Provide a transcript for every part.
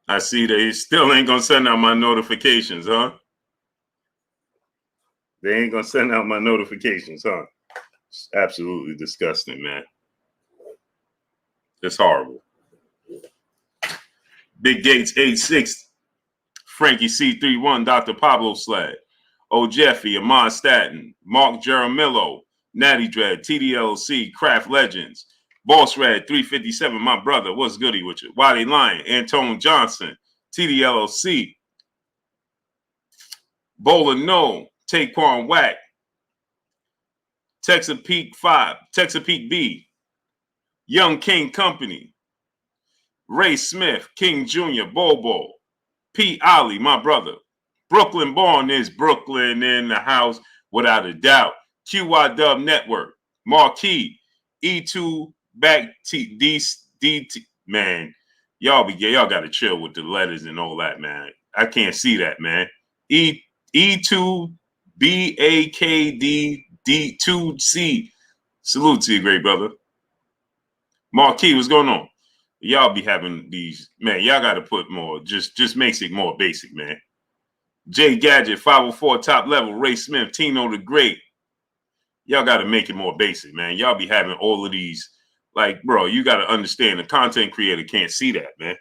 I see they still ain't gonna send out my notifications, huh? They ain't gonna send out my notifications, huh? It's absolutely disgusting, man. It's horrible. Big Gates 86, Frankie C31, Dr. Pablo Slag, O Jeffy, Amon Staten, Mark Jaramillo, Natty Dread, TDLC, Craft Legends, Boss Red 357, my brother, what's goody with you? Wadi Lion, Antone Johnson, TDLC, Bowler No, Taquan Wack, Texas Peak 5, Texas Peak B, Young King Company, Ray Smith, King Jr., Bobo, P. Ali, my brother. Brooklyn Born is Brooklyn in the house, without a doubt. QY Dub Network, Marquee, E2 Back T DT. Man, y'all got to chill with the letters and all that, man. I can't see that, man. E2 BAKD D2C. Salute to you, great brother. Marquee, what's going on? Y'all be having these, man, y'all got to put more, just makes it more basic, man. J Gadget, 504 Top Level, Ray Smith, Tino the Great. Y'all got to make it more basic, man. Y'all be having all of these, like, bro, you got to understand the content creator can't see that, man.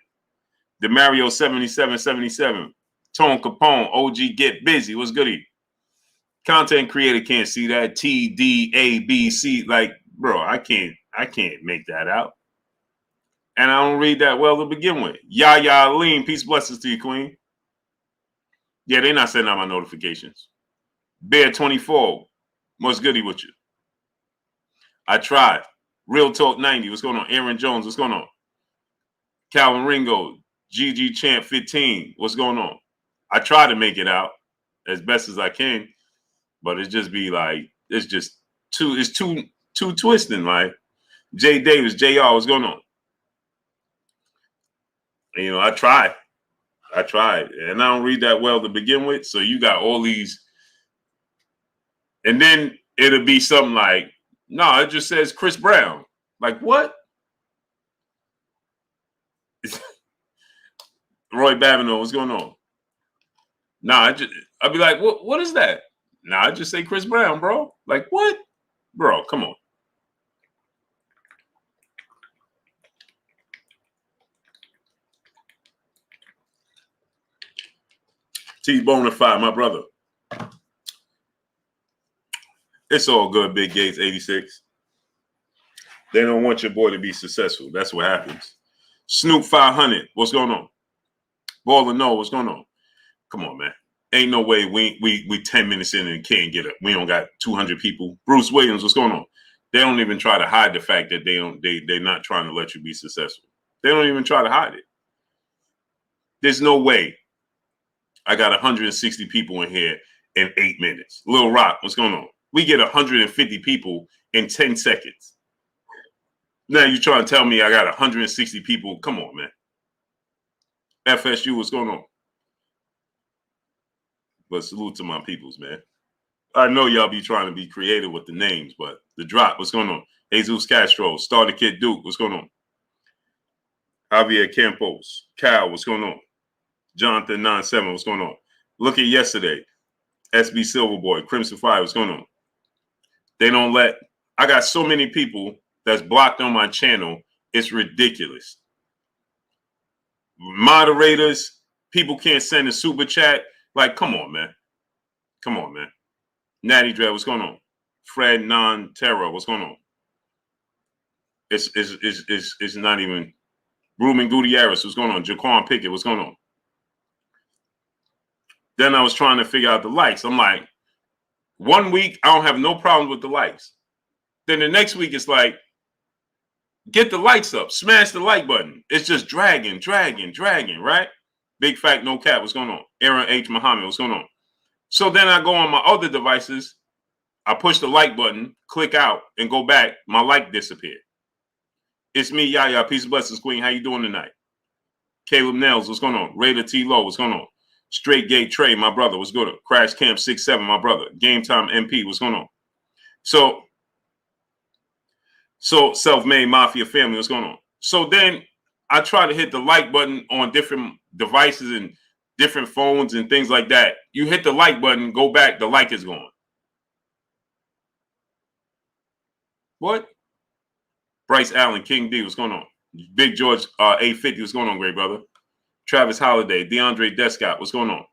DeMario 7777, Tone Capone, OG Get Busy, what's goody? Content creator can't see that. T, D, A, B, C, like, bro, I can't make that out. And I don't read that well to begin with. Yaya Lean, peace, blessings to you, Queen. Yeah, they're not sending out my notifications. Bear 24, what's goody with you? I tried. Real Talk 90, what's going on? Aaron Jones, what's going on? Calvin Ringo, GG Champ 15, what's going on? I try to make it out as best as I can, but it's just be like, it's too twisting, like. Jay Davis, JR, what's going on? And, you know, I tried, and I don't read that well to begin with. So you got all these, and then it'll be something like, no, it just says Chris Brown. Like, what? Roy Babineau, what's going on? Nah, I'll be like, what is that? Nah, I just say Chris Brown, bro. Like, what? Bro, come on. T Bonafide, my brother. It's all good, Big Gates 86. They don't want your boy to be successful. That's what happens. Snoop 500, what's going on? Baller No, what's going on? Come on, man. Ain't no way we 10 minutes in and can't get it. We don't got 200 people. Bruce Williams, what's going on? They don't even try to hide the fact that they're not trying to let you be successful. They don't even try to hide it. There's no way I got 160 people in here in 8 minutes. Lil Rock, what's going on? We get 150 people in 10 seconds. Now you trying to tell me I got 160 people? Come on, man. FSU, what's going on? But salute to my peoples, man. I know y'all be trying to be creative with the names, but the drop, what's going on? Jesus Castro, Starter Kid Duke, what's going on? Javier Campos, Cal, what's going on? Jonathan 97, what's going on? Look at yesterday. SB Silverboy, Crimson Fire, what's going on? They don't let, I got so many people that's blocked on my channel. It's ridiculous. Moderators, people can't send a super chat. Like, come on, man. Come on, man. Natty Dread, what's going on? Fred Non-Terror, what's going on? It's not even. Ruben Gutierrez, what's going on? Jaquan Pickett, what's going on? Then I was trying to figure out the likes. I'm like, 1 week, I don't have no problem with the likes. Then the next week, it's like, get the likes up. Smash the like button. It's just dragging, right? Big Fact, No Cap, what's going on? Aaron H. Muhammad, what's going on? So then I go on my other devices. I push the like button, click out, and go back. My like disappeared. It's me, Yaya. Peace and blessings, Queen. How you doing tonight? Caleb Nels, what's going on? Raider T. Low, what's going on? Straight Gate Trey, my brother, what's good? Crash Camp 67, my brother. Game Time MP, what's going on? So Self-Made Mafia Family, what's going on? So then I try to hit the like button on different devices and different phones and things like that. You hit the like button, go back, the like is gone. What? Bryce Allen, King D, what's going on? Big George, 850, what's going on, great brother? Travis Holiday, DeAndre Descott, what's going on?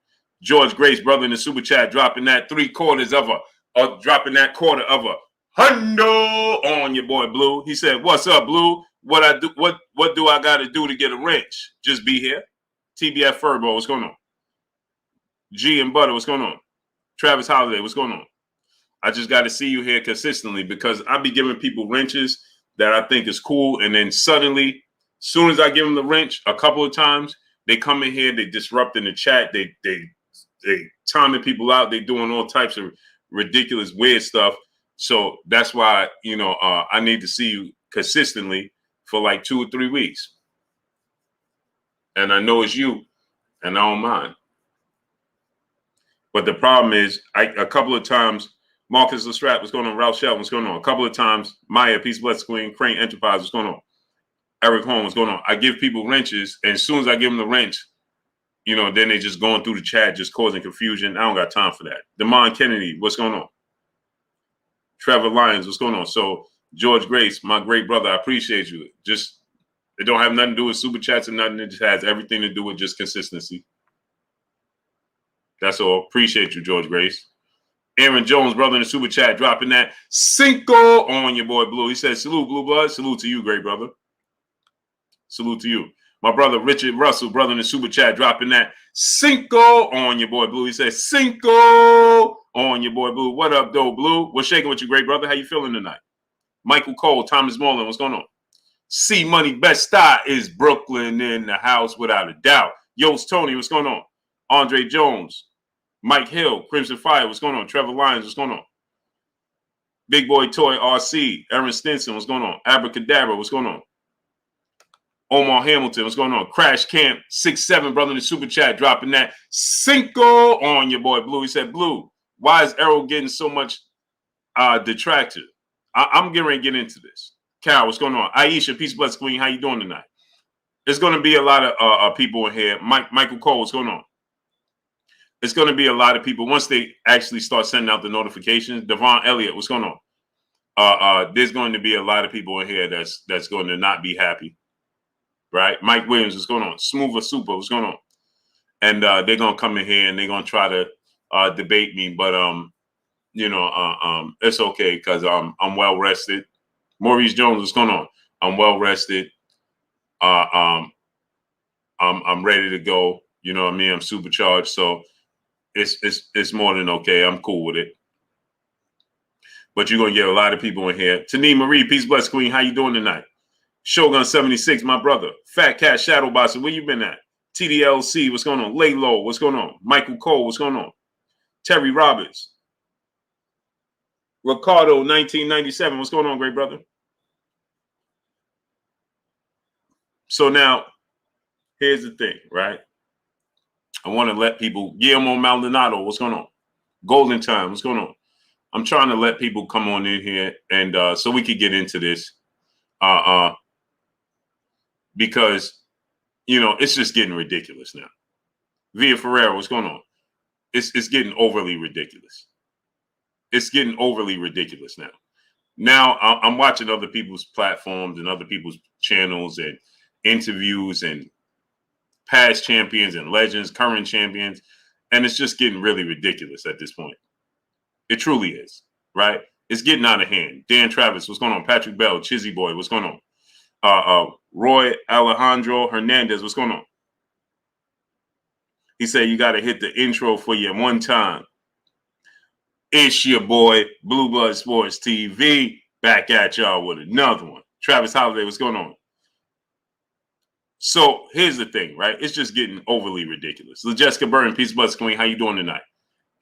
George Grace, brother in the super chat, dropping that dropping that quarter of a hundo on your boy Blue. He said, "What's up, Blue? What do I got to do to get a wrench? Just be here." TBF Furbo, what's going on? G and Butter, what's going on? Travis Holiday, what's going on? I just got to see you here consistently because I be giving people wrenches that I think is cool, and then suddenly, soon as I give them the wrench, a couple of times they come in here, they disrupt in the chat, they timing people out, they doing all types of ridiculous, weird stuff. So that's why I need to see you consistently for like 2 or 3 weeks, and I know it's you, and I don't mind. But the problem is, a couple of times. Marcus Lestrat, what's going on? Ralph Shelton, what's going on? A couple of times, Maya, Peace, Bless, Queen, Crane Enterprise, what's going on? Eric Holmes, what's going on? I give people wrenches, and as soon as I give them the wrench, then they just going through the chat, just causing confusion. I don't got time for that. Damon Kennedy, what's going on? Trevor Lyons, what's going on? So, George Grace, my great brother, I appreciate you. Just, it don't have nothing to do with super chats or nothing. It just has everything to do with just consistency. That's all. Appreciate you, George Grace. Aaron Jones, brother in the super chat, dropping that Cinco on your boy Blue. He says, salute, Blue Blood. Salute to you, great brother. Salute to you. My brother Richard Russell, brother in the super chat, dropping that Cinco on your boy Blue. He says, Cinco on your boy Blue. What up, though, Blue? What's shaking with you, great brother? How you feeling tonight? Michael Cole, Thomas Mullen, what's going on? C Money Best Star is Brooklyn in the house without a doubt. Yost Tony, what's going on? Andre Jones. Mike Hill, Crimson Fire, what's going on? Trevor Lyons, what's going on? Big Boy Toy RC, Aaron Stinson, what's going on? Abracadabra, what's going on? Omar Hamilton, what's going on? Crash Camp 6'7", brother in the super chat, dropping that Cinco on your boy Blue. He said, Blue, why is Errol getting so much detracted? I'm getting ready to get into this. Cal, what's going on? Aisha, Peace Bless Queen, how you doing tonight? There's going to be a lot of people in here. Michael Cole, what's going on? It's going to be a lot of people once they actually start sending out the notifications. Devon Elliott, what's going on? There's going to be a lot of people in here that's going to not be happy, right? Mike Williams, what's going on? Smoother Super, what's going on? And they're going to come in here and they're going to try to debate me, but it's okay because I'm well rested. Maurice Jones, what's going on? I'm well rested. I'm ready to go. You know what I mean? I'm supercharged, so. It's more than okay. I'm cool with it. But you're going to get a lot of people in here. Tani Marie, Peace Bless Queen, how you doing tonight? Shogun 76, my brother. Fat Cat Shadow Boxer, where you been at? TDLC, what's going on? Lay Low, what's going on? Michael Cole, what's going on? Terry Roberts. Ricardo 1997, what's going on, great brother? So now, here's the thing, right? I want to let people, Guillermo Maldonado, what's going on? Golden Time, what's going on? I'm trying to let people come on in here and so we could get into this. Because, it's just getting ridiculous now. Via Ferreira, what's going on? It's getting overly ridiculous. It's getting overly ridiculous now. Now I'm watching other people's platforms and other people's channels and interviews and past champions and legends, current champions, and it's just getting really ridiculous at this point. It truly is, right? It's getting out of hand. Dan Travis, what's going on? Patrick Bell, Chizzy Boy, what's going on? Roy Alejandro Hernandez, what's going on? He said you got to hit the intro for you one time. It's your boy, Blue Blood Sports TV, back at y'all with another one. Travis Holiday, what's going on? So here's the thing, right? It's just getting overly ridiculous. LaJessica Burton, Peace Bless Queen, how you doing tonight?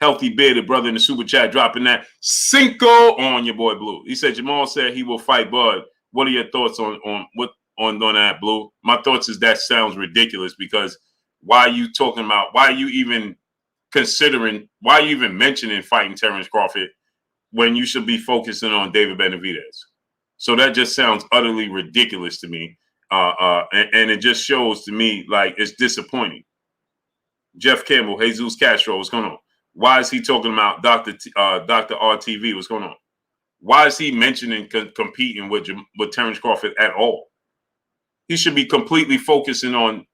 Healthy Bearded brother in the super chat, dropping that Cinco on your boy Blue. He said Jamal said he will fight Bud. What are your thoughts on that, Blue? My thoughts is that sounds ridiculous because why are you talking about? Why are you even considering? Why are you even mentioning fighting Terrence Crawford when you should be focusing on David Benavidez? So that just sounds utterly ridiculous to me. And it just shows to me like it's disappointing. Jeff Campbell, Jesus Castro, what's going on? Why is he talking about Dr. RTV? What's going on? Why is he mentioning competing with Terrence Crawford at all? He should be completely focusing on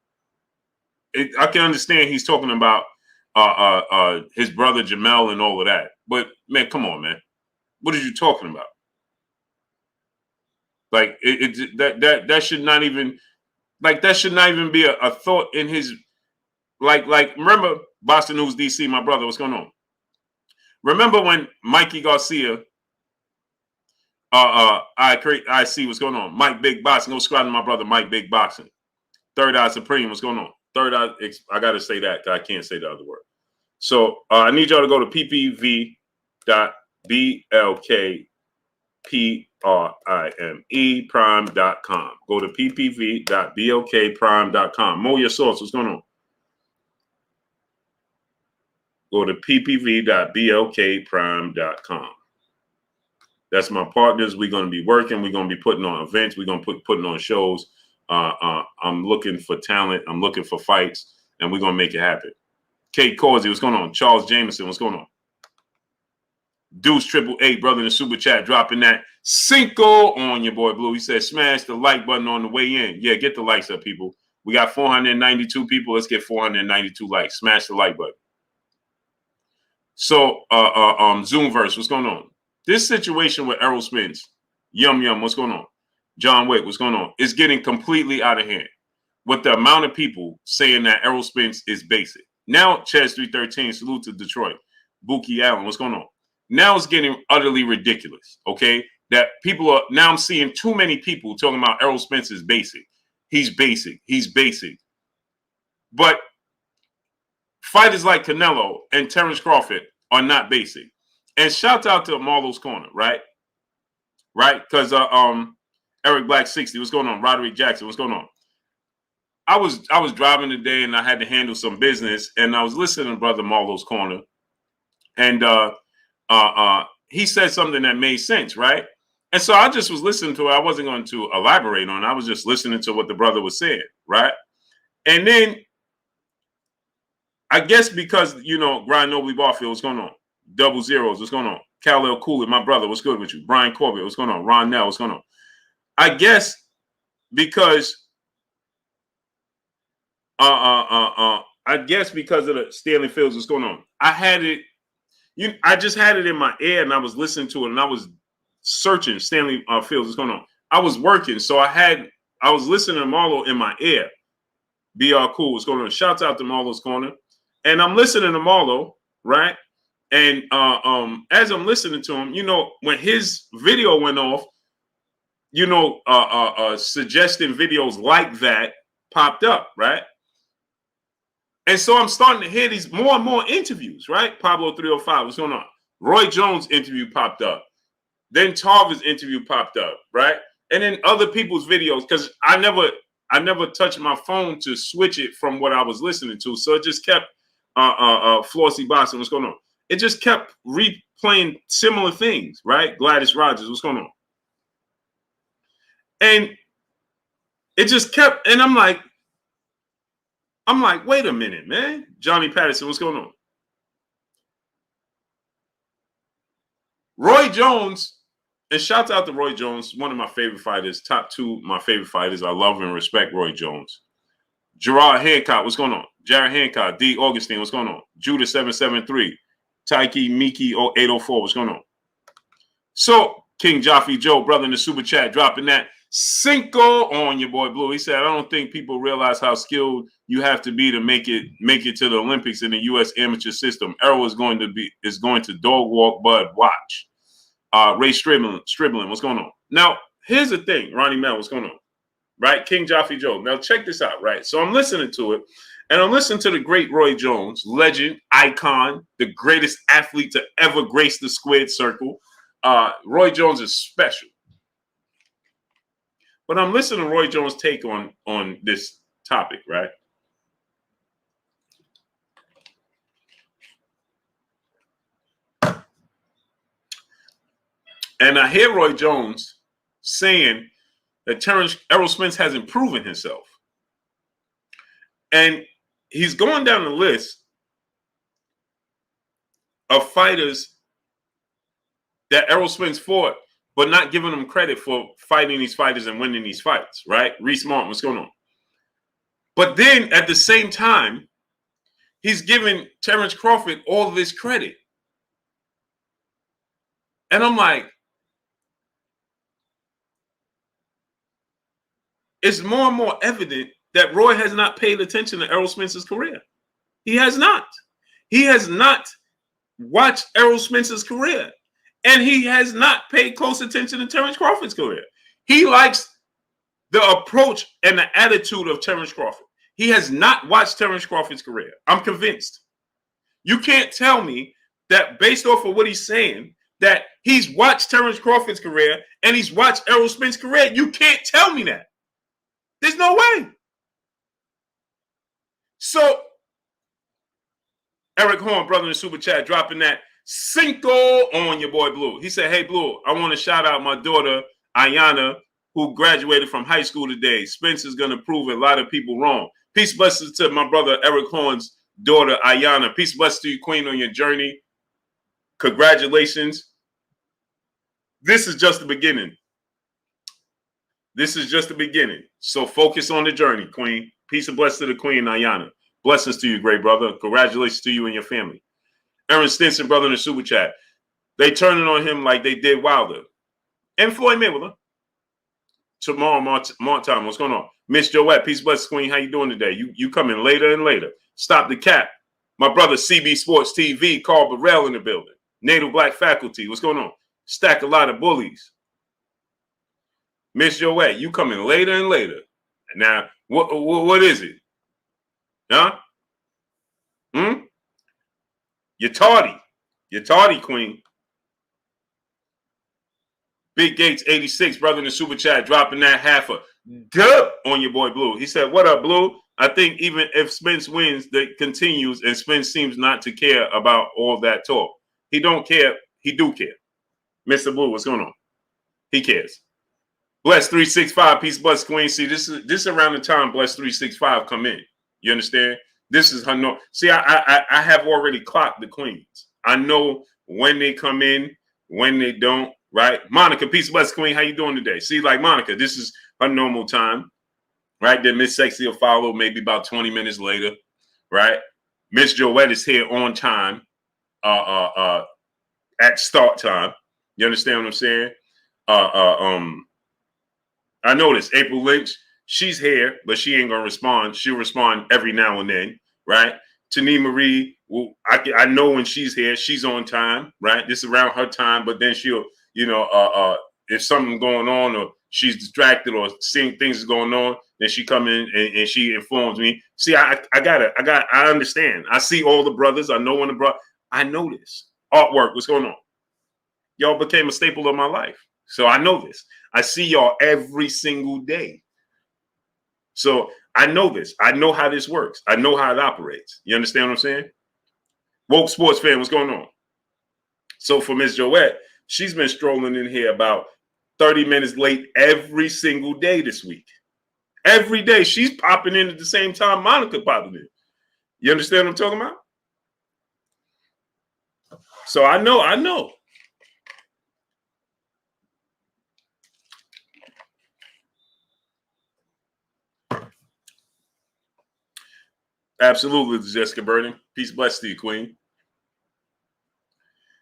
it. I can understand he's talking about his brother Jamel and all of that. But man, come on, man. What are you talking about? Like that should not even be a thought in his like remember Boston News DC, my brother, what's going on? Remember when Mikey Garcia I see what's going on. Mike Big Boxing. Go subscribe to my brother Mike Big Boxing. Third Eye Supreme. What's going on? Third Eye. I got to say that because I can't say the other word. So I need y'all to go to ppv.blkprime.com. Go to ppv.blkprime.com. Mo your source. What's going on? Go to ppv.blkprime.com. That's my partners. We're going to be working. We're going to be putting on events. We're going to putting on shows. I'm looking for talent. I'm looking for fights, and we're going to make it happen. Kate Causey, what's going on? Charles Jameson, what's going on? Deuce 888, brother in the super chat, dropping that Cinco on your boy Blue. He said, smash the like button on the way in. Yeah, get the likes up, people. We got 492 people. Let's get 492 likes. Smash the like button. So, Zoomverse, what's going on? This situation with Errol Spence, Yum, what's going on? John Wick, what's going on? It's getting completely out of hand with the amount of people saying that Errol Spence is basic. Now, Chaz 313, salute to Detroit. Buki Allen, what's going on? Now it's getting utterly ridiculous, okay? That people are, now I'm seeing too many people talking about Errol Spence is basic. He's basic. He's basic. But fighters like Canelo and Terrence Crawford are not basic. And shout out to Marlo's Corner, right? Right? Because Eric Black 60, what's going on? Roderick Jackson, what's going on? I was driving today and I had to handle some business, and I was listening to Brother Marlo's Corner, and he said something that made sense, right? And so I just was listening to it. I wasn't going to elaborate on it. I was just listening to what the brother was saying, right? And then I guess because, Brian Nobley Barfield, what's going on? Double Zeros, what's going on? Kal-El Cooley, my brother, what's good with you? Brian Corbett, what's going on? Ron Nell, what's going on? I guess because of the Stanley Fields, what's going on? I had it, I just had it in my ear and I was listening to it and I was searching Stanley Fields, what's going on? I was working, so I was listening to Marlo in my ear. BR Cool, what's going on? Shouts out to Marlo's Corner. And I'm listening to Marlo, right? And as I'm listening to him, when his video went off, suggesting videos like that popped up, right? And so I'm starting to hear these more and more interviews, right? Pablo 305, what's going on? Roy Jones' interview popped up. Then Tarver's interview popped up, right? And then other people's videos, because I never touched my phone to switch it from what I was listening to. So it just kept Flossie Boston, what's going on? It just kept replaying similar things, right? Gladys Rogers, what's going on? And it just kept, and I'm like, wait a minute, man. Johnny Patterson, what's going on? Roy Jones, and shouts out to Roy Jones, one of my favorite fighters, top two my favorite fighters. I love and respect Roy Jones. Gerard Hancock, what's going on? Jared Hancock, D. Augustine, what's going on? Judah 773, Taiki Miki 804, what's going on? So, King Jaffe Joe, brother in the super chat, dropping that Cinco on your boy Blue. He said, I don't think people realize how skilled you have to be to make it to the Olympics in the U.S. amateur system. Errol is going to dog walk Bud. Watch. Ray Stribling, what's going on? Now, here's the thing, Ronnie Mel, what's going on? Right? King Jaffe Joe. Now, check this out, right? So I'm listening to it, and I'm listening to the great Roy Jones, legend, icon, the greatest athlete to ever grace the squared circle. Roy Jones is special. But I'm listening to Roy Jones' take on this topic, right? And I hear Roy Jones saying that Errol Spence hasn't proven himself. And he's going down the list of fighters that Errol Spence fought, but not giving them credit for fighting these fighters and winning these fights, right? Reese Martin, what's going on? But then at the same time, he's giving Terrence Crawford all of his credit. And I'm like, it's more and more evident that Roy has not paid attention to Errol Spence's career. He has not. He has not watched Errol Spence's career. And he has not paid close attention to Terrence Crawford's career. He likes the approach and the attitude of Terrence Crawford. He has not watched Terrence Crawford's career. I'm convinced. You can't tell me that based off of what he's saying, that he's watched Terrence Crawford's career and he's watched Errol Spence's career. You can't tell me that. There's no way. So, Eric Horn, brother in the super chat, dropping that Cinco on your boy Blue. He said, hey, Blue, I want to shout out my daughter, Ayana, who graduated from high school today. Spence is going to prove a lot of people wrong. Peace blessings to my brother Eric Horn's daughter, Ayana. Peace blessings to you, Queen, on your journey. Congratulations. This is just the beginning. This is just the beginning. So focus on the journey, Queen. Peace and blessings to the Queen, Ayana. Blessings to you, great brother. Congratulations to you and your family. Aaron Stinson, brother in the super chat. They turning on him like they did Wilder. And Floyd Mayweather. Tomorrow, Martin, what's going on? Miss Joette, peace, blessings, Queen. How you doing today? You coming later and later. Stop the cap. My brother, CB Sports TV, Carl Burrell in the building. Native Black Faculty, what's going on? Stack a lot of bullies. Miss Joette, you coming later and later. Now, what is it? Huh? You're tardy. You're tardy, Queen. Big Gates 86, brother in the super chat, dropping that half a dub on your boy Blue. He said, what up, Blue? I think even if Spence wins, that continues, and Spence seems not to care about all that talk. He don't care. He do care. Mr. Blue, what's going on? He cares. Bless 365, peace, bless Queen. See, this is around the time Bless 365 come in. You understand? This is her no. See, I have already clocked the queens. I know when they come in, when they don't. Right, Monica, peace, bless Queen. How you doing today? See, like Monica, this is her normal time. Right, then Miss Sexy will follow maybe about 20 minutes later. Right, Miss Joette is here on time. At start time. You understand what I'm saying? I noticed April Lynch. She's here, but she ain't gonna respond. She'll respond every now and then, right? Tani Marie, well, I know when she's here, she's on time, right? This is around her time, but then she'll, if something's going on or she's distracted or seeing things is going on, then she come in and she informs me. See, I understand. I see all the brothers. I know when the brother. I know this artwork. What's going on? Y'all became a staple of my life, so I know this. I see y'all every single day. So I know this. I know how this works. I know how it operates. You understand what I'm saying? Woke sports fan, what's going on? So for Miss Joette, she's been strolling in here about 30 minutes late every single day this week. Every day she's popping in at the same time Monica popping in. You understand what I'm talking about? So I know. Absolutely, Jessica Burden. Peace, bless to you, Queen.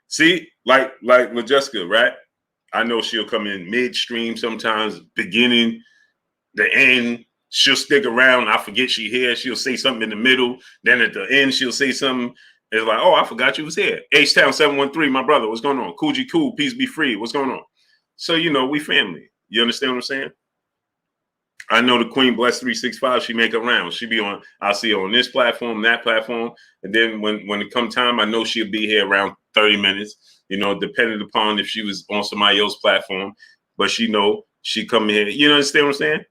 See, like with Jessica, right? I know she'll come in midstream sometimes, beginning, the end. She'll stick around. I forget she here. She'll say something in the middle. Then at the end, she'll say something. It's like, oh, I forgot you was here. H-Town 713, my brother. What's going on? Coogee Cool, peace be free. What's going on? So, we family. You understand what I'm saying? I know the Queen Bless 365, she make a round. She be on, I'll see her on this platform, that platform. And then when it come time, I know she'll be here around 30 minutes, depending upon if she was on somebody else's platform. But she come here. You understand what I'm saying?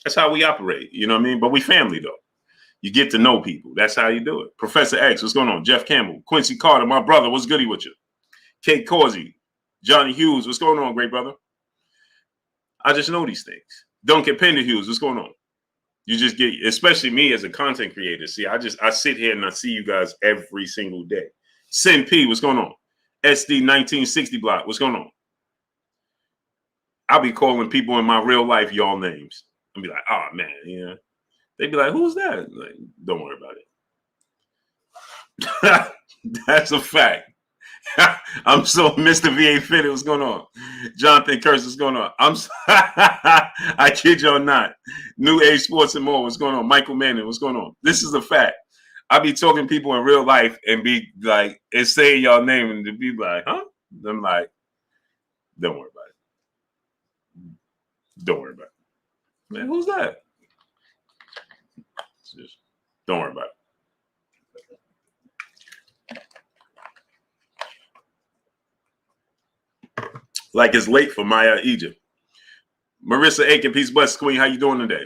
That's how we operate. You know what I mean? But we family, though. You get to know people. That's how you do it. Professor X, what's going on? Jeff Campbell, Quincy Carter, my brother, what's goody with you? Kate Causey, Johnny Hughes, what's going on, great brother? I just know these things. Duncan Penderhughes, what's going on? You just get, especially me as a content creator. See, I sit here and I see you guys every single day. Sin P, what's going on? SD 1960 block, what's going on? I'll be calling people in my real life y'all names. I'll be like, oh man, yeah. They'd be like, who's that? Like, don't worry about it. That's a fact. I'm so Mr. VA Fitted. What's going on? Jonathan Curse, what's going on? I kid y'all not. New Age Sports and More, what's going on? Michael Manning, what's going on? This is a fact. I be talking to people in real life and be like, and saying y'all name and to be like, huh? I'm like, don't worry about it. Don't worry about it. Man, who's that? Just don't worry about it. Like it's late for Maya Egypt. Marissa Aiken, peace, bless, Queen. How you doing today?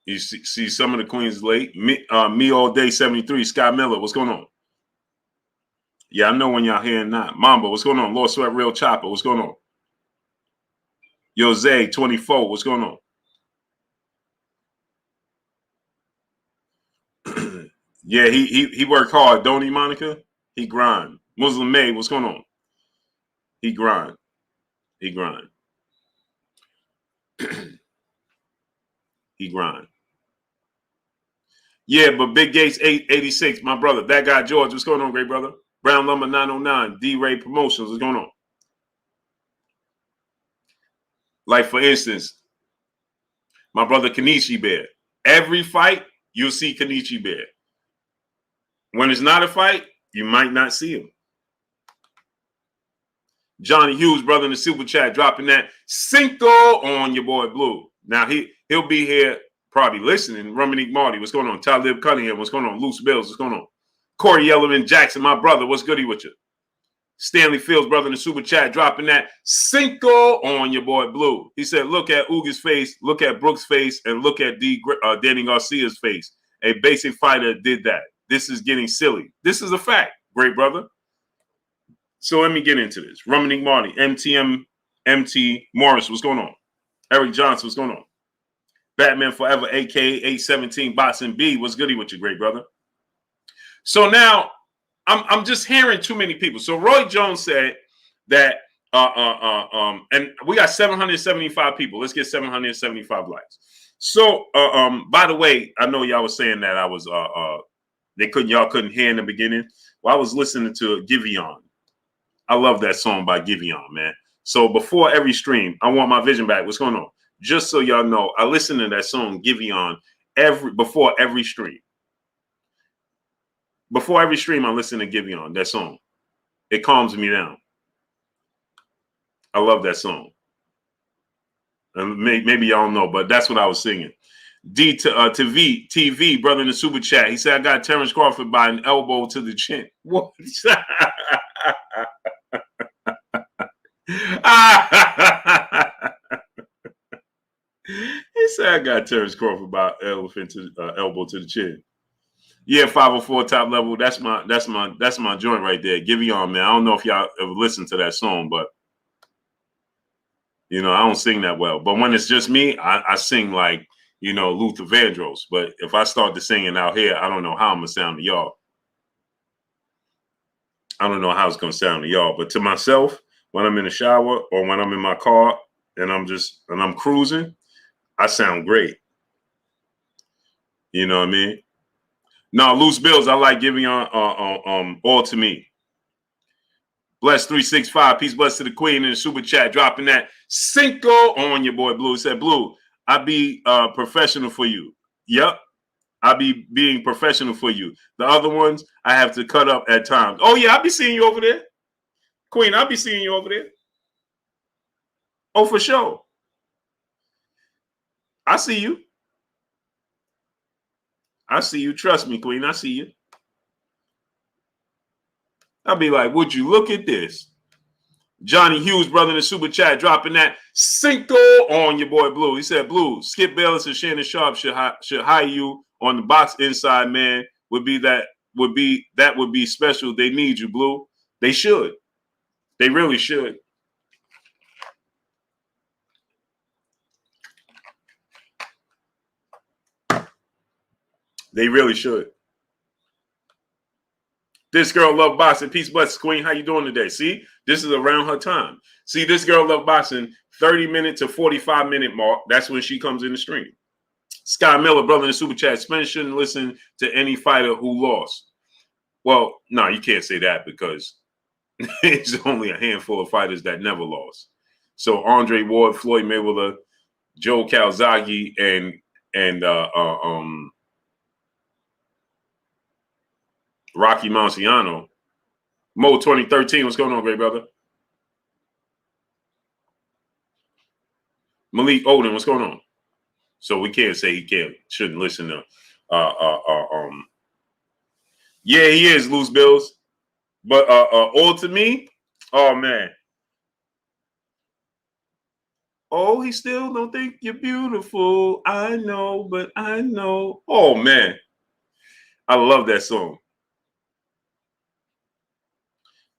You see some of the queens late. Me all day 73. Scott Miller, what's going on? Yeah, I know when y'all hearing that. Mamba, what's going on? Lord Sweat, Real Chopper, what's going on? Jose 24, what's going on? Yeah, he worked hard, don't he, Monica? He grind. Muslim May, what's going on? He grind. He grind. He grind. Yeah, but Big Gates 886, my brother. That guy George, what's going on, great brother? Brown Lumber 909, D-Ray Promotions, what's going on? Like, for instance, my brother Kenichi Bear. Every fight, you'll see Kenichi Bear. When it's not a fight, you might not see him. Johnny Hughes, brother in the super chat, dropping that Cinco on your boy Blue. Now, he'll be here probably listening. Rumanique Marty, what's going on? Talib Cunningham, what's going on? Loose Bills, what's going on? Corey Yellerman Jackson, my brother, what's goody with you? Stanley Fields, brother in the super chat, dropping that Cinco on your boy Blue. He said, look at Uga's face, look at Brooks' face, and look at Danny Garcia's face. A basic fighter did that. This is getting silly. This is a fact, great brother. So let me get into this. Rumanique Marty, MT Morris, what's going on? Eric Johnson, what's going on? Batman Forever, aka 817 Boston B, what's goody with you, great brother? So now I'm just hearing too many people. So Roy Jones said that and we got 775 people. Let's get 775 likes. So by the way, I know y'all was saying that I was y'all couldn't hear in the beginning. Well, I was listening to Giveon. I love that song by Giveon, man. So before every stream, I want my vision back. What's going on? Just so y'all know, I listen to that song Giveon before every stream. Before every stream, I listen to Giveon, that song. It calms me down. I love that song. And maybe y'all know, but that's what I was singing. D to V, TV, brother in the super chat. He said, I got Terrence Crawford by an elbow to the chin. What? He said, I got Terrence Crawford by elbow to the chin. Yeah, 504 top level. That's my joint right there. Giveon, man. I don't know if y'all ever listened to that song, but you know, I don't sing that well. But when it's just me, I sing like, you know, Luther Vandross. But if I start to singing out here, I don't know how I'm gonna sound to y'all. I don't know how it's gonna sound to y'all. But to myself, when I'm in the shower or when I'm in my car and I'm cruising, I sound great. You know what I mean? No, Loose Bills, I like giving on all to me. Bless 365. Peace, bless to the queen in the super chat, dropping that Cinco on your boy Blue. He said, Blue, I be professional for you. Yep. I be being professional for you. The other ones, I have to cut up at times. Oh, yeah, I be seeing you over there. Queen, I be seeing you over there. Oh, for sure. I see you. I see you. Trust me, Queen. I see you. I'll be like, would you look at this? Johnny Hughes, brother in the super chat, dropping that Cinco on your boy Blue. He said, Blue, Skip Bayless and Shannon Sharp should hire you on the box inside, man. Would be special. They need you, Blue. They should. They really should. They really should. This girl love boxing. Peace, blessings, queen. How you doing today? See, this is around her time. See, this girl love boxing. 30-minute to 45-minute mark. That's when she comes in the stream. Sky Miller, brother in the super chat. Spence shouldn't listen to any fighter who lost. Well, no, you can't say that because it's only a handful of fighters that never lost. So Andre Ward, Floyd Mayweather, Joe Calzaghe, and Rocky Marciano. Mo 2013, what's going on, great brother? Malik Odin, what's going on? So we can't say he shouldn't listen to yeah, he is loose bills. But all to me, oh man. Oh, he still don't think you're beautiful. I know, but I know. Oh man. I love that song.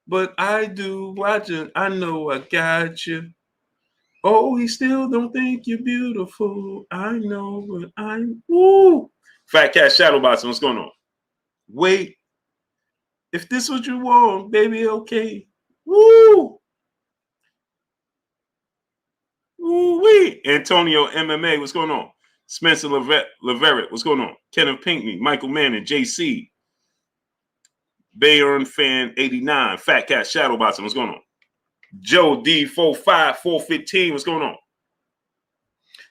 But I do watching. I know I got you. Oh, he still don't think you're beautiful. I know, but I'm woo. Fat Cat Shadowboxing, what's going on? Wait. If this what you want, baby, okay. Woo. Woo wee. Antonio MMA, what's going on? Spencer Leverett, what's going on? Kenneth Pinkney, Michael Manning, JC. Bayern Fan 89, Fat Cat Shadowboxing, what's going on? Joe D45415, what's going on?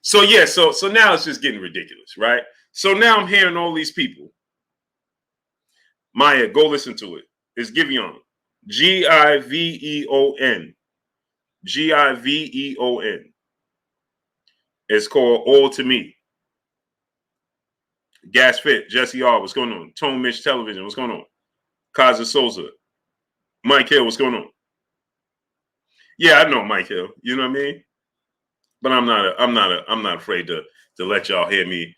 So yeah, so now it's just getting ridiculous, right? So now I'm hearing all these people. Maya, go listen to it. It's Giveon. Giveon. Giveon. It's called All to Me. Gas Fit, Jesse R, what's going on? Tone Mitch Television, what's going on? Kaza Souza. Mike Hill, what's going on? Yeah, I know Mike Hill. You know what I mean? But I'm not afraid to let y'all hear me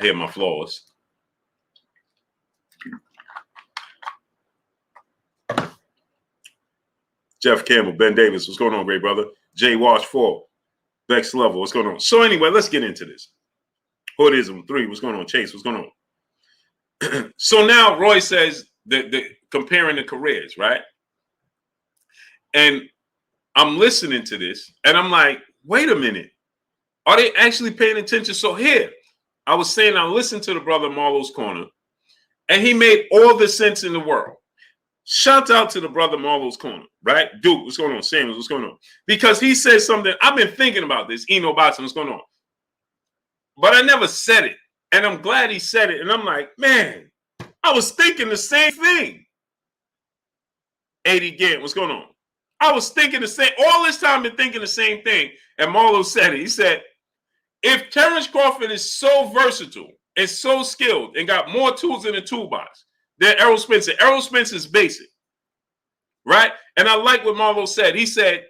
hear my flaws. Jeff Campbell, Ben Davis, what's going on, great brother? Jay Wash 4, Bex Level, what's going on? So anyway, let's get into this. Hoodism 3, what's going on? Chase, what's going on? So now Roy says that comparing the careers, right? And I'm listening to this, and I'm like, wait a minute. Are they actually paying attention? So here, I was saying I listened to the brother Marlo's Corner, and he made all the sense in the world. Shout out to the brother Marlo's Corner, right? Duke, what's going on? Samuels, what's going on? Because he said something. I've been thinking about this. Inoue boxing, what's going on? But I never said it. And I'm glad he said it. And I'm like, man, I was thinking the same thing. 80 Gant, what's going on? I was thinking the same. All this time I've been thinking the same thing. And Marlo said it. He said, if Terrence Crawford is so versatile and so skilled and got more tools in the toolbox than Errol Spence is basic, right? And I like what Marlo said. He said,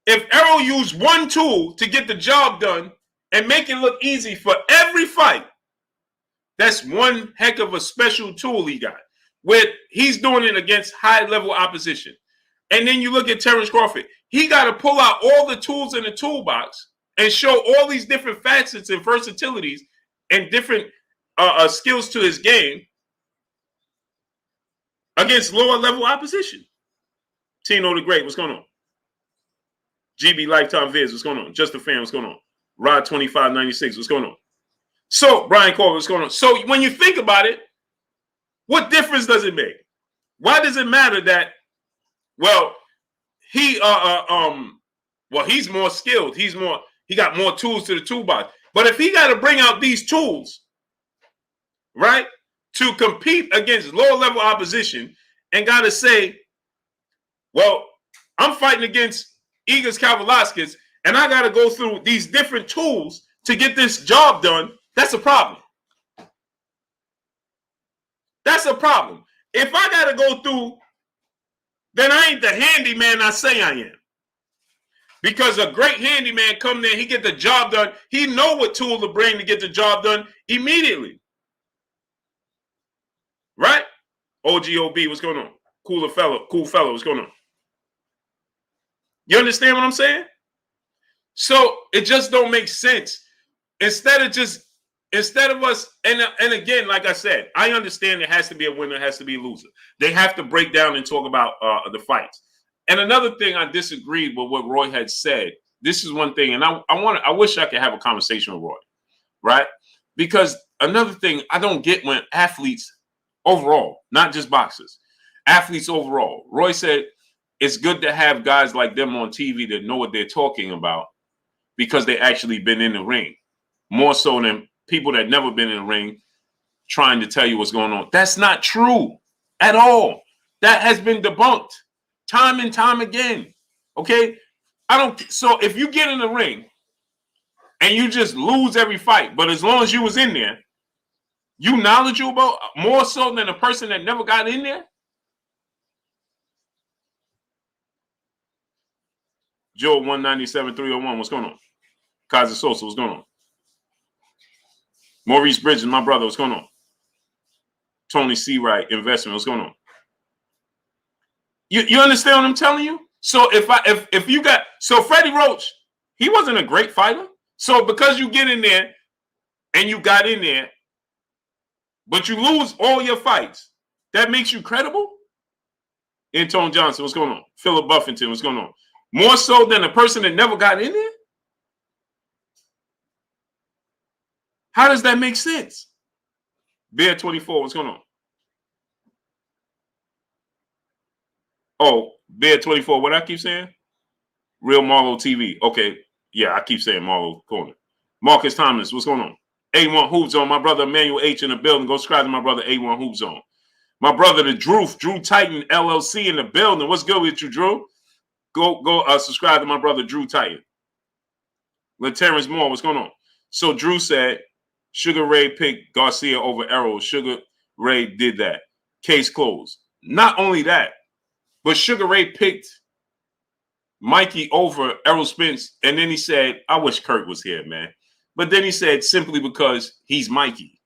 if Errol used one tool to get the job done and make it look easy for every fight, that's one heck of a special tool he got. Where he's doing it against high-level opposition. And then you look at Terrence Crawford. He got to pull out all the tools in the toolbox and show all these different facets and versatilities and different skills to his game against lower-level opposition. Tino the Great, what's going on? GB Lifetime Viz, what's going on? Just a Fan, what's going on? Rod 2596, what's going on? So, Brian Corbin, what's going on? So, when you think about it, what difference does it make? Why does it matter that, well, he's more skilled. He got more tools to the toolbox. But if he got to bring out these tools, right, to compete against lower level opposition and got to say, well, I'm fighting against Igor Kavalauskas and I got to go through these different tools to get this job done, that's a problem. That's a problem. If I got to go through, then I ain't the handyman I say I am. Because a great handyman come there, he get the job done. He know what tool to bring to get the job done immediately. Right? OGOB, what's going on? Cool fellow, what's going on? You understand what I'm saying? So it just don't make sense. Instead of us, and again, like I said, I understand there has to be a winner, has to be a loser. They have to break down and talk about the fights. And another thing I disagreed with what Roy had said. This is one thing, and I wish I could have a conversation with Roy, right? Because another thing I don't get when athletes overall, not just boxers, athletes overall. Roy said it's good to have guys like them on TV that know what they're talking about because they actually been in the ring, more so than people that never been in the ring trying to tell you what's going on. That's not true at all. That has been debunked time and time again. Okay? So if you get in the ring and you just lose every fight, but as long as you was in there, you knowledgeable more so than a person that never got in there? Joe 197-301, what's going on? Kaiser Sosa, what's going on? Maurice Bridges, my brother, what's going on? Tony Seawright, investment, what's going on? You understand what I'm telling you? So if you got, so Freddie Roach, he wasn't a great fighter. So because you get in there and you got in there, but you lose all your fights, that makes you credible? Antone Johnson, what's going on? Philip Buffington, what's going on? More so than a person that never got in there? How does that make sense? Bear 24, what's going on? Oh, Bear 24, what I keep saying? Real Marlo TV. Okay. Yeah, I keep saying Marlo Corner. Marcus Thomas, what's going on? A1 Hoop Zone, my brother Emmanuel H in the building. Go subscribe to my brother A1 Hoop Zone. My brother, the Drew Titan LLC in the building. What's good with you, Drew? Go subscribe to my brother Drew Titan. Terrence Moore, what's going on? So Drew said Sugar Ray picked Garcia over Errol. Sugar Ray did that. Case closed. Not only that, but Sugar Ray picked Mikey over Errol Spence, and then he said, I wish Kurt was here, man. But then he said, simply because he's Mikey.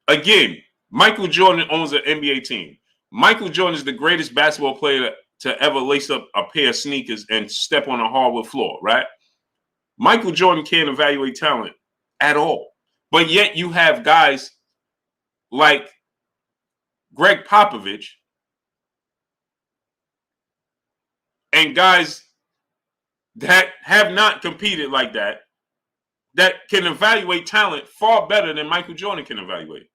Again, Michael Jordan owns an NBA team. Michael Jordan is the greatest basketball player to ever lace up a pair of sneakers and step on a hardwood floor, right? Michael Jordan can't evaluate talent at all. But yet you have guys like Greg Popovich and guys that have not competed like that can evaluate talent far better than Michael Jordan can evaluate.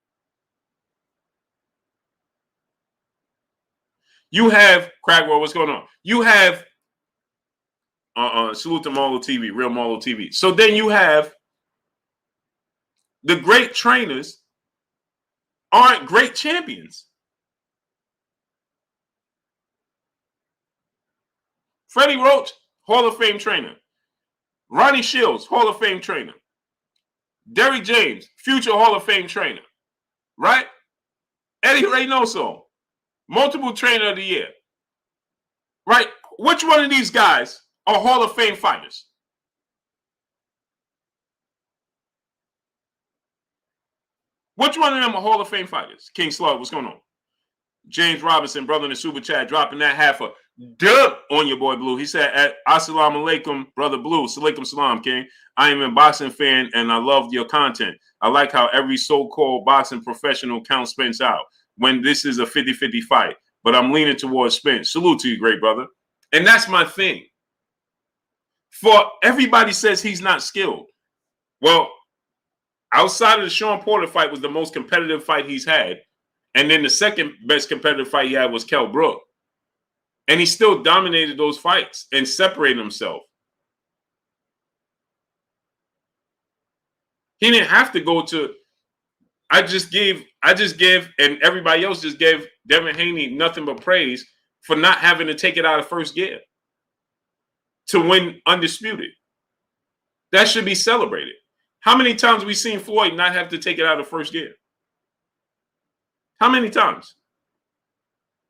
You have Cragwell, what's going on? You have salute to Marlo TV, Real Marlo TV. So then you have the great trainers aren't great champions. Freddie Roach, Hall of Fame trainer. Ronnie Shields, Hall of Fame trainer. Derrick James, future Hall of Fame trainer. Right? Eddie Reynoso, multiple trainer of the year. Right? Which one of these guys are Hall of Fame fighters? Which one of them are Hall of Fame fighters? King Slug, what's going on? James Robinson, brother in the super chat, dropping that half a dub on your boy Blue. He said, Assalamu alaikum, brother Blue. Salaikum salam, King. I am a boxing fan and I love your content. I like how every so-called boxing professional counts Spence out when this is a 50-50 fight. But I'm leaning towards Spence. Salute to you, great brother. And that's my thing. For everybody says he's not skilled. Well, outside of the Sean Porter fight was the most competitive fight he's had. And then the second best competitive fight he had was Kell Brook. And he still dominated those fights and separated himself. He didn't have to go to, I just give, and everybody else just gave Devin Haney nothing but praise for not having to take it out of first gear to win undisputed. That should be celebrated. How many times have we seen Floyd not have to take it out of first gear? How many times?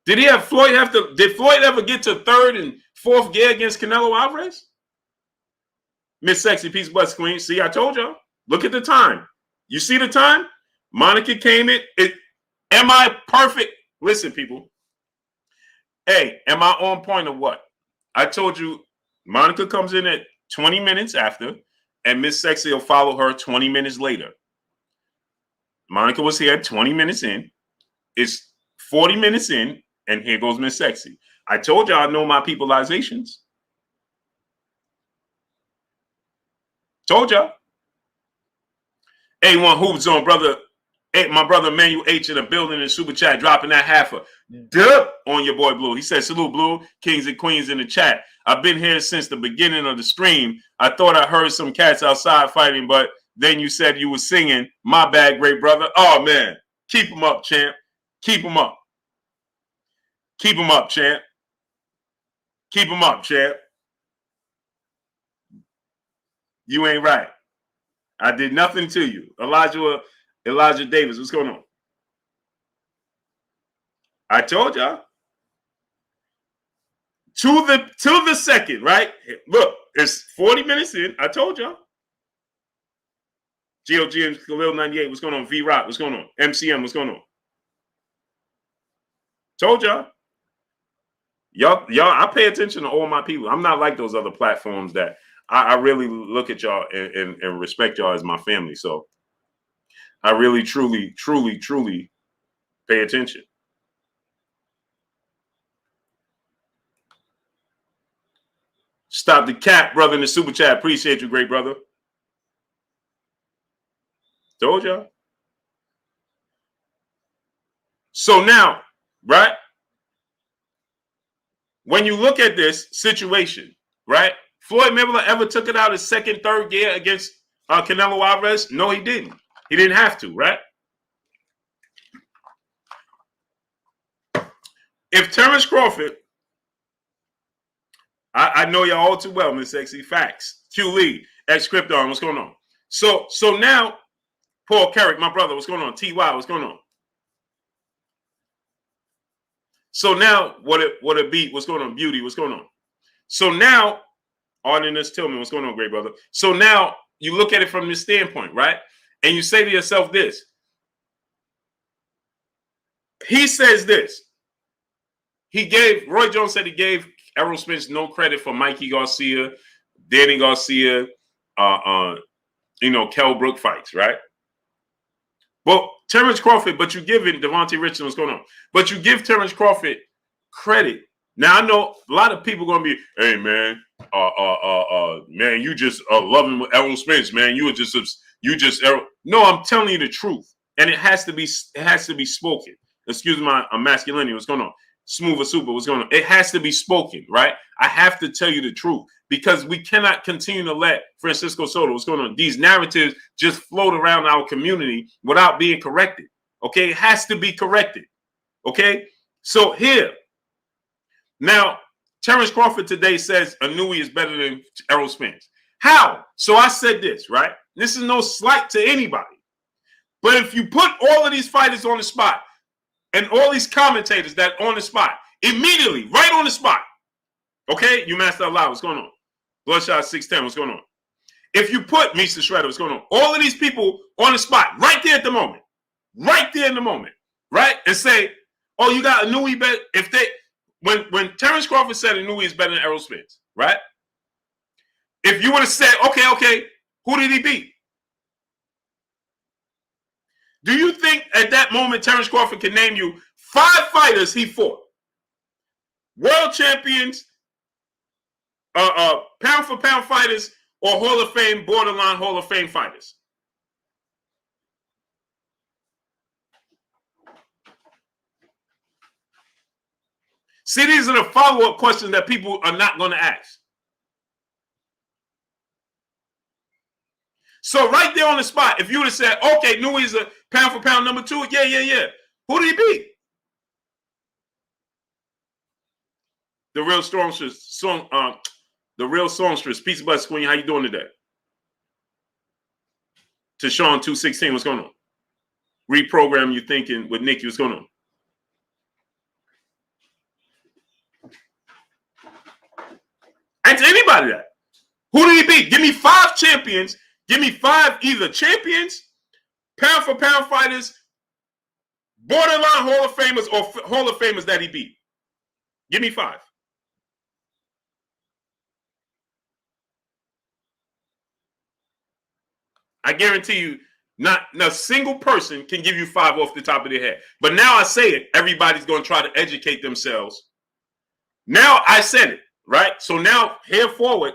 Did Floyd ever get to third and fourth gear against Canelo Alvarez? Miss Sexy, peace, bless, queen. See, I told y'all. Look at the time. You see the time? Monica came in. Am I perfect? Listen, people. Hey, am I on point or what? I told you Monica comes in at 20 minutes after, and Miss Sexy will follow her 20 minutes later. Monica was here 20 minutes in. It's 40 minutes in, and here goes Miss Sexy. I told you I know my peopleizations. Told y'all. A1 Hoops on, brother. Hey, my brother Manuel H in the building in Super Chat, dropping that half a dub on your boy Blue. He said, salute, Blue. Kings and queens in the chat. I've been here since the beginning of the stream. I thought I heard some cats outside fighting, but then you said you were singing. My bad, great brother. Oh, man. Keep them up, champ. Keep them up. Keep them up, champ. Keep them up, champ. You ain't right. I did nothing to you. Elijah Davis, what's going on? I told y'all. To the second, right? Look, it's 40 minutes in. I told y'all. GOG and Khalil 98, what's going on? V-Rock, what's going on? MCM, what's going on? Told y'all. Y'all, I pay attention to all my people. I'm not like those other platforms that I really look at y'all and respect y'all as my family. So I really, truly pay attention. Stop the cap, brother, in the super chat. Appreciate you, great brother. Told y'all. So now, right? When you look at this situation, right? Floyd Mayweather ever took it out his second, third gear against Canelo Alvarez? No, he didn't. He didn't have to, right? If Terrence Crawford, I know y'all all too well, Miss Sexy. Facts. Q Lee, X Krypton, what's going on? So now, Paul Carrick, my brother, what's going on? TY, what's going on? So now, what a beat, what's going on? Beauty, what's going on? So now, Ardenus Tillman, what's going on, great brother? So now, you look at it from this standpoint, right? And you say to yourself this. He says this. Roy Jones said he gave Errol Spence no credit for Mikey Garcia, Danny Garcia, Kell Brook fights, right? Well, Terrence Crawford, but you give it Devontae Richardson, what's going on? But you give Terrence Crawford credit. Now I know a lot of people gonna be, hey man, man, you just loving Errol Spence, man. You just Errol. No, I'm telling you the truth, and it has to be spoken. Excuse my masculinity. What's going on? Smoother Super, what's going on? It has to be spoken, right? I have to tell you the truth because we cannot continue to let Francisco Soto, what's going on? These narratives just float around our community without being corrected. Okay, it has to be corrected. Okay, so here now, Terrence Crawford today says Inoue is better than Errol Spence. How? So I said this, right? This is no slight to anybody, but if you put all of these fighters on the spot. And all these commentators that on the spot, immediately, right on the spot. Okay? You master Allah, what's going on? Bloodshot 610, what's going on? If you put Misa Shredder, what's going on? All of these people on the spot, right there at the moment. Right there in the moment. Right? And say, oh, you got Inoue better. If they, when Terrence Crawford said Inoue is better than Errol Spence, right? If you would have said, okay, who did he beat? Do you think at that moment Terrence Crawford can name you 5 fighters he fought? World champions, pound for pound fighters, or Hall of Fame, borderline Hall of Fame fighters? See, these are the follow-up questions that people are not going to ask. So right there on the spot, if you would have said, okay, Inoue's a pound for pound number 2, yeah. Who did he beat? The real songstress, the real songstress. Peace and blessings, Queen. How you doing today? To Sean 216, what's going on? Reprogram you thinking with Nikki, what's going on? Ask anybody that. Who did he beat? Give me 5 champions. Give me 5 either champions, pound for pound fighters, borderline Hall of Famers, or Hall of Famers that he beat. Give me 5. I guarantee you, not a single person can give you 5 off the top of their head. But now I say it, everybody's going to try to educate themselves. Now I said it, right? So now here forward,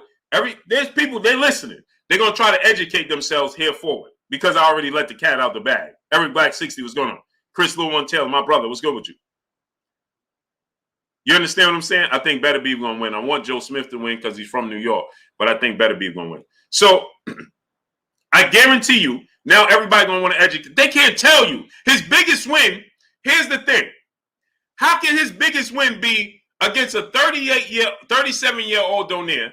there's people, they're listening. They're going to try to educate themselves here forward because I already let the cat out the bag. Eric Black 60, what's going on? Chris Lou One Taylor, my brother, what's good with you? You understand what I'm saying? I think Better Be going to win. I want Joe Smith to win because he's from New York, but I think Better Be going to win. So I guarantee you, now everybody going to want to educate. They can't tell you. His biggest win, here's the thing. How can his biggest win be against a 37-year-old Donaire,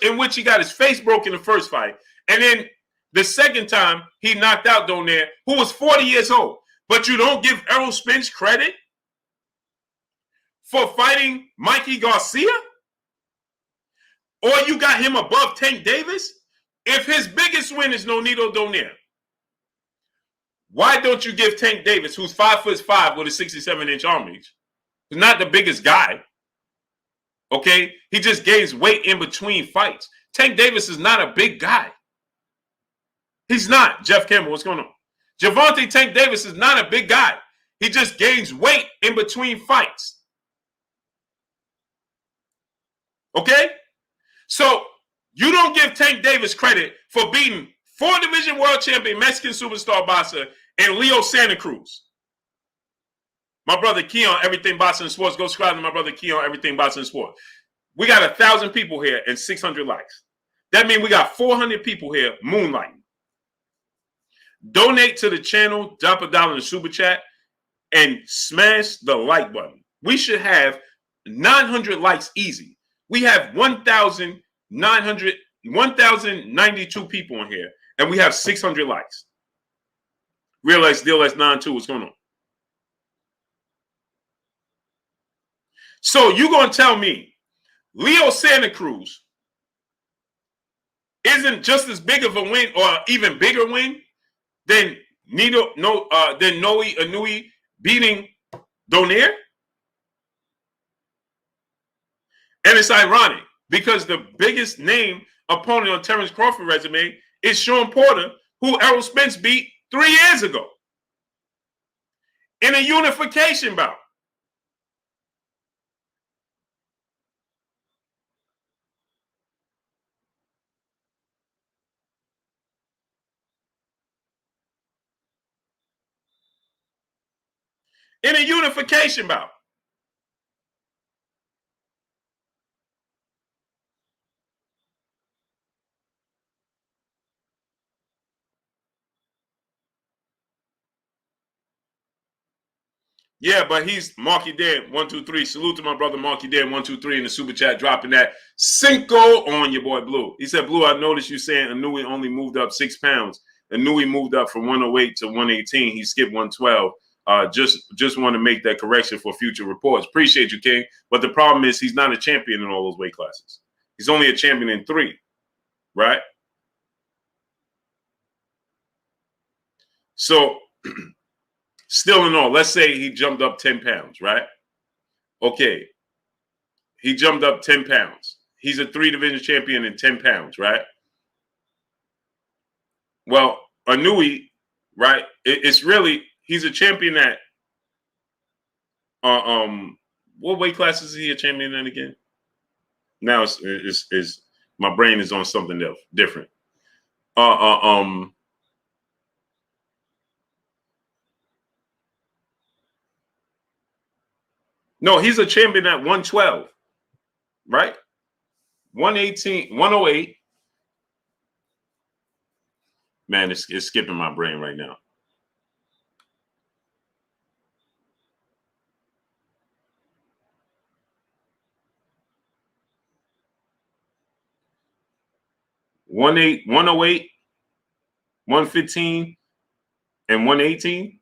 in which he got his face broken in the first fight, and then the second time he knocked out Donaire, who was 40 years old. But you don't give Errol Spence credit for fighting Mikey Garcia? Or you got him above Tank Davis? If his biggest win is Nonito Donaire, why don't you give Tank Davis, who's 5'5" with a 67-inch arm reach, who's not the biggest guy, okay? He just gains weight in between fights. Tank Davis is not a big guy. He's not. Jeff Campbell, what's going on? Gervonta Tank Davis is not a big guy. He just gains weight in between fights. Okay? So you don't give Tank Davis credit for beating 4-division world champion Mexican superstar boxer and Leo Santa Cruz. My brother Keon, Everything Boxing and Sports. Go subscribe to my brother Keon, Everything Boxing and Sports. We got 1,000 people here and 600 likes. That means we got 400 people here moonlighting. Donate to the channel, drop $1 in the super chat, and smash the like button. We should have 900 likes easy. We have 1,092 people in here, and we have 600 likes. Real X Deal X92, what's going on? So you're going to tell me Leo Santa Cruz isn't just as big of a win or even bigger win than Inoue beating Donaire? And it's ironic because the biggest name opponent on Terrence Crawford resume is Sean Porter, who Errol Spence beat 3 years ago in a unification bout. In a unification bout. Yeah, but he's Marky Dan 123. Salute to my brother Marky Dan 123 in the super chat, dropping that Cinco on your boy Blue. He said, Blue, I noticed you saying Inoue only moved up 6 pounds. Inoue moved up from 108 to 118. He skipped 112. Just want to make that correction for future reports. Appreciate you, King. But the problem is he's not a champion in all those weight classes. He's only a champion in 3, right? So still in all, let's say he jumped up 10 pounds, right? Okay. He jumped up 10 pounds. He's a 3-division champion in 10 pounds, right? Well, Inoue, right? It's really, he's a champion at, what weight class is he a champion in again? Now it's my brain is on something else, different. No, he's a champion at 112, right? 118, 108. Man, it's skipping my brain right now. One 108, 115, and 118.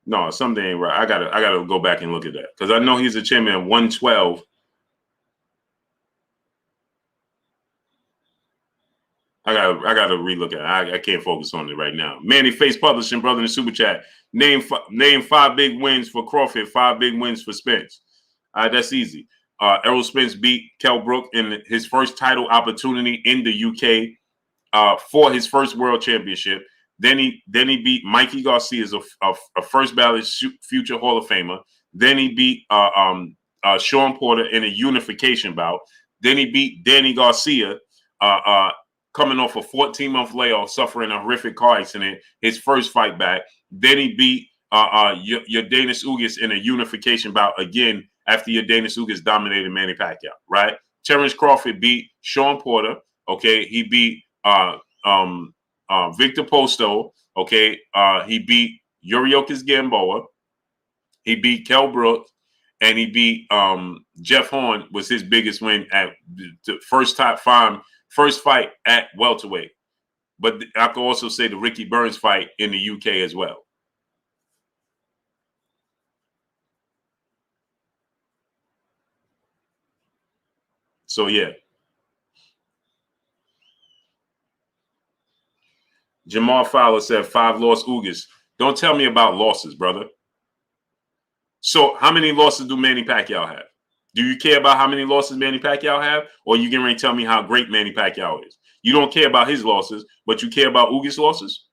No, something ain't right. I gotta go back and look at that because I know he's a champion at 112. I gotta relook at it. I can't focus on it right now. Manny Face Publishing, brother in the super chat. Name 5 big wins for Crawford, 5 big wins for Spence. That's easy. Errol Spence beat Kell Brook in his first title opportunity in the UK for his first world championship. Then he beat Mikey Garcia as a first ballot future Hall of Famer. Then he beat Sean Porter in a unification bout. Then he beat Danny Garcia coming off a 14-month layoff, suffering a horrific car accident, his first fight back. Then he beat Yordenis Ugas in a unification bout again after Yordenis Ugas dominated Manny Pacquiao, right? Terrence Crawford beat Sean Porter, okay? He beat Victor Posto, okay? He beat Yuriokis Gamboa. He beat Kell Brook, and he beat Jeff Horn was his biggest win at the first fight at welterweight. But I could also say the Ricky Burns fight in the UK as well. So, yeah. Jamal Fowler said 5 lost Ugas. Don't tell me about losses, brother. So how many losses do Manny Pacquiao have? Do you care about how many losses Manny Pacquiao have? Or you getting ready to tell me how great Manny Pacquiao is? You don't care about his losses, but you care about Ugas' losses?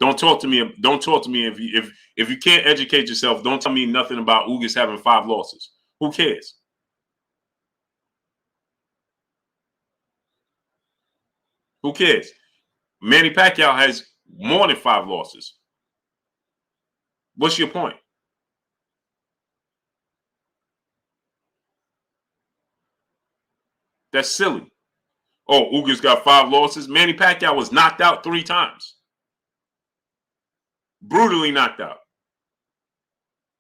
Don't talk to me. Don't talk to me if you can't educate yourself. Don't tell me nothing about Ugas having 5 losses. Who cares? Who cares? Manny Pacquiao has more than 5 losses. What's your point? That's silly. Oh, Ugas got 5 losses. Manny Pacquiao was knocked out 3 times. Brutally knocked out.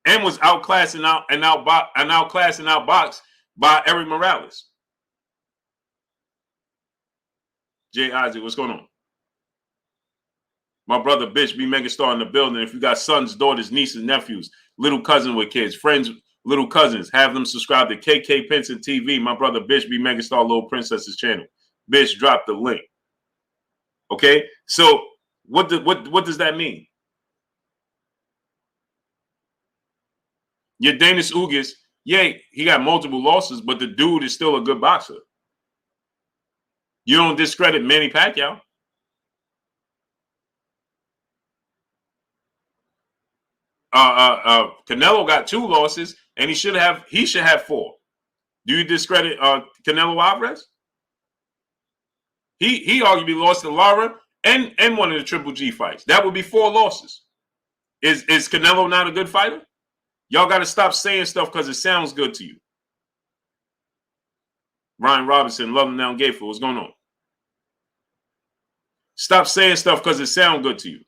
And was outclassed and outboxed by Eric Morales. Jay Isaac, what's going on? My brother, bitch, be megastar in the building. If you got sons, daughters, nieces, nephews, little cousins with kids, friends, little cousins, have them subscribe to KK Penson TV. My brother, bitch, be megastar, little princess's channel. Bitch, drop the link. Okay, so what does that mean? Yordenis Ugas, yeah, he got multiple losses, but the dude is still a good boxer. You don't discredit Manny Pacquiao. Canelo got 2 losses, and he should have 4. Do you discredit Canelo Alvarez? He arguably lost to Lara and one of the Triple G fights. That would be 4 losses. Is Canelo not a good fighter? Y'all got to stop saying stuff because it sounds good to you. Ryan Robinson, Love Down Gateful, what's going on? Stop saying stuff because it sounds good to you.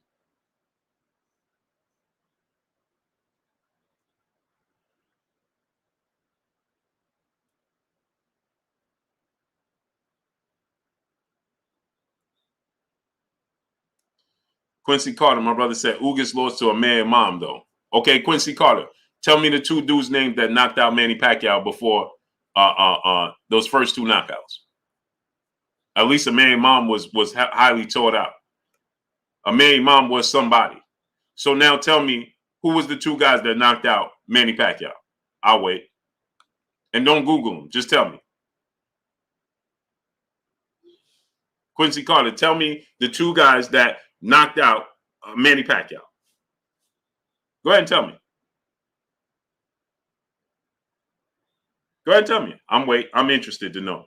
Quincy Carter, my brother said Ugas lost to a man mom, though. Okay, Quincy Carter, tell me the 2 dudes' names that knocked out Manny Pacquiao before those first 2 knockouts. At least a man mom was highly taught out. A man mom was somebody. So now tell me who was the 2 guys that knocked out Manny Pacquiao. I'll wait. And don't Google them. Just tell me. Quincy Carter, tell me the 2 guys that knocked out Manny Pacquiao. Go ahead and tell me. Go ahead and tell me. I'm interested to know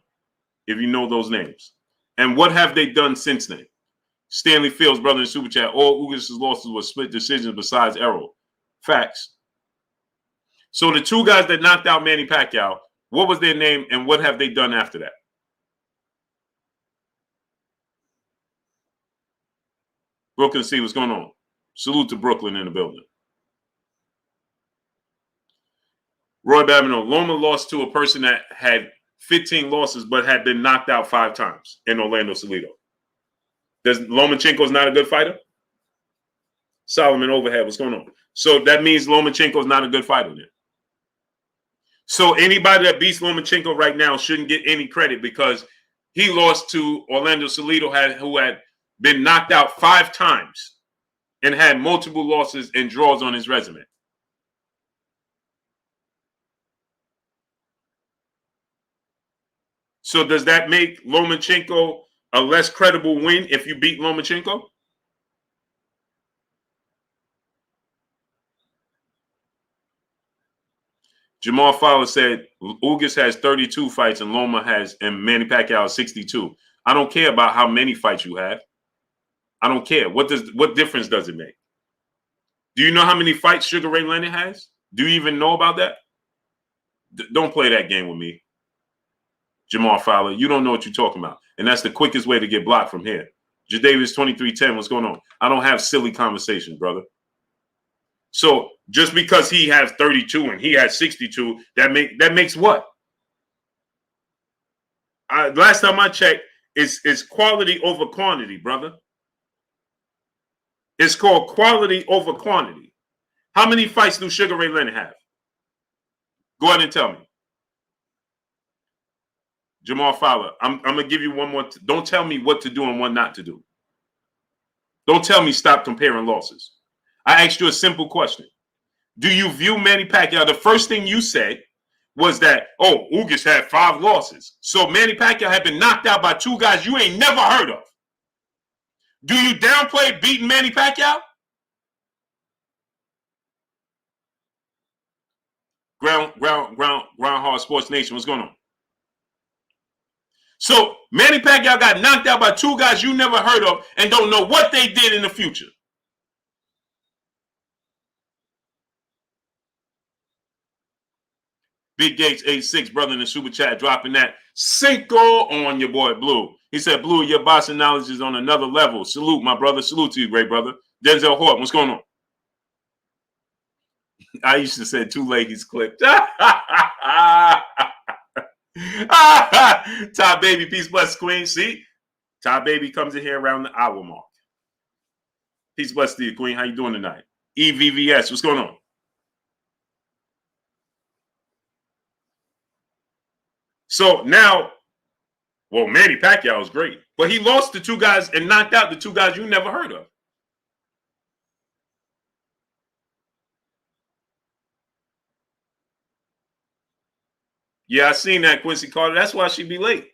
if you know those names. And what have they done since then? Stanley Fields, brother in Super Chat, all Ugas' losses were split decisions besides Errol. Facts. So the 2 guys that knocked out Manny Pacquiao, what was their name and what have they done after that? Brooklyn C, what's going on? Salute to Brooklyn in the building. Roy Babineau, Loma lost to a person that had 15 losses but had been knocked out 5 times in Orlando Salido. Does Lomachenko's not a good fighter? Solomon Overhead, what's going on? So that means Lomachenko's not a good fighter then. So anybody that beats Lomachenko right now shouldn't get any credit because He lost to Orlando Salido, who had been knocked out 5 times and had multiple losses and draws on his resume. So does that make Lomachenko a less credible win if you beat Lomachenko? Jamal Fowler said Ugas has 32 fights and and Manny Pacquiao has 62. I don't care about how many fights you have. I don't care. What difference does it make? Do you know how many fights Sugar Ray Leonard has? Do you even know about that? Don't play that game with me, Jamal Fowler. You don't know what you're talking about. And that's the quickest way to get blocked from here. Jadavis 2310, what's going on? I don't have silly conversations, brother. So just because he has 32 and he has 62, that makes what? Last time I checked, it's quality over quantity, brother. It's called quality over quantity. How many fights do Sugar Ray Leonard have? Go ahead and tell me. Jamal Fowler, I'm going to give you one more. Don't tell me what to do and what not to do. Don't tell me stop comparing losses. I asked you a simple question. Do you view Manny Pacquiao? The first thing you said was that, oh, Ugas had 5 losses. So Manny Pacquiao had been knocked out by 2 guys you ain't never heard of. Do you downplay beating Manny Pacquiao? Groundhog Sports Nation, what's going on? So Manny Pacquiao got knocked out by 2 guys you never heard of and don't know what they did in the future. Big Gates 86, brother in the super chat, dropping that Cinco on your boy Blue. He said, Blue, your boxing knowledge is on another level. Salute, my brother. Salute to you, great brother. Denzel Horton, what's going on? I used to say 2 leggies clipped. Top Baby, peace, bless, Queen. See? Top Baby comes in here around the hour mark. Peace, bless to you, Queen. How you doing tonight? EVVS, what's going on? So now, well, Manny Pacquiao is great, but he lost to 2 guys and knocked out the 2 guys you never heard of. Yeah, I seen that, Quincy Carter. That's why she be late.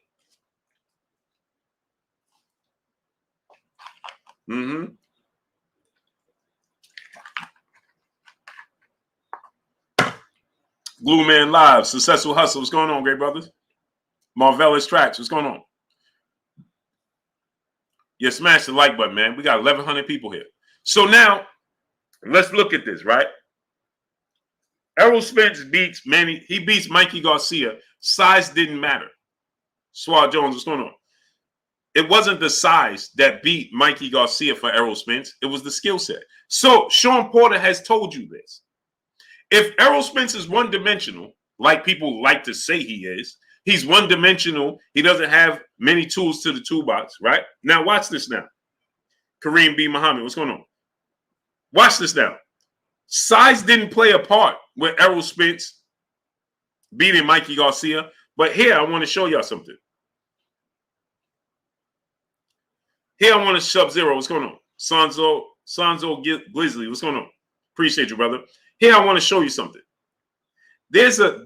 Mm-hmm. Glue Man Live, Successful Hustle. What's going on, great brothers? Marvelous Tracks. What's going on? Yeah, smash the like button, man. We got 1,100 people here. So now, let's look at this, right? Errol Spence beats Manny. He beats Mikey Garcia. Size didn't matter. Swat Jones, what's going on? It wasn't the size that beat Mikey Garcia for Errol Spence. It was the skill set. So Sean Porter has told you this. If Errol Spence is one-dimensional, like people like to say he is, he's one-dimensional. He doesn't have many tools to the toolbox, right? Now watch this now. Kareem B. Muhammad, what's going on? Watch this now. Size didn't play a part with Errol Spence beating Mikey Garcia. But here, I want to show y'all something. Here, I want to Sub-Zero. What's going on? Sanzo Glizzly, what's going on? Appreciate you, brother. Here, I want to show you something. There's a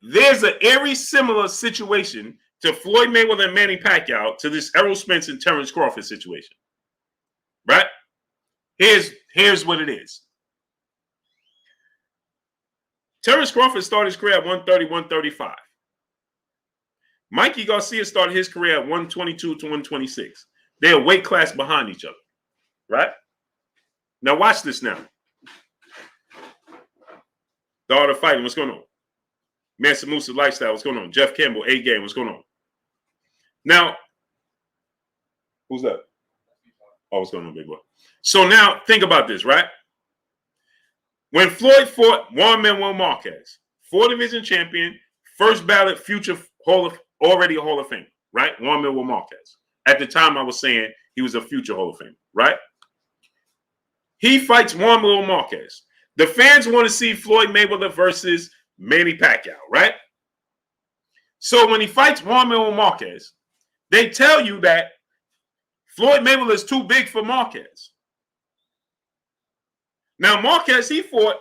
very similar situation to Floyd Mayweather and Manny Pacquiao to this Errol Spence and Terrence Crawford situation. Right? Here's what it is. Terrence Crawford started his career at 130, 135. Mikey Garcia started his career at 122 to 126. They're a weight class behind each other. Right? Now watch this now. The Art of Fighting, what's going on? Mansa Musa Lifestyle, what's going on? Jeff Campbell, A-Game, what's going on? Now, who's that? Oh, what's going on, big boy? So now, think about this, right? When Floyd fought Juan Manuel Marquez, 4-division champion, first ballot future already a Hall of Fame, right? Juan Manuel Marquez. At the time, I was saying he was a future Hall of Fame, right? He fights Juan Manuel Marquez. The fans want to see Floyd Mayweather versus Manny Pacquiao, right? So when he fights Juan Marquez, they tell you that Floyd Mayweather is too big for Marquez. Now, Marquez, he fought.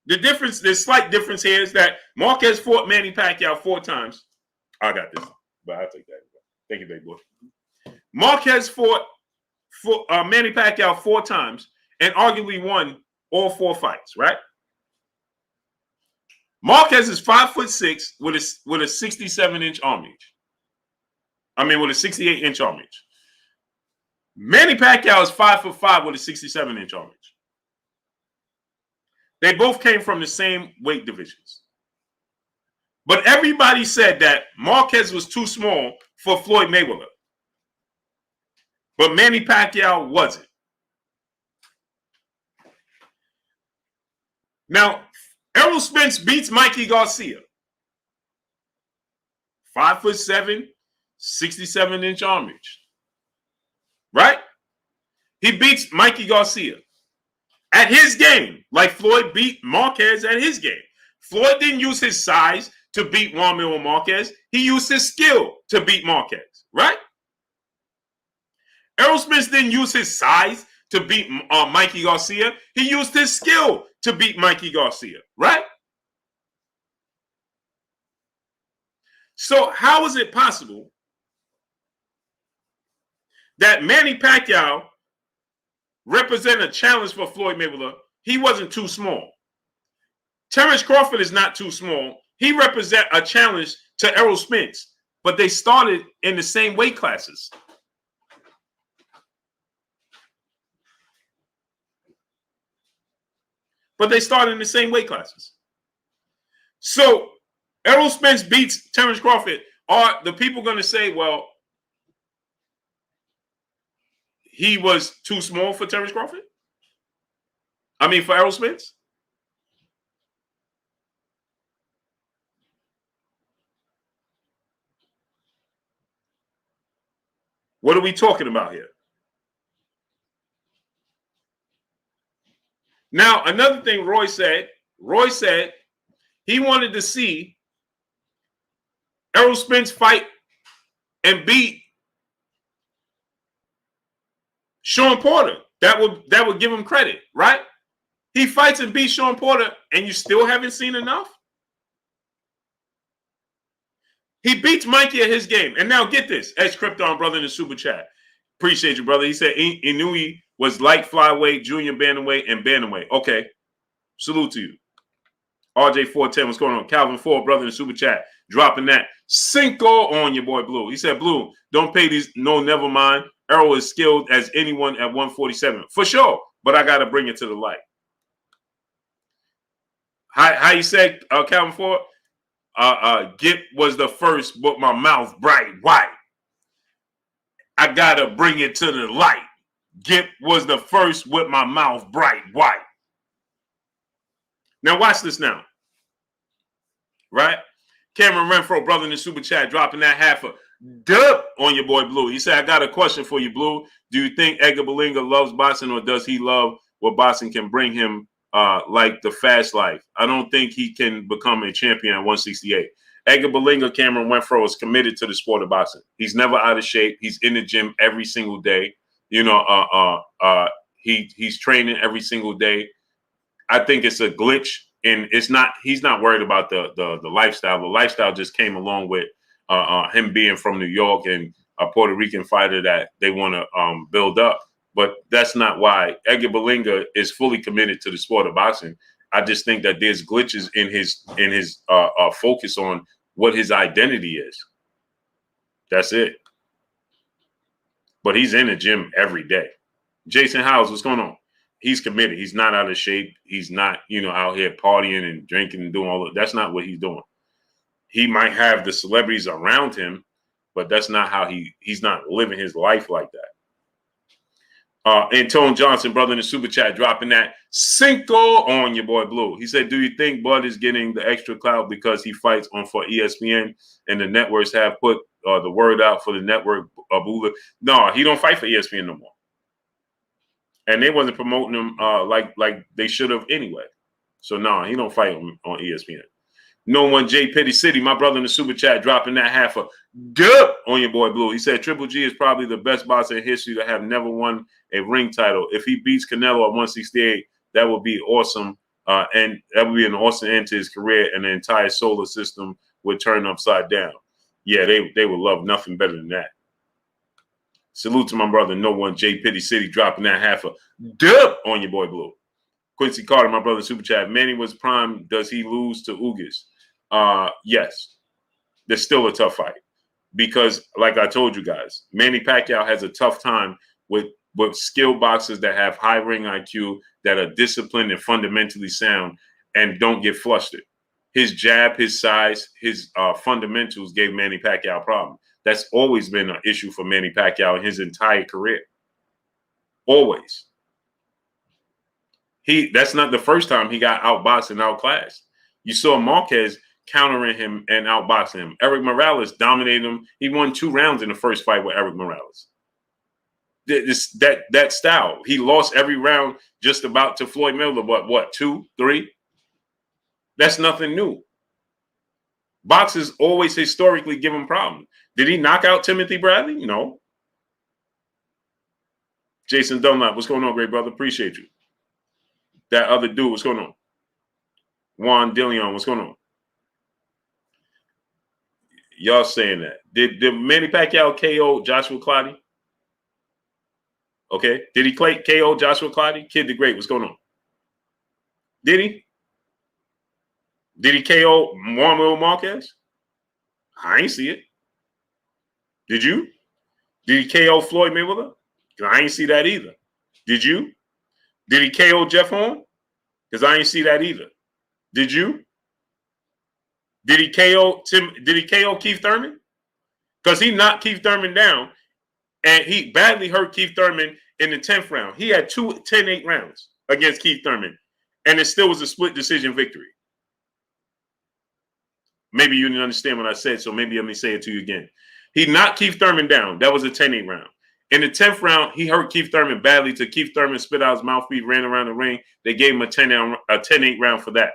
The slight difference here is that Marquez fought Manny Pacquiao 4 times. I got this, but I'll take that. Thank you, baby boy. Marquez fought Manny Pacquiao 4 times and arguably won all 4 fights, right? Marquez is 5'6" with a 67-inch arm reach. I mean, with a 68-inch arm reach. Manny Pacquiao is 5'5" with a 67-inch arm reach. They both came from the same weight divisions. But everybody said that Marquez was too small for Floyd Mayweather. But Manny Pacquiao wasn't. Now, Errol Spence beats Mikey Garcia. 5'7", 67-inch arm reach. Right? He beats Mikey Garcia at his game, like Floyd beat Marquez at his game. Floyd didn't use his size to beat Juan Marquez. He used his skill to beat Marquez, right? Errol Spence didn't use his size to beat Mikey Garcia. He used his skill to beat Mikey Garcia, right? So how is it possible that Manny Pacquiao represented a challenge for Floyd Mayweather? He wasn't too small. Terrence Crawford is not too small. He represents a challenge to Errol Spence, but they started in the same weight classes. So Errol Spence beats Terrence Crawford. Are the people going to say, well, he was too small for Terrence Crawford? I mean, for Errol Spence? What are we talking about here? Now, another thing Roy said he wanted to see Errol Spence fight and beat Sean Porter. That would give him credit, right? He fights and beats Sean Porter, and you still haven't seen enough? He beats Mikey at his game. And now get this, Edge Krypton, brother, in the super chat. Appreciate you, brother. He said Inoue was light flyweight, junior bantamweight, and bantamweight. Okay. Salute to you. RJ410, what's going on? Calvin Ford, brother, in the super chat, dropping that Cinco on your boy Blue. He said, Blue, don't pay these. No, never mind. Errol is skilled as anyone at 147. For sure. But I got to bring it to the light. How you said, Calvin Ford? Gip was the first with my mouth bright white. I got to bring it to the light. Gip was the first with my mouth bright white. Now watch this now. Right? Cameron Renfro, brother in the super chat, dropping that half a dub on your boy Blue. He said, I got a question for you, Blue. Do you think Edgar Berlanga loves boxing, or does he love what boxing can bring him, like the fast life? I don't think he can become a champion at 168. Edgar Berlanga, Cameron Renfro, is committed to the sport of boxing. He's never out of shape. He's in the gym every single day. You know, he's training every single day. I think it's a glitch, and it's not. He's not worried about the lifestyle. The lifestyle just came along with him being from New York and a Puerto Rican fighter that they want to build up. But that's not why. Edgar Berlanga is fully committed to the sport of boxing. I just think that there's glitches in his focus on what his identity is. That's it. But he's in the gym every day. Jason Howes, what's going on? He's committed. He's not out of shape. He's not, out here partying and drinking and doing all that. That's not what he's doing. He might have the celebrities around him, but that's not how he's not living his life like that. Antone Johnson, brother in the super chat, dropping that Cinco on your boy Blue. He said, do you think Bud is getting the extra clout because he fights for ESPN and the networks have put the word out for the network? No, he don't fight for ESPN no more. And they wasn't promoting him like they should have anyway. So no, he don't fight on ESPN. No One J Pity City, my brother in the super chat, dropping that half a dub on your boy Blue. He said Triple G is probably the best boxer in history to have never won a ring title. If he beats Canelo at 168, that would be awesome. And that would be an awesome end to his career, and the entire solar system would turn upside down. Yeah, they would love nothing better than that. Salute to my brother, No One J Pity City, dropping that half a dub on your boy Blue. Quincy Carter, my brother, super chat. Manny was prime. Does he lose to Ugas? Yes. There's still a tough fight because, like I told you guys, Manny Pacquiao has a tough time with skilled boxers that have high ring IQ, that are disciplined and fundamentally sound, and don't get flustered. His jab, his size, his fundamentals gave Manny Pacquiao a problem. That's always been an issue for Manny Pacquiao in his entire career. Always. That's not the first time he got outboxed and outclassed. You saw Marquez countering him and outboxing him. Eric Morales dominated him. He won 2 rounds in the first fight with Eric Morales. That style. He lost every round just about to Floyd Mayweather, but what, 2, 3? That's nothing new. Boxers always historically give him problems. Did he knock out Timothy Bradley? No. Jason Dunlap, what's going on, great brother? Appreciate you. That other dude, what's going on? Juan DeLeon, what's going on? Y'all saying that. Did Manny Pacquiao KO Joshua Clottey? Okay. Did he KO Joshua Clottey? Kid the Great, what's going on? Did he? Did he KO Manuel Marquez? I ain't see it. Did you? Did he KO Floyd Mayweather? I ain't see that either. Did you? Did he KO Jeff Horn? Because I ain't see that either. Did you? Did he KO Keith Thurman? Because he knocked Keith Thurman down, and he badly hurt Keith Thurman in the 10th round. He had 10-8 rounds against Keith Thurman, and it still was a split decision victory. Maybe you didn't understand what I said, so maybe let me say it to you again. He knocked Keith Thurman down. That was a 10-8 round. In the 10th round, he hurt Keith Thurman badly till Keith Thurman spit out his mouthpiece, ran around the ring. They gave him a 10-8 round for that.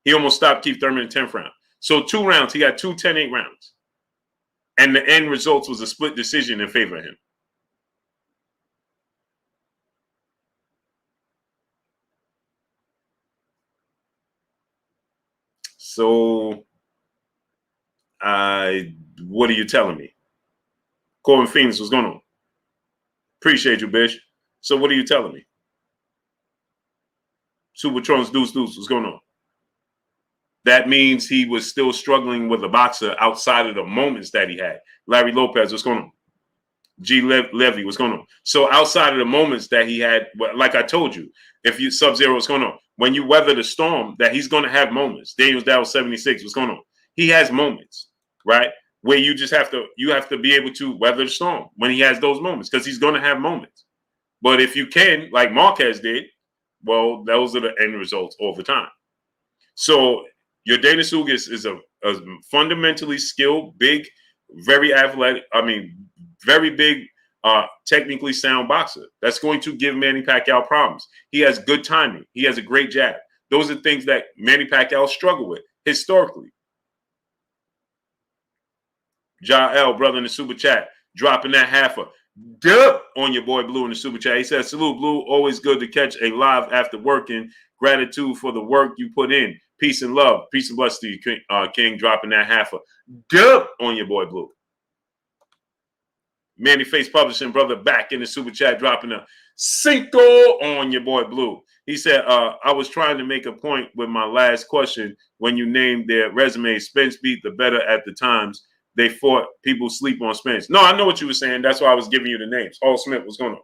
He almost stopped Keith Thurman in the 10th round. So 2 rounds, he got 2 10-8 rounds. And the end results was a split decision in favor of him. So, what are you telling me? Corbin Phoenix, what's going on? Appreciate you, Bish. So what are you telling me? Supertron's Deuce, what's going on? That means he was still struggling with a boxer outside of the moments that he had. Larry Lopez, what's going on? G. Levy, what's going on? So outside of the moments that he had, like I told you, if you Sub-Zero, what's going on? When you weather the storm, that he's going to have moments. Daniels Dow 76, what's going on? He has moments, right? Where you just have to be able to weather the storm when he has those moments, because he's going to have moments. But if you can, like Marquez did, well, those are the end results all the time. So your Denis Ugas is a fundamentally skilled, big, very athletic, very big, technically sound boxer. That's going to give Manny Pacquiao problems. He has good timing. He has a great jab. Those are things that Manny Pacquiao struggled with historically. Jael, brother in the super chat, dropping that half a dub on your boy Blue in the super chat. He says, salute, Blue. Always good to catch a live after working. Gratitude for the work you put in. Peace and love. Peace and bless to you, King, dropping that half a dub on your boy Blue. Manny Face Publishing, brother, back in the super chat, dropping a cinco on your boy Blue. He said, I was trying to make a point with my last question when you named their resume. Spence beat the better at the times. They fought. People sleep on Spence. No, I know what you were saying. That's why I was giving you the names. Hall Smith, what's going on?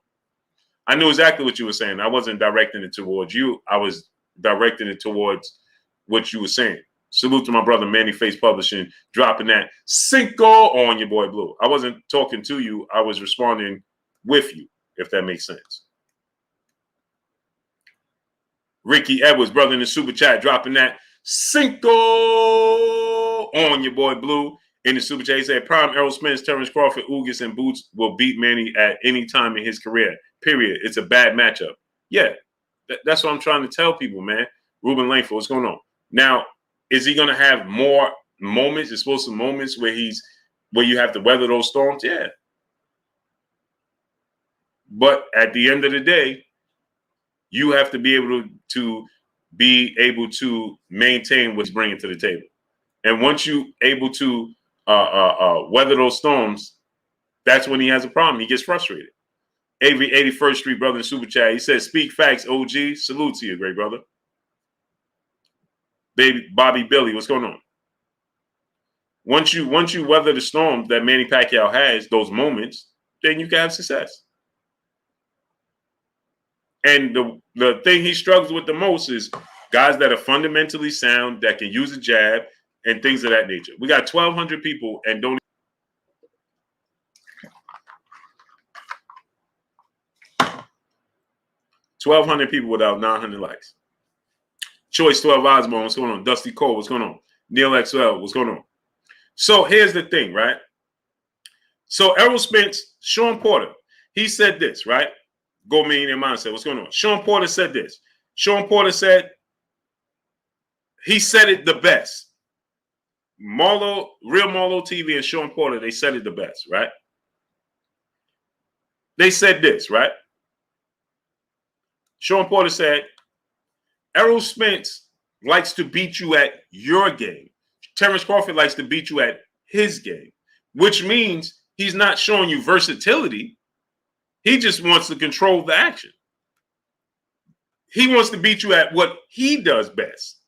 I knew exactly what you were saying. I wasn't directing it towards you. I was directing it towards what you were saying. Salute to my brother, Manny Face Publishing, dropping that cinco on your boy Blue. I wasn't talking to you. I was responding with you, if that makes sense. Ricky Edwards, brother in the super chat, dropping that cinco on your boy Blue. In the super chat, he said, prime Errol Spence, Terrence Crawford, Ugas, and Boots will beat Manny at any time in his career, period. It's a bad matchup. Yeah, that's what I'm trying to tell people, man. Ruben Langford, what's going on? Now, Is he going to have more moments, explosive moments where you have to weather those storms? Yeah. But at the end of the day, you have to be able to maintain what's bringing to the table. And once you able to weather those storms, that's when he has a problem. He gets frustrated. 81st Street brother in Super Chat. He says, "Speak facts, OG. Salute to you, great brother." Baby Bobby Billy, what's going on? Once you weather the storm that Manny Pacquiao has, those moments, then you can have success. And the thing he struggles with the most is guys that are fundamentally sound, that can use a jab and things of that nature. We got 1,200 people and don't 1,200 people without 900 likes. Choice 12 Osborne, what's going on? Dusty Cole, what's going on? Neil XL, what's going on? So here's the thing, right? So Errol Spence, Sean Porter, he said this, right? Go Millionaire Mindset, what's going on? Sean Porter said this. Sean Porter said, he said it the best. Real Marlo TV and Sean Porter, they said it the best, right? They said this, right? Sean Porter said, Errol Spence likes to beat you at your game. Terrence Crawford likes to beat you at his game, which means he's not showing you versatility. He just wants to control the action. He wants to beat you at what he does best.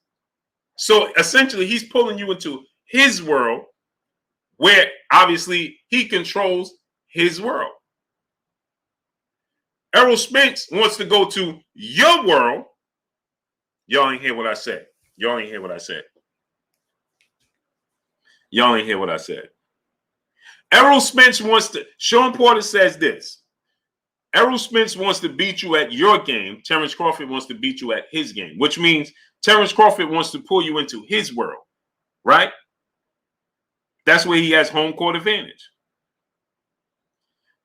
So essentially, he's pulling you into his world where obviously he controls his world. Errol Spence wants to go to your world. Y'all ain't hear what I said. Y'all ain't hear what I said. Y'all ain't hear what I said. Errol Spence wants to, Sean Porter says this. Errol Spence wants to beat you at your game. Terrence Crawford wants to beat you at his game, which means Terrence Crawford wants to pull you into his world, right? That's where he has home court advantage.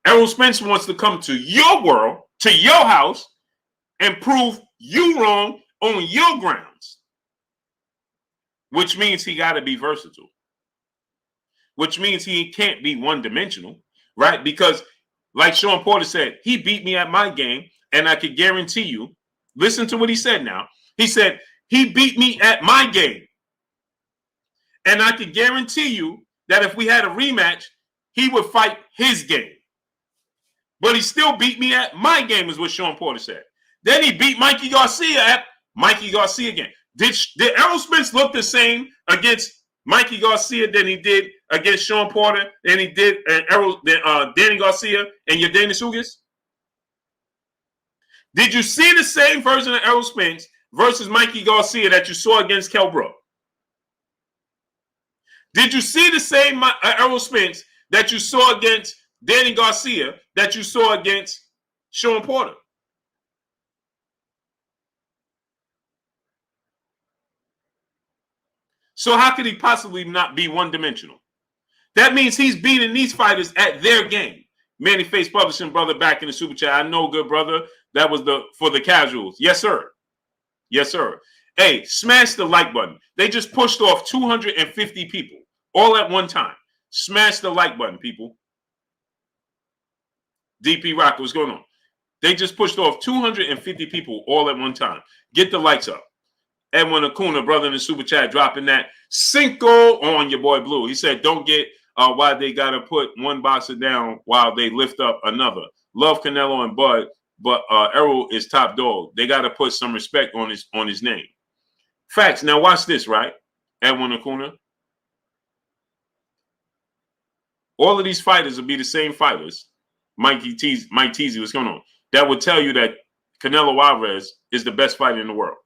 Errol Spence wants to come to your world, to your house, and prove you wrong on your grounds, which means he got to be versatile, which means he can't be one-dimensional, right? Because like Sean Porter said, he beat me at my game, and I could guarantee you, listen to what he said now. He said, he beat me at my game, and I could guarantee you that if we had a rematch, he would fight his game. But he still beat me at my game, is what Sean Porter said. Then he beat Mikey Garcia at Mikey Garcia again. Did Errol Spence look the same against Mikey Garcia than he did against Sean Porter than he did Danny Garcia and your Daniel Sugas? Did you see the same version of Errol Spence versus Mikey Garcia that you saw against Kell Brook? Did you see the same Errol Spence that you saw against Danny Garcia that you saw against Sean Porter? So how could he possibly not be one-dimensional? That means he's beating these fighters at their game. Manny Face Publishing, brother, back in the super chat. I know, good brother. That was for the casuals. Yes, sir. Yes, sir. Hey, smash the like button. They just pushed off 250 people all at one time. Smash the like button, people. DP Rocker, what's going on? They just pushed off 250 people all at one time. Get the likes up. Edwin Acuna, brother in the super chat, dropping that Cinco on your boy Blue. He said, don't get why they got to put one boxer down while they lift up another. Love Canelo and Bud, but Errol is top dog. They got to put some respect on his name. Facts. Now watch this, right? Edwin Acuna. All of these fighters will be the same fighters. Mike Teasy, what's going on? That would tell you that Canelo Alvarez is the best fighter in the world.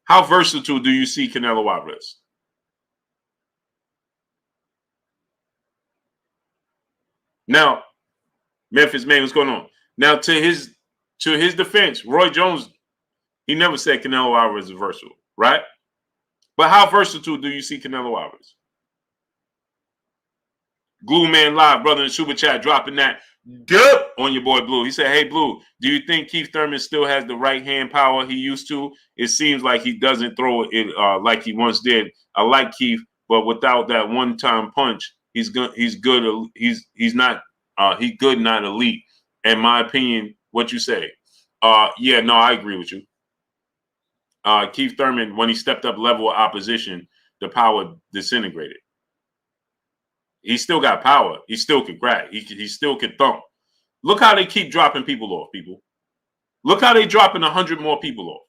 How versatile do you see Canelo Alvarez? Now, Memphis Man, what's going on? Now, to his defense, Roy Jones, he never said Canelo Alvarez is versatile, right? But how versatile do you see Canelo Alvarez? Glue Man Live, brother in super chat, dropping that Good on your boy Blue. He said, hey, Blue, do you think Keith Thurman still has the right hand power he used to? It seems like he doesn't throw it like he once did. I like Keith, but without that one-time punch, he's good. He's good. He's not. He good, not elite. In my opinion, what you say? Yeah, no, I agree with you. Keith Thurman, when he stepped up level of opposition, the power disintegrated. He still got power. He still could crack. He still could thump. Look how they keep dropping people off, people. Look how they dropping 100 more people off.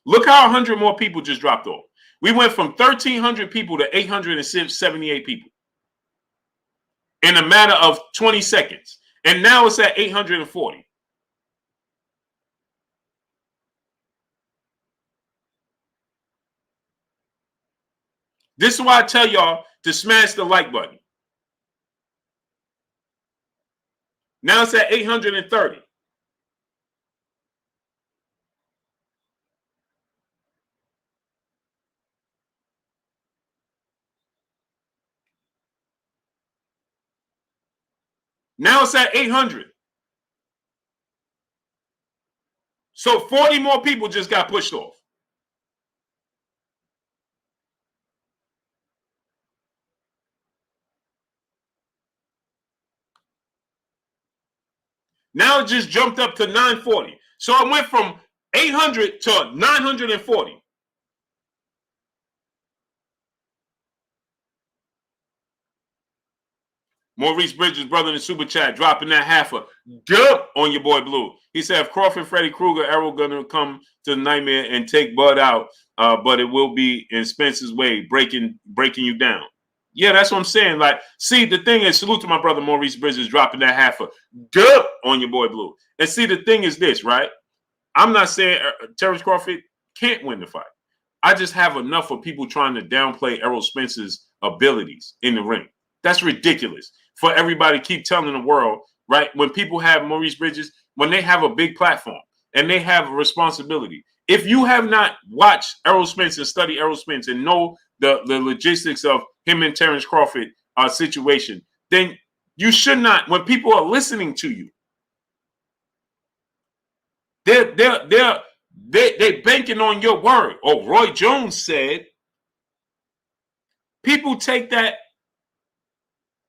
Look how 100 more people just dropped off. We went from 1,300 people to 878 people in a matter of 20 seconds. And now it's at 840. This is why I tell y'all to smash the like button. Now it's at 830. Now it's at 800. So 40 more people just got pushed off. Now it just jumped up to 940. So it went from 800 to 940. Maurice Bridges, brother in the super chat, dropping that half a dub on your boy Blue. He said, if Crawford, Freddy Krueger, Errol gonna come to the Nightmare and take Bud out, but it will be in Spence's way, breaking you down. Yeah, that's what I'm saying. Like, see, the thing is, salute to my brother Maurice Bridges, dropping that half a dub on your boy Blue. And see, the thing is this, right? I'm not saying Terrence Crawford can't win the fight. I just have enough of people trying to downplay Errol Spence's abilities in the ring. That's ridiculous. For everybody to keep telling the world, right? When people have Maurice Bridges, when they have a big platform and they have a responsibility. If you have not watched Errol Spence and study Errol Spence and know the logistics of him and Terrence Crawford situation, then you should not, when people are listening to you, they're banking on your word. Oh, Roy Jones said, people take that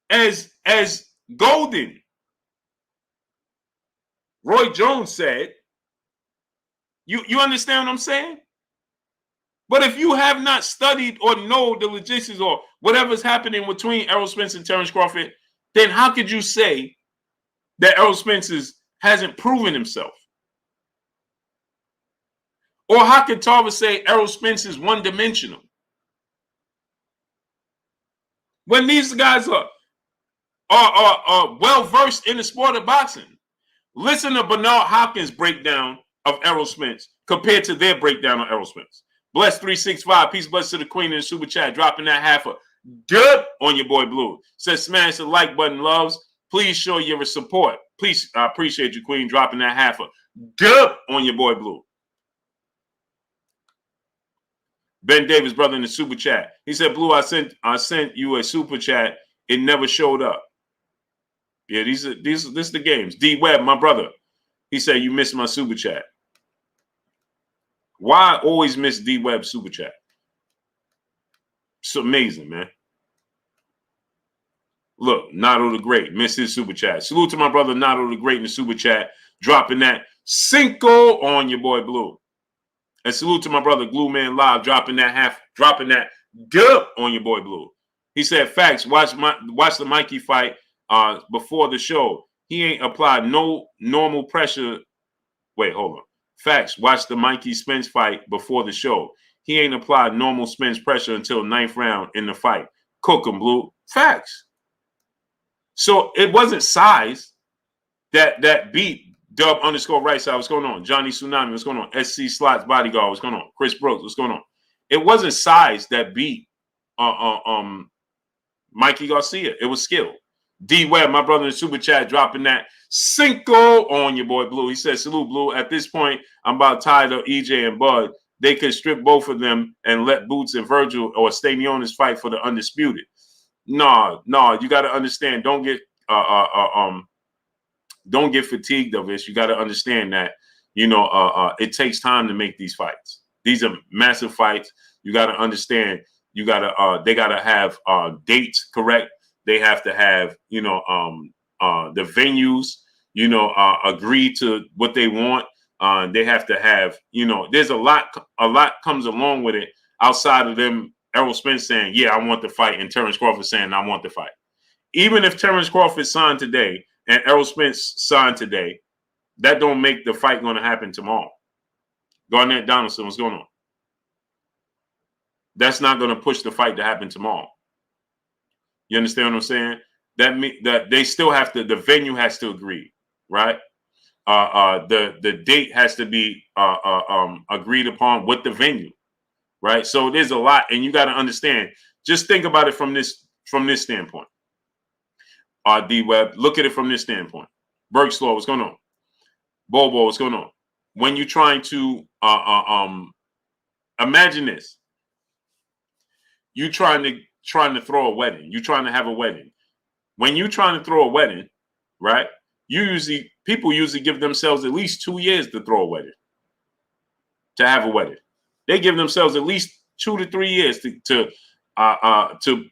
as golden. Roy Jones said, you understand what I'm saying? But if you have not studied or know the logistics or whatever's happening between Errol Spence and Terrence Crawford, then how could you say that Errol Spence hasn't proven himself? Or how could Tarver say Errol Spence is one-dimensional? When these guys are well-versed in the sport of boxing. Listen to Bernard Hopkins' breakdown of Errol Spence compared to their breakdown of Errol Spence. Bless 365. Peace, bless to the queen in the super chat. Dropping that half a good on your boy Blue. Says smash the like button, loves. Please show your support. Please, I appreciate you, queen, dropping that half a good on your boy Blue. Ben Davis, brother in the super chat. He said, Blue, I sent you a super chat. It never showed up. Yeah, this is the games. D Webb, my brother. He said, you missed my super chat. Why I always miss D Webb super chat? It's amazing, man. Look, Nato the Great, missed his super chat. Salute to my brother Nato the Great in the super chat, dropping that Cinco on your boy Blue. And salute to my brother Glue Man Live, dropping that good on your boy Blue. He said, facts, watch the Mikey fight before the show. He ain't applied no normal pressure. Wait, hold on. Facts, watch the Mikey Spence fight before the show. He ain't applied normal Spence pressure until 9th round in the fight. Cook him, Blue. Facts. So it wasn't size that beat Dub _ right side. What's going on? Johnny Tsunami. What's going on? SC Slots Bodyguard. What's going on? Chris Brooks. What's going on? It wasn't size that beat Mikey Garcia. It was skill. D Webb, my brother in the super chat, dropping that Cinco on your boy Blue. He said, salute, Blue. At this point, I'm about tired of EJ and Bud. They could strip both of them and let Boots and Virgil or Stanionis fight for the undisputed. No, you got to understand. Don't get don't get fatigued of this. You got to understand that, it takes time to make these fights. These are massive fights. You got to understand. They got to have dates correct. They have to have, the venues, agree to what they want. They have to have, there's a lot comes along with it outside of them. Errol Spence saying, yeah, I want the fight, and Terrence Crawford saying, I want the fight. Even if Terrence Crawford signed today and Errol Spence signed today, that don't make the fight going to happen tomorrow. Garnett Donaldson, what's going on? That's not going to push the fight to happen tomorrow. You understand what I'm saying? That they still have to, the venue has to agree, right? The date has to be agreed upon with the venue, right? So there's a lot, and you got to understand. Just think about it from this standpoint. D-Web, look at it from this standpoint. Bergslaw, what's going on? Bobo, what's going on? When you're trying to imagine this, you trying to throw a wedding. You're trying to have a wedding. When you're trying to throw a wedding, right? People usually give themselves at least 2 years to throw a wedding, to have a wedding. They give themselves at least 2 to 3 years to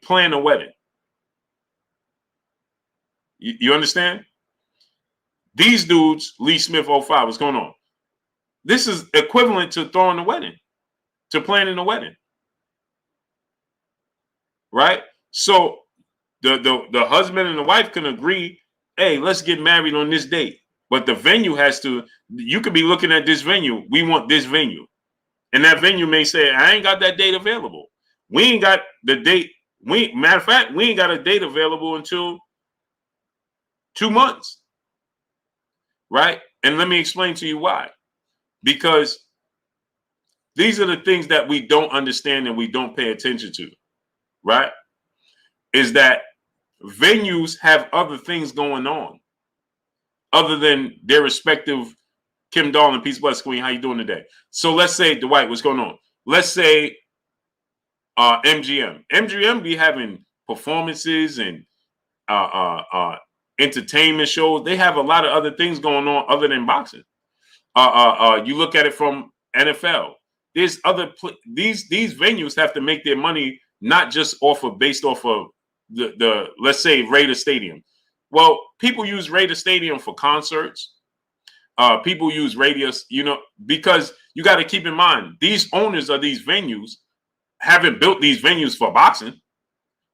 plan a wedding. You understand? These dudes, Lee Smith 05, what's going on? This is equivalent to throwing a wedding, to planning a wedding. Right? So the husband and the wife can agree, hey, let's get married on this date. But the venue has to, you could be looking at this venue. We want this venue. And that venue may say, I ain't got that date available. We ain't got the date. Matter of fact, we ain't got a date available until 2 months. Right? And let me explain to you why. Because these are the things that we don't understand and we don't pay attention to. Right? Is that venues have other things going on other than their respective. Kim Darling, peace, bless, Queen. How you doing today? So let's say, Dwight, what's going on? Let's say MGM. MGM be having performances and entertainment shows. They have a lot of other things going on other than boxing. You look at it from NFL. There's other these venues have to make their money not just based off of the let's say Raider Stadium. Well, people use Raider Stadium for concerts. People use radius, because you got to keep in mind, these owners of these venues haven't built these venues for boxing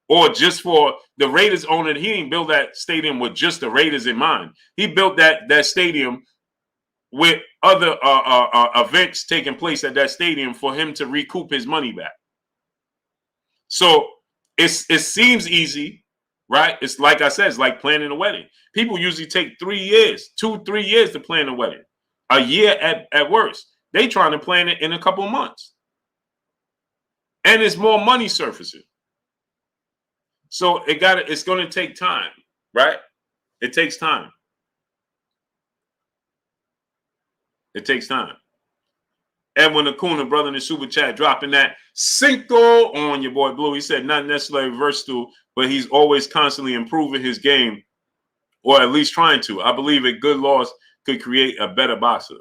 or just for the Raiders owner. He didn't build that stadium with just the Raiders in mind. He built that stadium with other events taking place at that stadium for him to recoup his money back. So it seems easy, right? It's like I said, it's like planning a wedding. People usually take 3 years, 2-3 years to plan a wedding. A year at worst. They trying to plan it in a couple of months. And it's more money surfacing. So it's going to take time, right? It takes time. It takes time. Edwin Acuna, brother in the super chat, dropping that Cinco on your boy Blue. He said not necessarily versatile, but he's always constantly improving his game, or at least trying to. I believe a good loss could create a better boxer.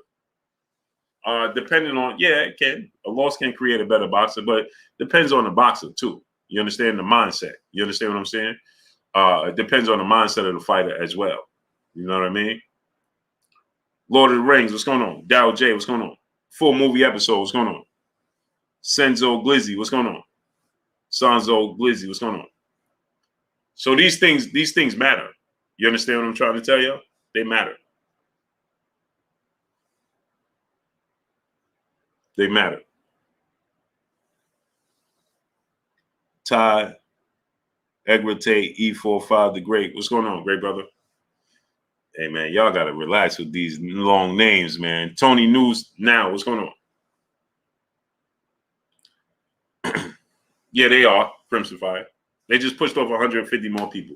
Depending on, it can. A loss can create a better boxer, but depends on the boxer too. You understand the mindset. You understand what I'm saying? It depends on the mindset of the fighter as well. You know what I mean? Lord of the Rings, what's going on? Dow J, what's going on? Full movie episode, what's going on? Senzo Glizzy, what's going on? Sanzo Glizzy, what's going on? So these things matter. You understand what I'm trying to tell you? They matter. They matter. Ty, Egrate, E45, the Great. What's going on, great brother? Hey, man, y'all got to relax with these long names, man. Tony News Now, what's going on? Yeah, they are Crimson Fire. They just pushed over 150 more people.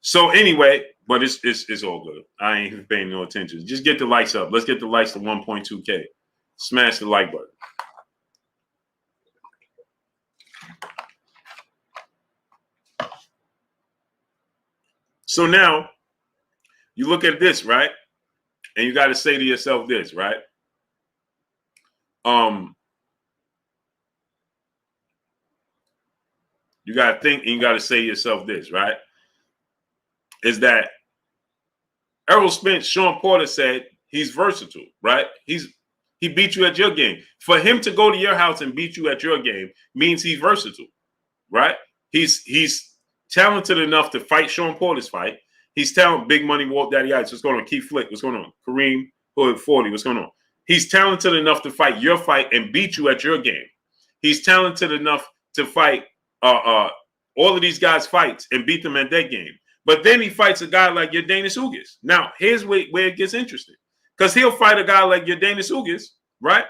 So anyway, but it's all good. I ain't even paying no attention. Just get the likes up. Let's get the likes to 1.2K. Smash the like button. So now you look at this, right? And you got to say to yourself this, right? You got to think and you got to say to yourself this, right? Is that Errol Spence, Sean Porter said he's versatile, right? He beat you at your game. For him to go to your house and beat you at your game means he's versatile, right? He's talented enough to fight Sean Porter's fight. He's talented. Big Money, Walt Daddy Ice. What's going on? Keith Flick. What's going on? Kareem Hood 40. What's going on? He's talented enough to fight your fight and beat you at your game. He's talented enough to fight all of these guys' fights and beat them at their game. But then he fights a guy like your Danis Ugas. Now, here's where it gets interesting. Because he'll fight a guy like your Danis Ugas, right?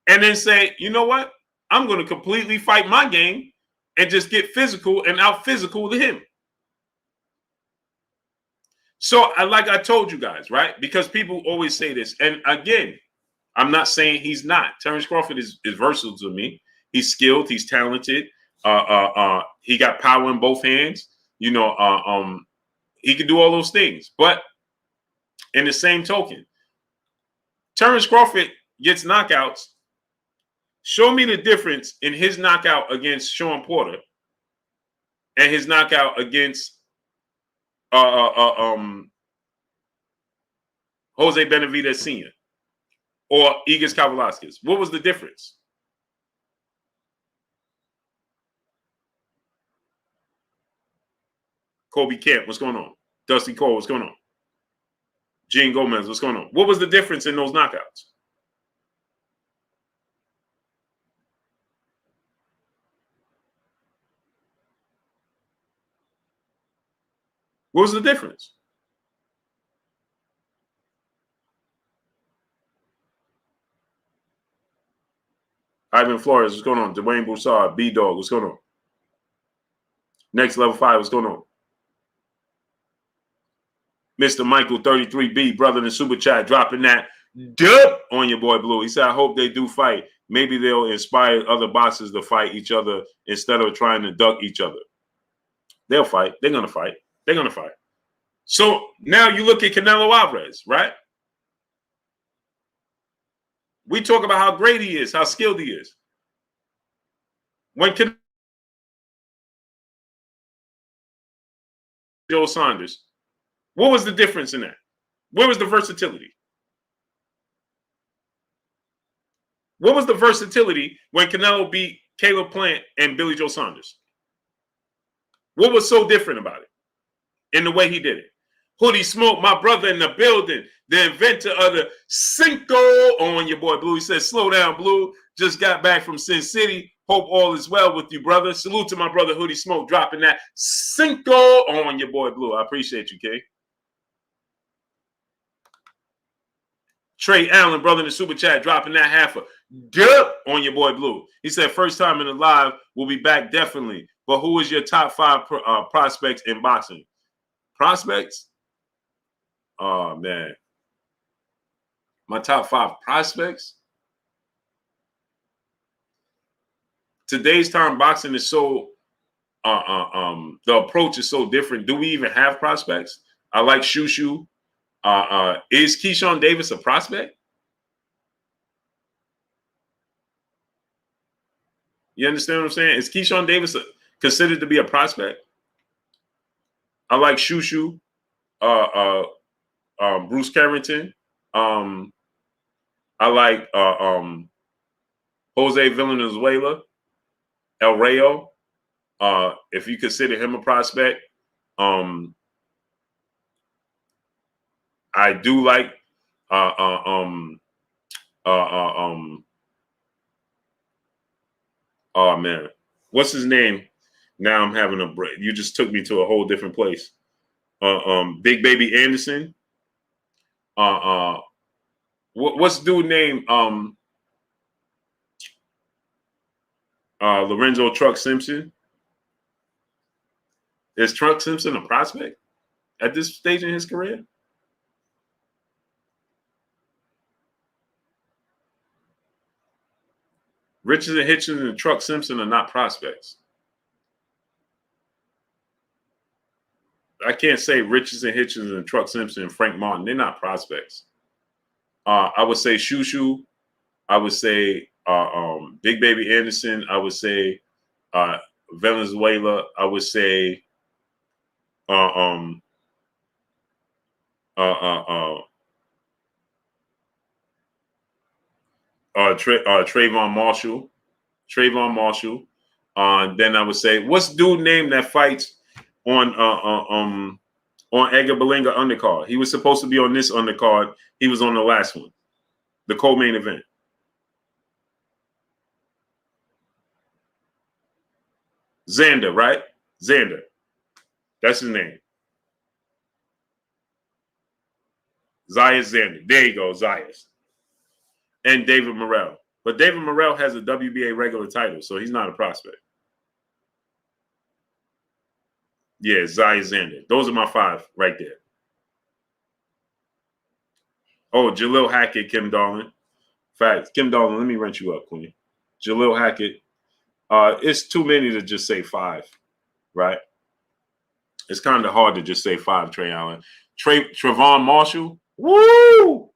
And then say, you know what? I'm going to completely fight my game and just get physical and out physical to him. So, like I told you guys, right? Because people always say this. And again, I'm not saying he's not. Terrence Crawford is versatile to me. He's skilled. He's talented. He got power in both hands. You know, he can do all those things. But in the same token, Terrence Crawford gets knockouts. Show me the difference in his knockout against Sean Porter and his knockout against Jose Benavidez Sr. or Igas Kavalaskas. What was the difference? Kobe Kemp, what's going on? Dusty Cole, what's going on? Gene Gomez, what's going on? What was the difference in those knockouts? What was the difference? Ivan Flores, what's going on? Dwayne Broussard, B-Dog, what's going on? Next Level 5, what's going on? Mr. Michael 33B, brother in the super chat, dropping that dub on your boy Blue. He said, I hope they do fight. Maybe they'll inspire other boxers to fight each other instead of trying to duck each other. They'll fight. They're going to fight. They're going to fight. So now you look at Canelo Alvarez, right? We talk about how great he is, how skilled he is. When Joe Saunders, what was the difference in that? Where was the versatility? What was the versatility when Canelo beat Caleb Plant and Billy Joe Saunders? What was so different about it in the way he did it? Hoodie Smoke, my brother in the building, the inventor of the Cinco on your boy Blue. He says, slow down, Blue. Just got back from Sin City. Hope all is well with you, brother. Salute to my brother Hoodie Smoke, dropping that Cinco on your boy Blue. I appreciate you, King. Trey Allen, brother in the super chat, dropping that half a dub on your boy Blue. He said, first time in the live, we'll be back definitely. But who is your top 5 prospects in boxing? Prospects? Oh, man. My top 5 prospects? Today's time boxing is so, the approach is so different. Do we even have prospects? I like Shushu. Is Keyshawn Davis a prospect? You understand what I'm saying? Is Keyshawn Davis considered to be a prospect? I like Shushu, Bruce Carrington. I like Jose Valenzuela, El Rayo. If you consider him a prospect, I do like oh man, what's his name? Now I'm having a break. You just took me to a whole different place. Big Baby Anderson. What's the dude name? Lorenzo Truck Simpson. Is Truck Simpson a prospect at this stage in his career? Richardson, Hitchens, and Truck Simpson are not prospects. I can't say Richardson, Hitchens, and Truck Simpson and Frank Martin. They're not prospects. I would say Shushu. I would say Big Baby Anderson. I would say Venezuela. I would say Trayvon Marshall. Trayvon Marshall. Then I would say, what's dude name that fights on Edgar Berlanga undercard? He was supposed to be on this undercard. He was on the last one, the co-main event. Xander, right? Xander. That's his name. Zayas Xander. There you go, Zayas. And David Morrell. But David Morrell has a WBA regular title, so he's not a prospect. Yeah, Zayas Xander. Those are my 5 right there. Oh, Jalil Hackett, Kim Darling. Facts. Kim Darling, let me rent you up, Queen. Jalil Hackett. It's too many to just say 5, right? It's kind of hard to just say 5, Trey Allen. Trayvon Marshall. Woo!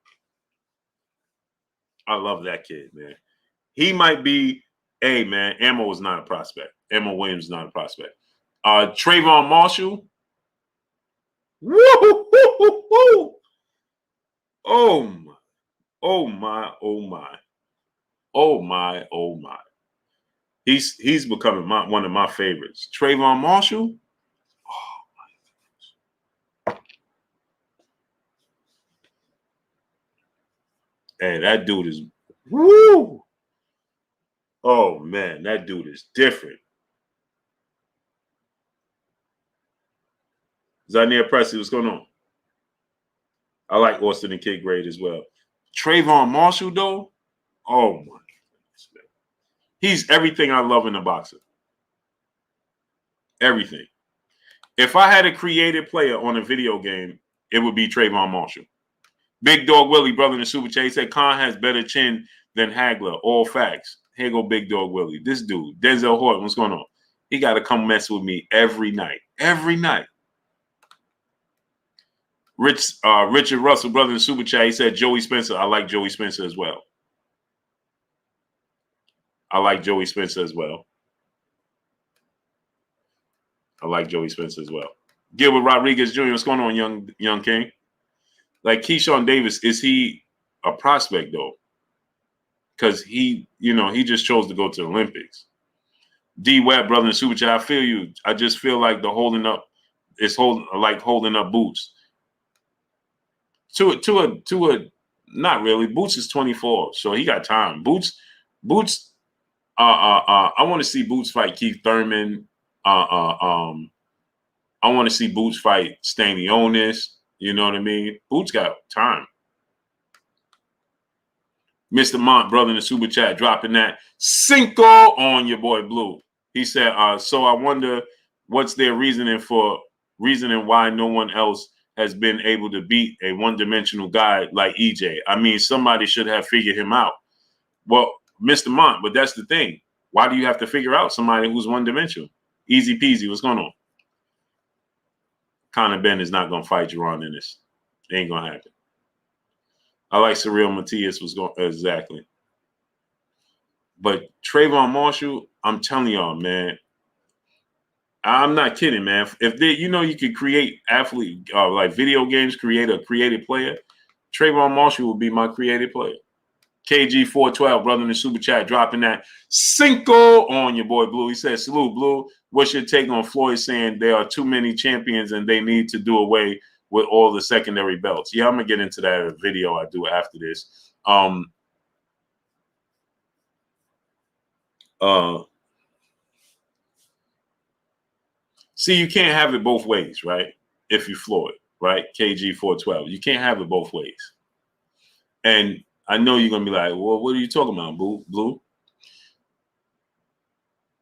I love that kid, man. He might be, hey, man, Ammo is not a prospect. Ammo Williams is not a prospect. Trayvon Marshall. Woo! Oh my. Oh my. Oh my. Oh my. Oh my. He's becoming one of my favorites. Trayvon Marshall. Oh my goodness. Hey, that dude is woo. Oh man, that dude is different. Zania Presley, what's going on? I like Austin and Kid Grade as well. Trayvon Marshall, though, oh my goodness, man. He's everything I love in a boxer. Everything. If I had a creative player on a video game, it would be Trayvon Marshall. Big Dog Willie, brother in the super chat, he said Khan has better chin than Hagler. All facts. Here go Big Dog Willie. This dude, Denzel Horton, what's going on? He got to come mess with me every night. Every night. Richard Russell, brother in the super chat, he said Joey Spencer. I like Joey Spencer as well. I like Joey Spencer as well. I like Joey Spencer as well. Gilbert Rodriguez Jr., what's going on, young king? Like Keyshawn Davis, is he a prospect though? Because he just chose to go to the Olympics. D Webb, brother in the super chat, I feel you. I just feel like the holding up is holding up Boots. To a not really. Boots is 24, so he got time. Boots. I want to see Boots fight Keith Thurman. I want to see Boots fight Stanionis. You know what I mean? Boots got time. Mr. Mont, brother in the super chat, dropping that Cinco on your boy Blue. He said, so I wonder what's their reasoning why no one else has been able to beat a one-dimensional guy like EJ. I mean, somebody should have figured him out. Well, Mr. Mont, but that's the thing. Why do you have to figure out somebody who's one-dimensional? Easy peasy. What's going on? Conor Ben is not going to fight Jerron Ennis. It ain't going to happen. I like Cyril Matias was going exactly. But Trayvon Marshall, I'm telling y'all, man, I'm not kidding, man. If you could create athlete like video games, create a creative player, Trayvon Marshall would be my creative player. KG412, brother in the super chat, dropping that Cinco on your boy Blue. He says, salute, Blue. What's your take on Floyd saying there are too many champions and they need to do away with all the secondary belts? Yeah, I'm going to get into that video I do after this. See, you can't have it both ways, right? If you Floyd, right? KG412. You can't have it both ways. And I know you're going to be like, well, what are you talking about, Blue?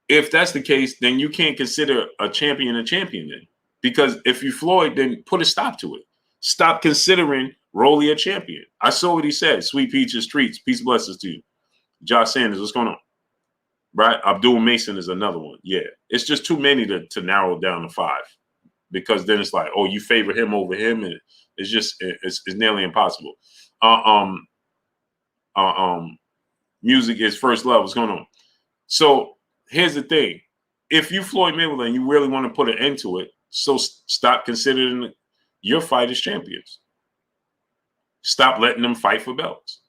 If that's the case, then you can't consider a champion then. Because if you Floyd, then put a stop to it. Stop considering Rolly a champion. I saw what he said. Sweet peaches, treats. Peace, blessings to you. Josh Sanders, what's going on? Right? Abdul Mason is another one. Yeah. It's just too many to narrow down to 5. because then it's like, oh, you favor him over him, and it's nearly impossible. Music is first love. What's going on? So here's the thing: if you Floyd Mayweather and you really want to put an end to it, so stop considering your fighters champions. Stop letting them fight for belts.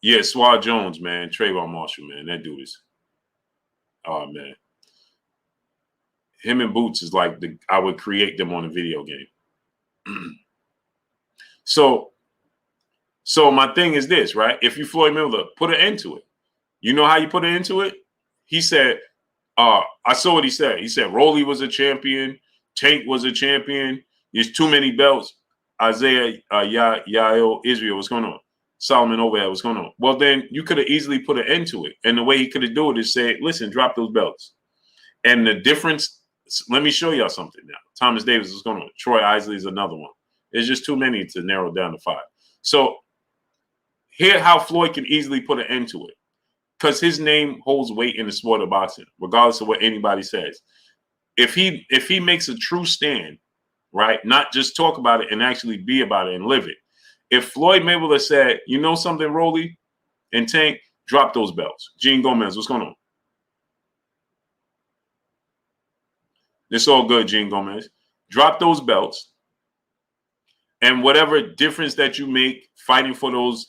Yeah, Swad Jones, man. Trayvon Marshall, man. That dude is, oh, man. Him and Boots is like, I would create them on a video game. So my thing is this, right? If you Floyd Mayweather, put an end to it. You know how you put an end to it? He said, I saw what he said. He said, Rolly was a champion. Tank was a champion. There's too many belts. Isaiah, Yael, Israel, what's going on? Solomon Overhead, what's going on? Well, then you could have easily put an end to it. And the way he could have done it is say, listen, drop those belts. And the difference, let me show y'all something now. Thomas Davis is going on. Troy Isley is another one. There's just too many to narrow down to 5. So here how Floyd can easily put an end to it. Because his name holds weight in the sport of boxing, regardless of what anybody says. If he makes a true stand, right, not just talk about it and actually be about it and live it. If Floyd Mayweather said, you know something, Rolly and Tank, drop those belts. Gene Gomez, what's going on? It's all good, Gene Gomez. Drop those belts. And whatever difference that you make fighting for those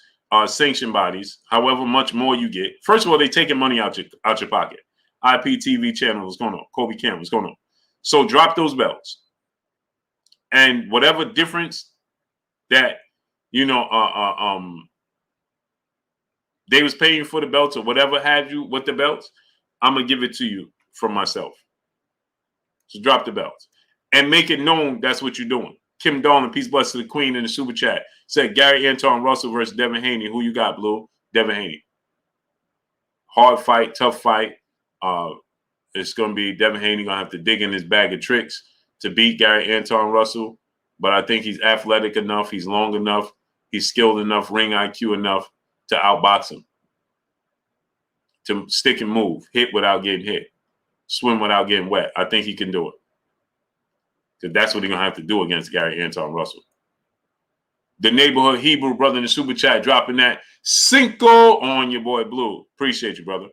sanction bodies, however much more you get. First of all, they're taking money out your pocket. IPTV channel, what's going on? Kobe Cameron, what's going on? So drop those belts. And whatever difference that, you know, they was paying for the belts or whatever have you with the belts, I'm going to give it to you from myself. So drop the belts. And make it known that's what you're doing. Kim Darling, peace, bless to the queen in the super chat. Said Gary Anton Russell versus Devin Haney. Who you got, Blue? Devin Haney. Hard fight, tough fight. It's going to be Devin Haney going to have to dig in his bag of tricks to beat Gary Anton Russell. But I think he's athletic enough. He's long enough. He's skilled enough, ring IQ enough to outbox him. To stick and move, hit without getting hit, swim without getting wet. I think he can do it. Because that's what he's going to have to do against Gary Anton Russell. The neighborhood Hebrew brother in the super chat dropping that Cinco on your boy Blue. Appreciate you, brother.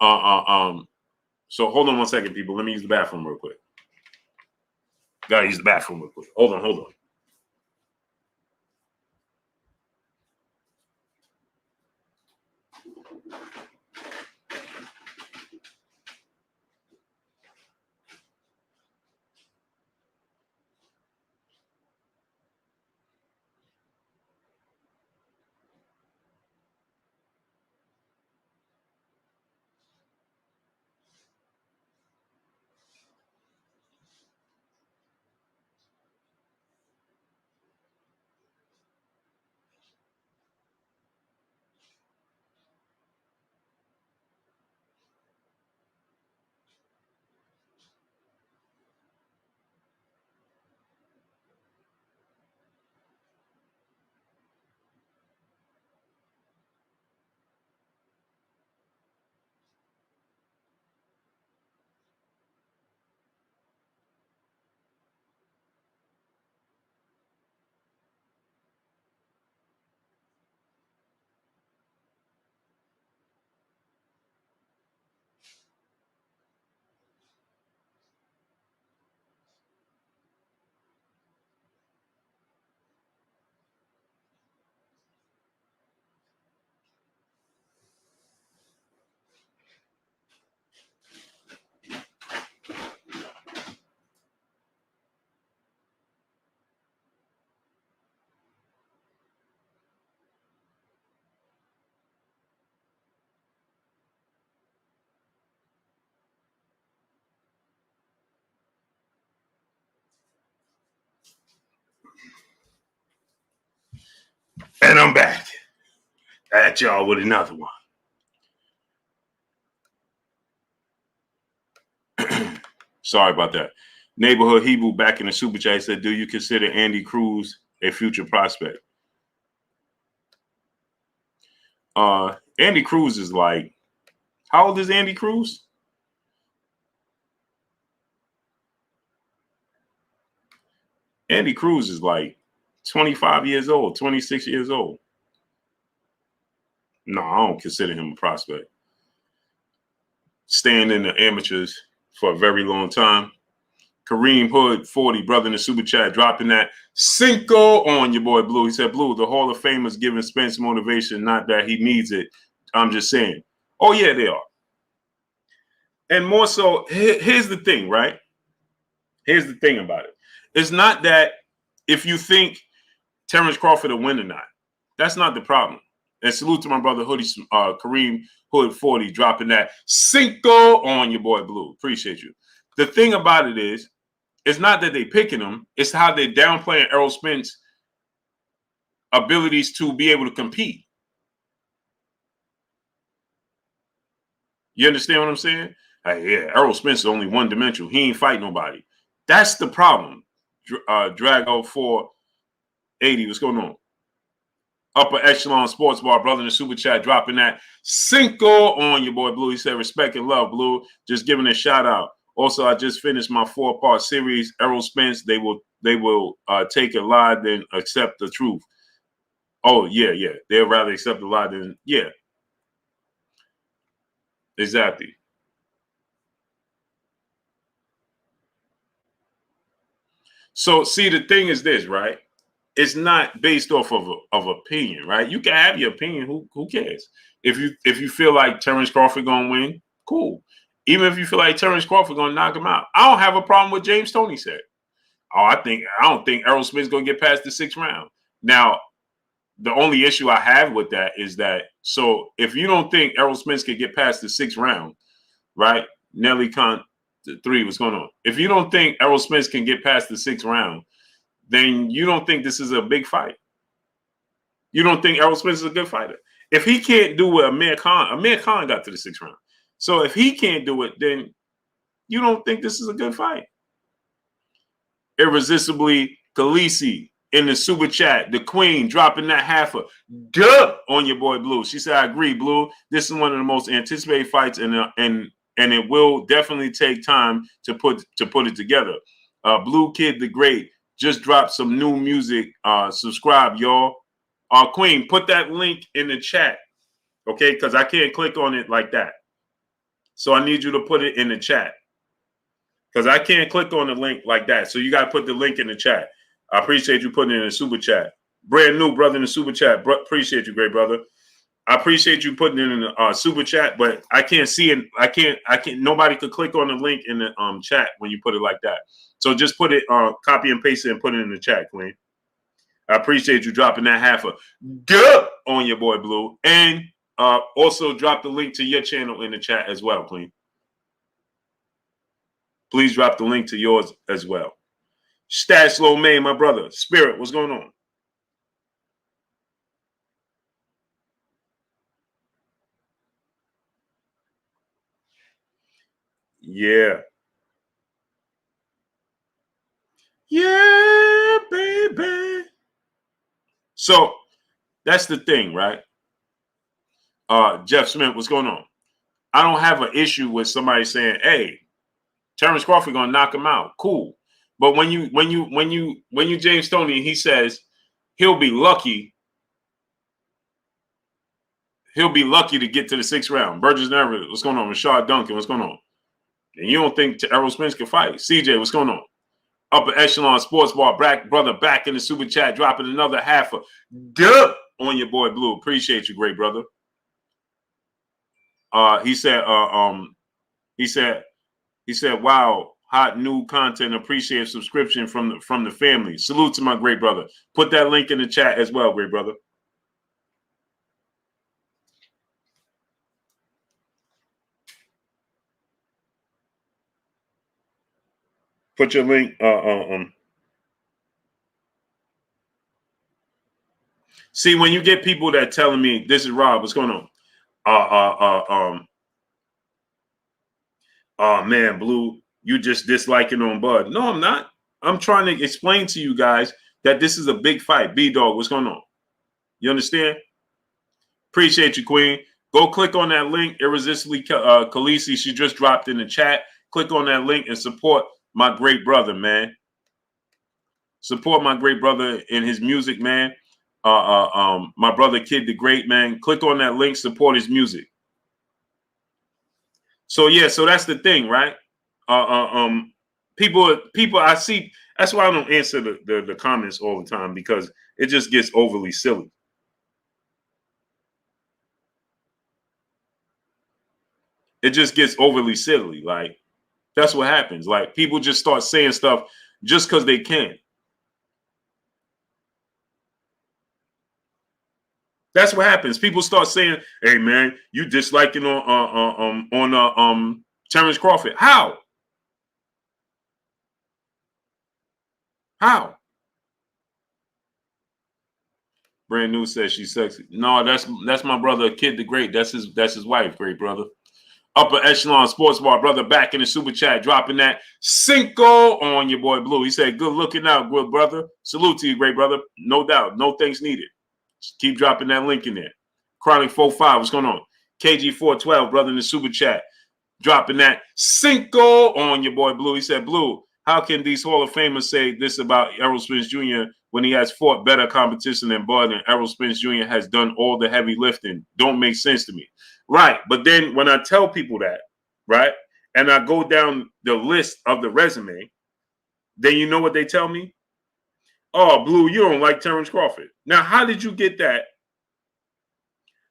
So hold on one second, people. Let me use the bathroom real quick. Gotta use the bathroom real quick. Hold on. And I'm back at y'all with another one. Sorry about that. Neighborhood Hebrew back in the super chat said, do you consider Andy Cruz a future prospect? Andy Cruz is like, how old is Andy Cruz? Andy Cruz is like 25 years old, 26 years old. No, I don't consider him a prospect. Staying in the amateurs for a very long time. Kareem Hood, 40, brother in the super chat, dropping that Cinco on your boy Blue. He said, Blue, the Hall of Famers giving Spence motivation, not that he needs it. I'm just saying. Oh, yeah, they are. And more so, here's the thing, right? Here's the thing about it. It's not that if you think Terrence Crawford will win or not. That's not the problem. And salute to my brother Hoodie, Kareem Hood 40, dropping that Cinco on your boy Blue. Appreciate you. The thing about it is, it's not that they picking him. It's how they're downplaying Errol Spence's abilities to be able to compete. You understand what I'm saying? Hey, yeah, Errol Spence is only one-dimensional. He ain't fight nobody. That's the problem. Drago 480, what's going on? Upper Echelon Sports Bar, brother in the super chat, dropping that Cinco on your boy Blue. He said, respect and love, Blue. Just giving a shout out. Also, I just finished my 4-part series, Errol Spence. They will take a lie than accept the truth. Oh, yeah. They'll rather accept the lie than, yeah. Exactly. So, see, the thing is this, right? It's not based off of opinion, right? You can have your opinion. Who cares? If you feel like Terrence Crawford gonna win, cool. Even if you feel like Terrence Crawford gonna knock him out, I don't have a problem with James Toney said. Oh, I don't think Errol Smith's gonna get past the 6th round. Now, the only issue I have with that is that, so if you don't think Errol Spence can get past the 6th round, right? Nelly Khan 3, what's going on? If you don't think Errol Spence can get past the 6th round, then you don't think this is a big fight. You don't think Errol Spence is a good fighter. If he can't do what Amir Khan got to the 6th round. So if he can't do it, then you don't think this is a good fight. Irresistibly Khaleesi in the super chat, the queen dropping that half a duh on your boy Blue. She said, I agree, Blue. This is one of the most anticipated fights, and it will definitely take time to put it together. Blue Kid the Great just dropped some new music. Subscribe, y'all. Queen, put that link in the chat, okay? Because I can't click on it like that. So I need you to put it in the chat. Because I can't click on the link like that. So you got to put the link in the chat. I appreciate you putting it in the super chat. Brand new brother in the super chat. Appreciate you, great brother. I appreciate you putting it in the super chat, but I can't see it. I can't. Nobody could click on the link in the chat when you put it like that. So just put it, copy and paste it and put it in the chat, Queen. I appreciate you dropping that half a duh on your boy Blue. And also drop the link to your channel in the chat as well, Queen. Please drop the link to yours as well. Stash Low May, my brother. Spirit, what's going on? Yeah. Yeah, baby. So that's the thing, right? Jeff Smith, what's going on? I don't have an issue with somebody saying, hey, Terrence Crawford gonna knock him out. Cool. But when you James Toney, he says he'll be lucky to get to the 6th round. Burgess Never, what's going on? Rashad Duncan, what's going on? And you don't think Errol Spence can fight? CJ, what's going on? Upper Echelon Sports Bar, brother back in the super chat, dropping another half a duh on your boy Blue. Appreciate you, great brother. He said, wow, hot new content. Appreciate subscription from the family. Salute to my great brother. Put that link in the chat as well, great brother. Put your link. See, when you get people that telling me this is Rob, what's going on? Oh man, Blue, you just disliking on Bud. No, I'm not. I'm trying to explain to you guys that this is a big fight. B-Dog, what's going on? You understand? Appreciate you, Queen. Go click on that link. Irresistibly Khaleesi, she just dropped in the chat. Click on that link and support my great brother, man. Support my great brother in his music, man. My brother Kid the Great, man. Click on that link, support his music. So yeah, so that's the thing, right? People I see, that's why I don't answer the comments all the time, because it just gets overly silly. It just gets overly silly. Like, that's what happens. Like, people just start saying stuff just because they can. That's what happens. People start saying, "Hey, man, you disliking on Terrence Crawford." How? How? Brand New says she's sexy. No, that's my brother, Kid the Great. That's his wife, great brother. Upper Echelon Sports Bar, brother, back in the super chat, dropping that Cinco on your boy Blue. He said, "Good looking out, good brother. Salute to you, great brother. No doubt. No thanks needed." Just keep dropping that link in there. Chronic 45, what's going on? KG 412, brother, in the super chat, dropping that Cinco on your boy Blue. He said, "Blue, how can these Hall of Famers say this about Errol Spence Jr. when he has fought better competition than Bud, and Errol Spence Jr. has done all the heavy lifting? Don't make sense to me." Right. But then when I tell people that, right, and I go down the list of the resume, then you know what they tell me? "Oh, Blue, you don't like Terrence Crawford." Now, how did you get that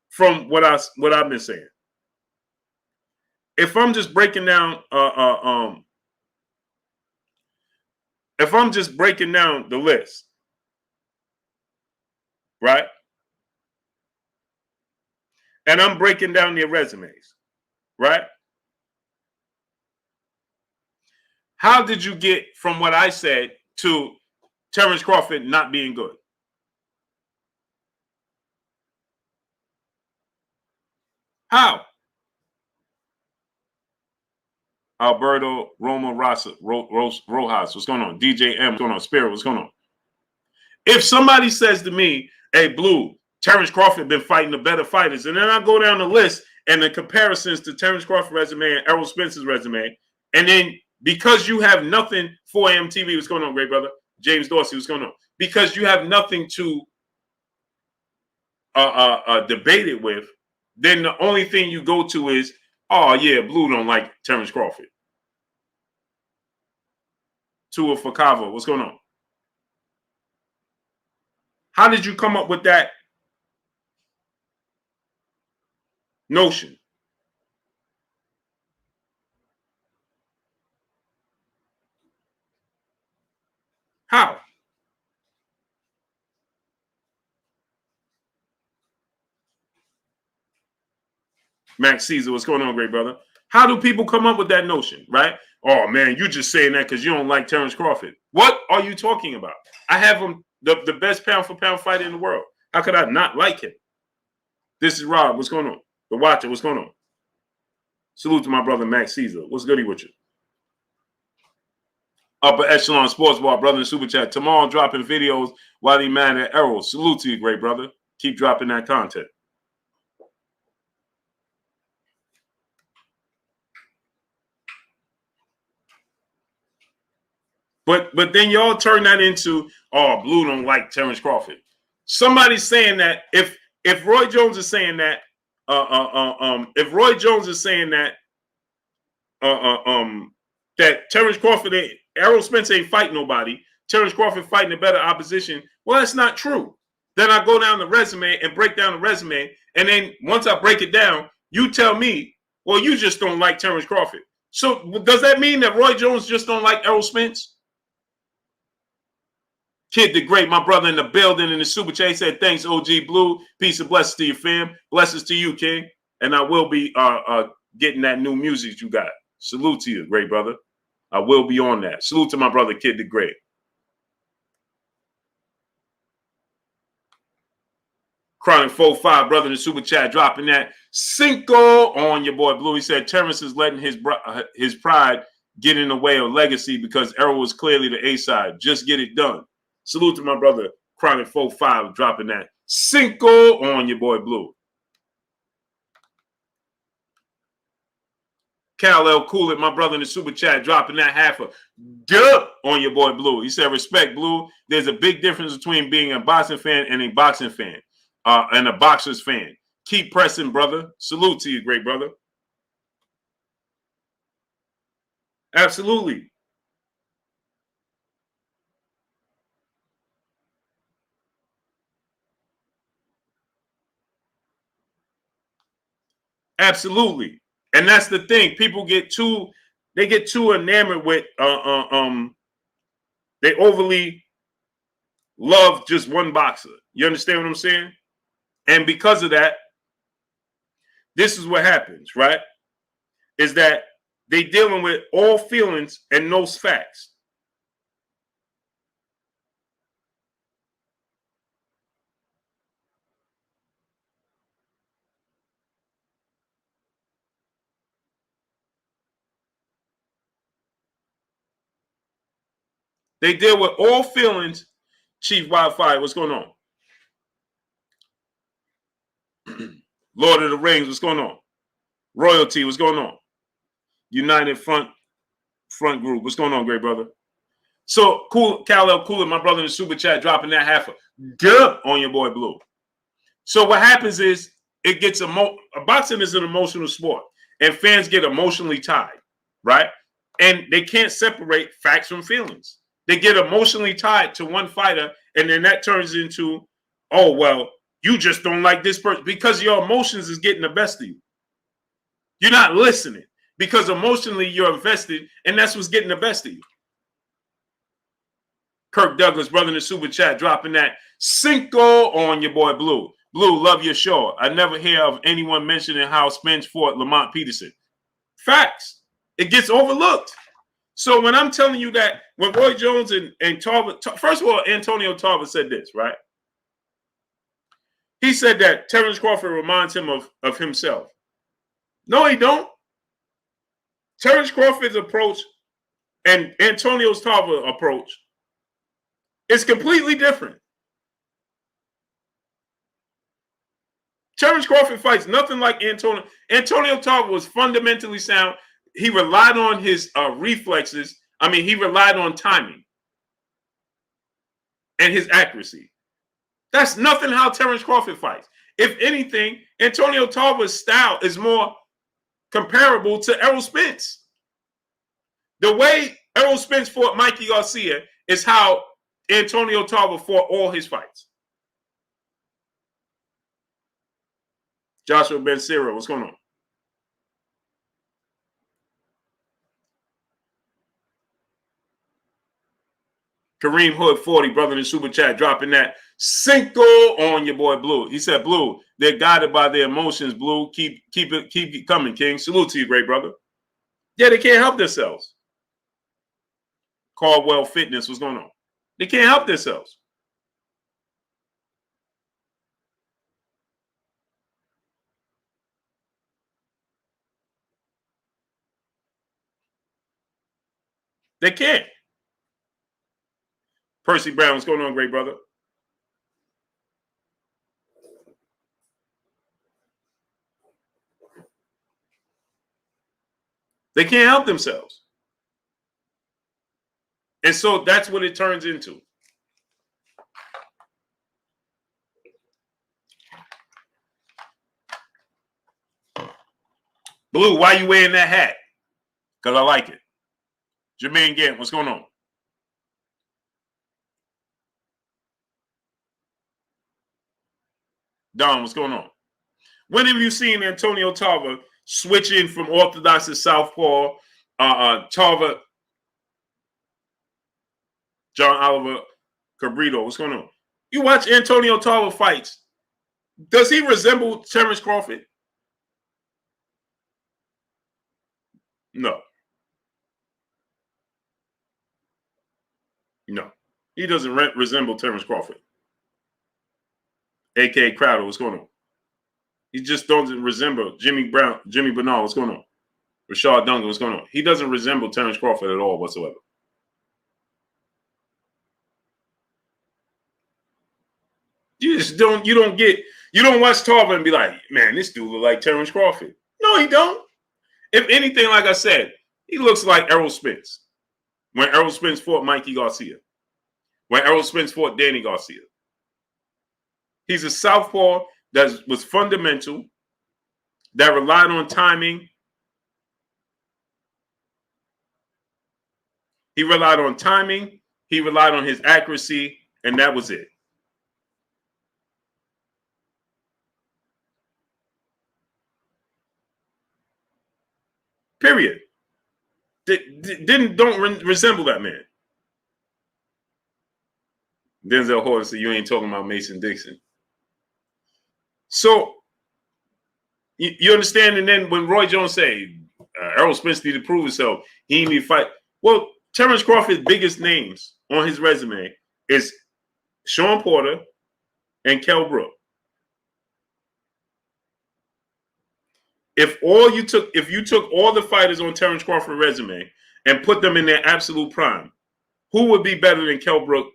from what I've been saying? If I'm just breaking down, if I'm just breaking down the list, right, and I'm breaking down their resumes, right? How did you get from what I said to Terrence Crawford not being good? How? Alberto Roma Rojas, what's going on? DJ M, what's going on? Spirit, what's going on? If somebody says to me, "Hey, Blue, Terrence Crawford been fighting the better fighters," and then I go down the list and the comparisons to Terrence Crawford's resume and Errol Spence's resume, and then because you have nothing for MTV, what's going on, great brother? James Dorsey, what's going on? Because you have nothing to debate it with, then the only thing you go to is, "Oh yeah, Blue don't like Terrence Crawford." Tua Fakava, what's going on? How did you come up with that notion? How? Max Caesar, what's going on, great brother? How do people come up with that notion, right? "Oh man, you just saying that because you don't like Terrence Crawford." What are you talking about? I have him the best pound for pound fighter in the world. How could I not like him? This is Rob. What's going on? The Watcher. What's going on? Salute to my brother Max Caesar. What's goody with you? Upper Echelon Sports Bar, brother in super chat. Tomorrow dropping videos while he mad at Errol. Salute to you, great brother. Keep dropping that content. But then y'all turn that into, "Oh, Blue don't like Terrence Crawford." Somebody's saying that if Roy Jones is saying that, if Roy Jones is saying that, that Terrence Crawford Errol Spence ain't fighting nobody, Terrence Crawford fighting a better opposition, well, that's not true. Then I go down the resume and break down the resume, and then once I break it down, you tell me, "Well, you just don't like Terrence Crawford." So does that mean that Roy Jones just don't like Errol Spence? Kid the Great, my brother in the building in the super chat, said, "Thanks, OG Blue. Peace and blessings to your fam. Blessings to you, King. And I will be getting that new music you got. Salute to you, great brother. I will be on that. Salute to my brother, Kid the Great." Chronic 45, brother in the super chat, dropping that Cinco on your boy Blue. He said Terrence is letting his pride get in the way of legacy because Errol was clearly the A side. Just get it done. Salute to my brother, Chronic 45, dropping that Cinco on your boy Blue. Cal Cool It, my brother in the super chat, dropping that half a duh on your boy Blue. He said, respect, Blue. There's a big difference between being a boxing fan and a boxing fan, and a boxer's fan. Keep pressing, brother. Salute to you, great brother. Absolutely. Absolutely. And that's the thing. People get too enamored with they overly love just one boxer. You understand what I'm saying? And because of that, this is what happens, right? Is that they dealing with all feelings and no facts. They deal with all feelings. Chief Wildfire, what's going on? Lord of the Rings, what's going on? Royalty, what's going on? United Front Group, what's going on, great brother? So cool, Cal Cool It, my brother in the super chat, dropping that half a duh on your boy Blue. So what happens is it gets boxing is an emotional sport, and fans get emotionally tied, right? And they can't separate facts from feelings. They get emotionally tied to one fighter, and then that turns into, oh, well, you just don't like this person because your emotions is getting the best of you. You're not listening because emotionally you're invested, and that's what's getting the best of you. Kirk Douglas, brother in the super chat, dropping that Cinco on your boy Blue. Blue, love your show. I never hear of anyone mentioning how Spence fought Lamont Peterson. Facts. It gets overlooked. So when I'm telling you that when Roy Jones and Tarver, first of all, Antonio Tarver said this, right? He said that Terrence Crawford reminds him of himself. No, he don't. Terrence Crawford's approach and Antonio Tarver's approach is completely different. Terrence Crawford fights nothing like Antonio. Antonio Tarver was fundamentally sound. He relied on his reflexes. I mean, he relied on timing and his accuracy. That's nothing how Terrence Crawford fights. If anything, Antonio Tarver's style is more comparable to Errol Spence. The way Errol Spence fought Mikey Garcia is how Antonio Tarver fought all his fights. Joshua Bencero, what's going on? Kareem Hood 40, brother in the super chat, dropping that Cinco on your boy Blue. He said, Blue, they're guided by their emotions, Blue. Keep it coming, King. Salute to you, great brother. Yeah, they can't help themselves. Caldwell Fitness, what's going on? They can't help themselves. They can't. Percy Brown, what's going on, great brother? They can't help themselves. And so that's what it turns into. Blue, why you wearing that hat? Because I like it. Jermaine Gant, what's going on? Don, what's going on? When have you seen Antonio Tarver switching from orthodox to southpaw? Tarver, John Oliver Cabrito, what's going on? You watch Antonio Tarver fights. Does he resemble Terrence Crawford? No. No. He doesn't resemble Terrence Crawford. A.K.A. Crowder, what's going on? He just doesn't resemble Jimmy Bernal, what's going on? Rashad Duncan, what's going on? He doesn't resemble Terrence Crawford at all whatsoever. You don't watch Tarver and be like, man, this dude look like Terrence Crawford. No, he don't. If anything, like I said, he looks like Errol Spence. When Errol Spence fought Mikey Garcia. When Errol Spence fought Danny Garcia. He's a southpaw that was fundamental, that relied on timing. He relied on timing. He relied on his accuracy, and that was it. Period. Don't resemble that man. Denzel Horton said, you ain't talking about Mason Dixon. So, you understand? And then when Roy Jones say, Errol Spence need to prove himself, he need to fight. Well, Terrence Crawford's biggest names on his resume is Sean Porter and Kell Brook. If you took all the fighters on Terrence Crawford's resume and put them in their absolute prime, who would be better than Kell Brook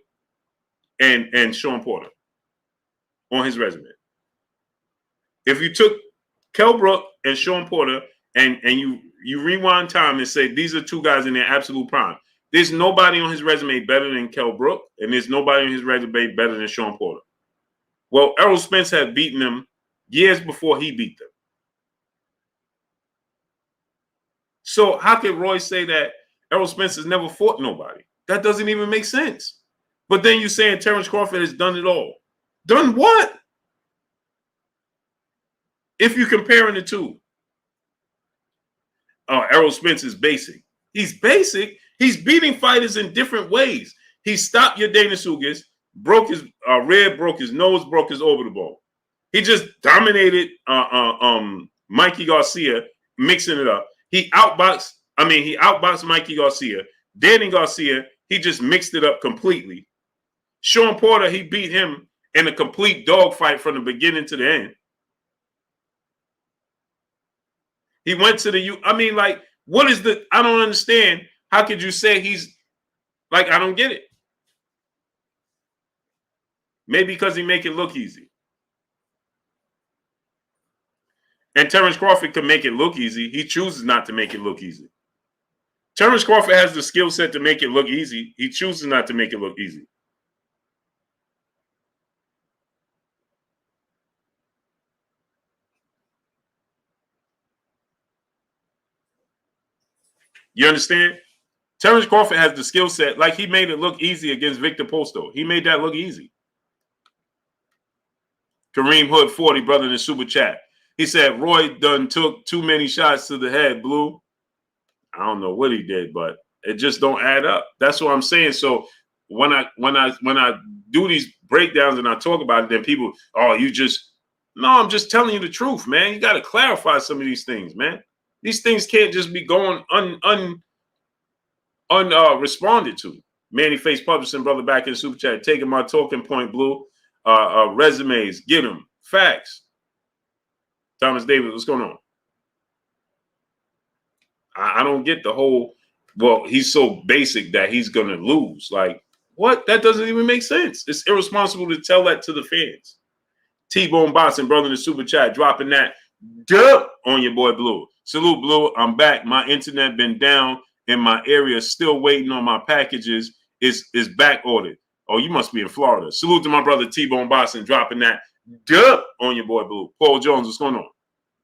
and Sean Porter on his resume? If you took Kell Brook and Sean Porter and you rewind time and say these are two guys in their absolute prime, there's nobody on his resume better than Kell Brook, and there's nobody on his resume better than Sean Porter. Well, Errol Spence had beaten them years before he beat them. So how can Roy say that Errol Spence has never fought nobody? That doesn't even make sense. But then you're saying Terrence Crawford has done it all. Done what? If you're comparing the two. Errol Spence is basic. He's basic. He's beating fighters in different ways. He stopped your Dana Sugas, broke his rib, broke his nose, broke his orbital bone. He just dominated Mikey Garcia, mixing it up. He outboxed Mikey Garcia. Danny Garcia, he just mixed it up completely. Sean Porter, he beat him in a complete dogfight from the beginning to the end. He went to what is I don't understand. How could you say he's I don't get it. Maybe because he make it look easy. And Terrence Crawford can make it look easy. He chooses not to make it look easy. Terrence Crawford has the skill set to make it look easy. He chooses not to make it look easy. You understand? Terrence Crawford has the skill set. Like he made it look easy against Victor Posto. He made that look easy. Kareem Hood 40, brother in the super chat. He said Roy done took too many shots to the head, Blue. I don't know what he did, but it just don't add up. That's what I'm saying. So when I do these breakdowns and I talk about it, then people, I'm just telling you the truth, man. You got to clarify some of these things, man. These things can't just be going responded to. Manny Face Publishing, brother, back in the super chat, taking my talking point, Blue. Resumes, get them. Facts. Thomas Davis, what's going on? I don't get the whole, well, he's so basic that he's going to lose. Like, what? That doesn't even make sense. It's irresponsible to tell that to the fans. T-Bone Boston, brother in the super chat, dropping that dub on your boy Blue. Salute, Blue. I'm back. My internet been down in my area, still waiting on my packages. Is back ordered. Oh, you must be in Florida. Salute to my brother T-Bone Boston, dropping that dub on your boy Blue. Paul Jones, what's going on?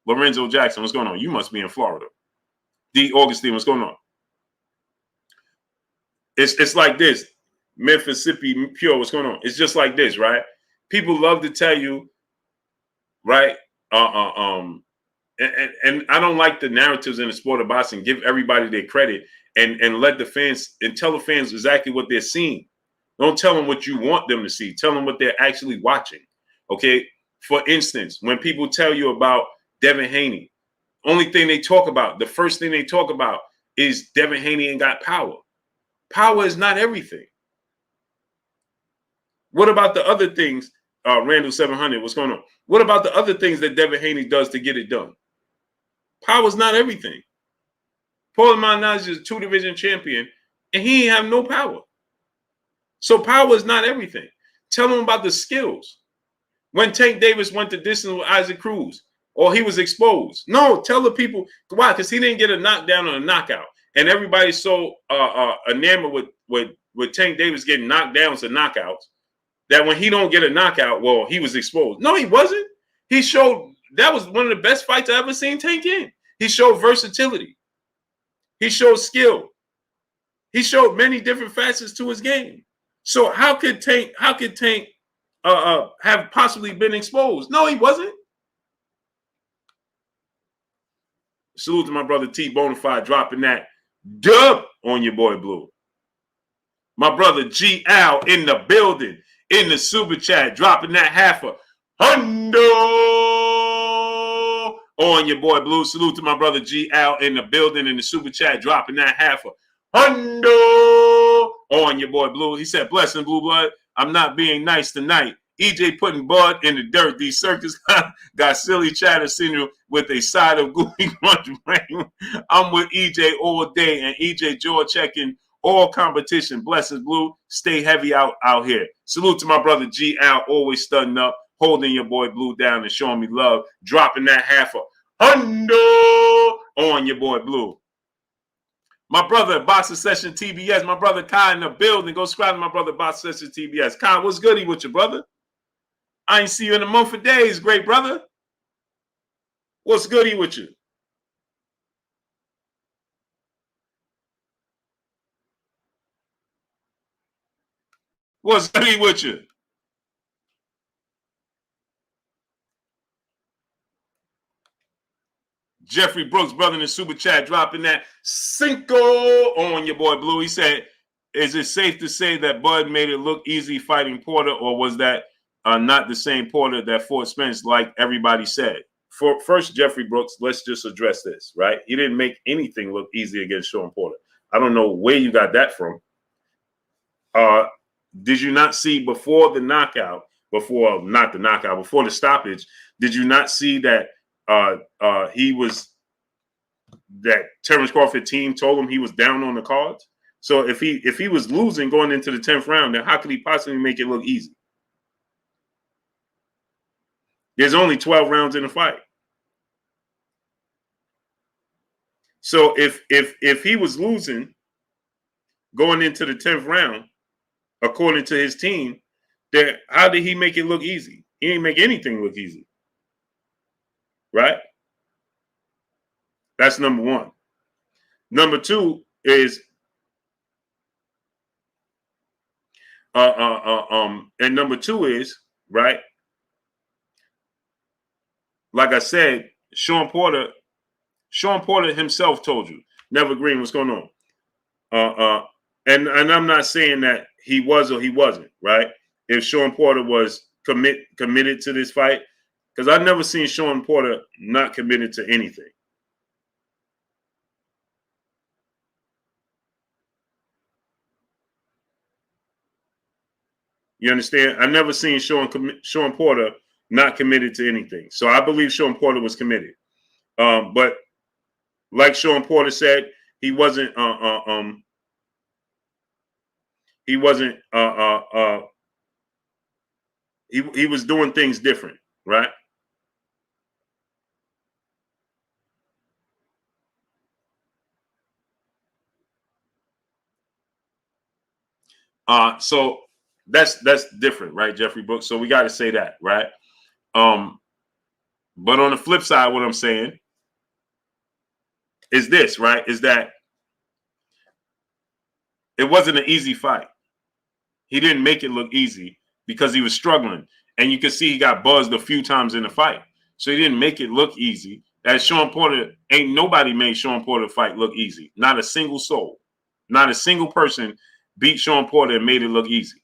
Lorenzo Jackson, what's going on? You must be in Florida. D. Augustine, what's going on? It's like this. Mississippi Pure, what's going on? It's just like this, right? People love to tell you, right? And I don't like the narratives in the sport of boxing. Give everybody their credit and let the fans and tell the fans exactly what they're seeing. Don't tell them what you want them to see. Tell them what they're actually watching. Okay. For instance, when people tell you about Devin Haney, only thing they talk about, the first thing they talk about is Devin Haney ain't got power. Power is not everything. What about the other things? Randall 700, what's going on? What about the other things that Devin Haney does to get it done? Power is not everything. Paul Maldonado is a 2-division champion, and he ain't have no power. So power is not everything. Tell them about the skills. When Tank Davis went to distance with Isaac Cruz, or he was exposed. No, tell the people why, because he didn't get a knockdown or a knockout, and everybody's so enamored with Tank Davis getting knockdowns and knockouts that when he don't get a knockout, well, he was exposed. No, he wasn't. He showed that was one of the best fights I ever seen Tank in. He showed versatility. He showed skill. He showed many different facets to his game. So how could Tank have possibly been exposed? No, he wasn't. Salute to my brother T Bonafide dropping that dub on your boy Blue. My brother G Al in the building, in the super chat, dropping that $500 on your boy Blue. Salute to my brother G Al in the building, in the super chat, dropping that $500 on your boy Blue. He said, blessing Blue Blood. I'm not being nice tonight. EJ putting Bud in the dirt. These circus got silly chatter signal with a side of gooey crunch brain. I'm with EJ all day, and EJ jaw checking all competition. Blessings Blue. Stay heavy out here. Salute to my brother G Al, always stunning up, holding your boy Blue down and showing me love. Dropping that $500 on your boy Blue. My brother, Boxing Session TBS. My brother Kai in the building. Go subscribe to my brother, Boxing Session TBS. Kai, what's goody with you, brother? I ain't see you in a month of days, great brother. What's goody with you? What's goody with you? Jeffrey Brooks, brother in the super chat, dropping that Cinco on your boy Blue. He said, is it safe to say that Bud made it look easy fighting Porter, or was that not the same Porter that fought Spence like everybody said? First, Jeffrey Brooks, let's just address this, right? He didn't make anything look easy against Sean Porter. I don't know where you got that from. Did you not see before the knockout, before the stoppage, did you not see that that Terrence Crawford team told him he was down on the cards? So if he was losing going into the 10th round, then how could he possibly make it look easy? There's only 12 rounds in the fight. So if he was losing going into the 10th round, according to his team, then how did he make it look easy? He didn't make anything look easy. Right? That's number one. Number two is and number two is, right, like I said, Sean Porter himself told you, Never Green, what's going on? And I'm not saying that he was or he wasn't, right? If Sean Porter was committed to this fight, because I've never seen Sean Porter not committed to anything. You understand? I've never seen Sean Porter not committed to anything. So I believe Sean Porter was committed. But like Sean Porter said, he wasn't he was doing things different, right? So that's different, right, Jeffrey Brooks? So we got to say that, right? But on the flip side, what I'm saying is this, right? Is that it wasn't an easy fight. He didn't make it look easy because he was struggling. And you can see he got buzzed a few times in the fight. So he didn't make it look easy. As Sean Porter, ain't nobody made Sean Porter fight look easy. Not a single soul. Not a single person beat Sean Porter and made it look easy.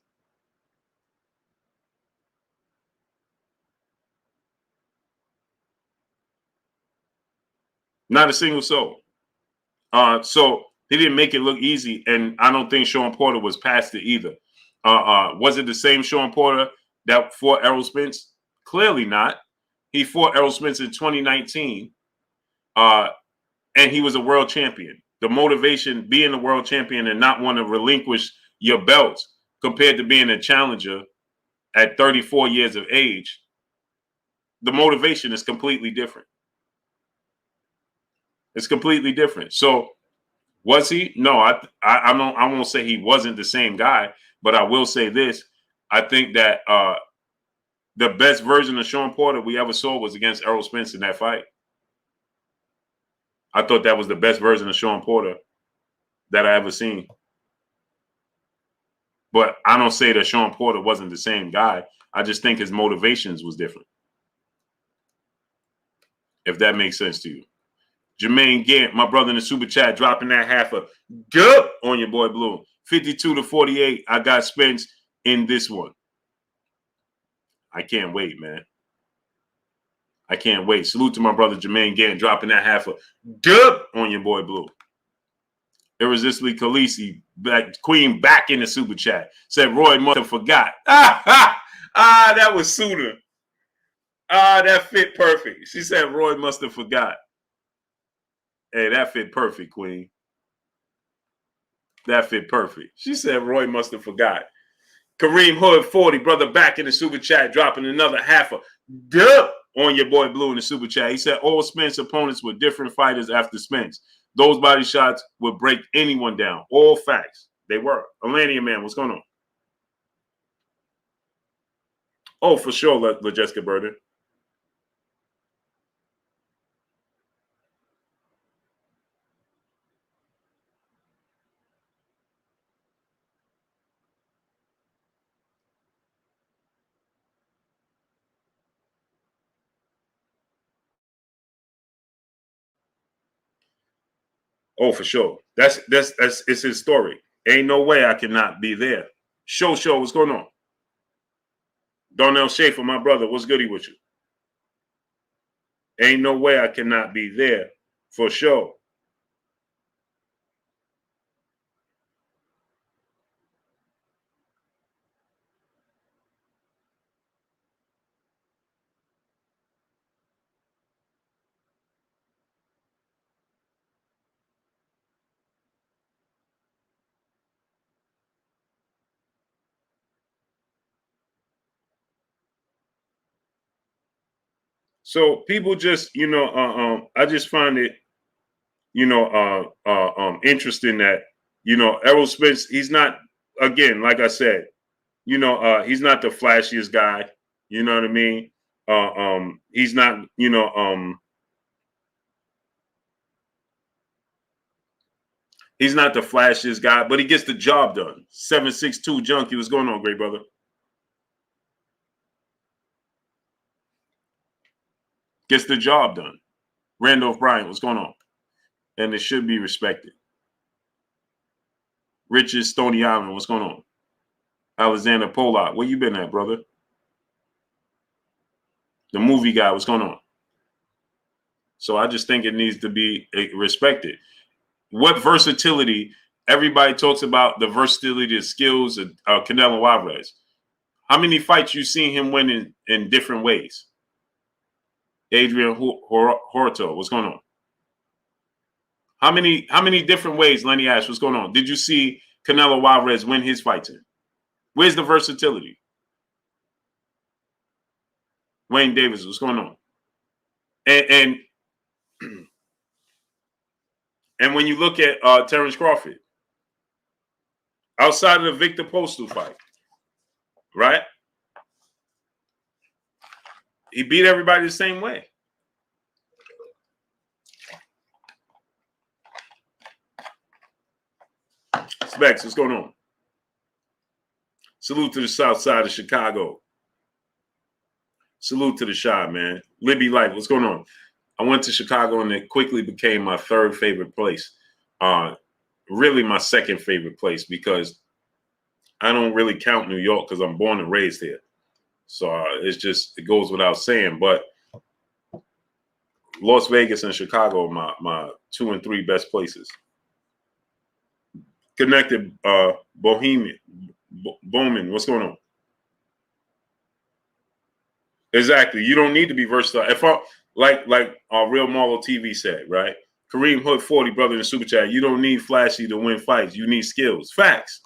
Not a single soul. So he didn't make it look easy, and I don't think Sean Porter was past it either. Was it the same Sean Porter that fought Errol Spence? Clearly not. He fought Errol Spence in 2019, and he was a world champion. The motivation, being a world champion and not want to relinquish your belts compared to being a challenger at 34 years of age, the motivation is completely different. It's completely different. So was he? No, I won't say he wasn't the same guy, but I will say this. I think that the best version of Sean Porter we ever saw was against Errol Spence in that fight. I thought that was the best version of Sean Porter that I ever seen. But I don't say that Sean Porter wasn't the same guy. I just think his motivations was different. If that makes sense to you. Jermaine Gant, my brother in the super chat, dropping that half a good on your boy Blue. 52-48. I got Spence in this one. I can't wait, man. I can't wait. Salute to my brother Jermaine Gant, dropping that half a good on your boy Blue. Irresistibly Khaleesi, Queen back in the super chat. Said Roy must have forgot. That was sooner. That fit perfect. She said Roy must have forgot. Hey, that fit perfect, Queen. That fit perfect. She said Roy must have forgot. Kareem Hood 40, brother back in the super chat, dropping another half a duh on your boy Blue in the super chat. He said all Spence opponents were different fighters after Spence. Those body shots would break anyone down. All facts. They were. Alania man, what's going on? Oh, for sure, LaJessica Burden. Oh, for sure. That's it's his story. Ain't no way I cannot be there. Show, what's going on? Darnell Schaefer, my brother, what's goody with you? Ain't no way I cannot be there, for sure. So people just, I just find it, interesting that, Errol Spence, he's not, again, like I said, he's not the flashiest guy. You know what I mean? He's not, he's not the flashiest guy, but he gets the job done. 762 Junkie, what's going on, great brother? Gets the job done. Randolph Bryant, what's going on? And it should be respected. Richard Stony Island, what's going on? Alexander Polak, where you been at, brother? The movie guy, what's going on? So I just think it needs to be respected. What versatility? Everybody talks about the versatility, the skills of Canelo Alvarez. How many fights you seen him win in different ways? Adrian Horto, what's going on? How many different ways, Lenny Ash, what's going on? Did you see Canelo Alvarez win his fights in? Where's the versatility? Wayne Davis, what's going on? And when you look at Terrence Crawford, outside of the Victor Postal fight, right? He beat everybody the same way. Specs, what's going on? Salute to the south side of Chicago. Salute to the Chi, man. Libby Light, what's going on? I went to Chicago and it quickly became my third favorite place. Really my second favorite place because I don't really count New York because I'm born and raised here. So it goes without saying. But Las Vegas and Chicago are my 2 and 3 best places. Connected Bohemian. Bowman, what's going on? Exactly. You don't need to be versatile. If like Real Marlo TV said, right? Kareem Hood 40, brother in the super chat. You don't need flashy to win fights. You need skills. Facts.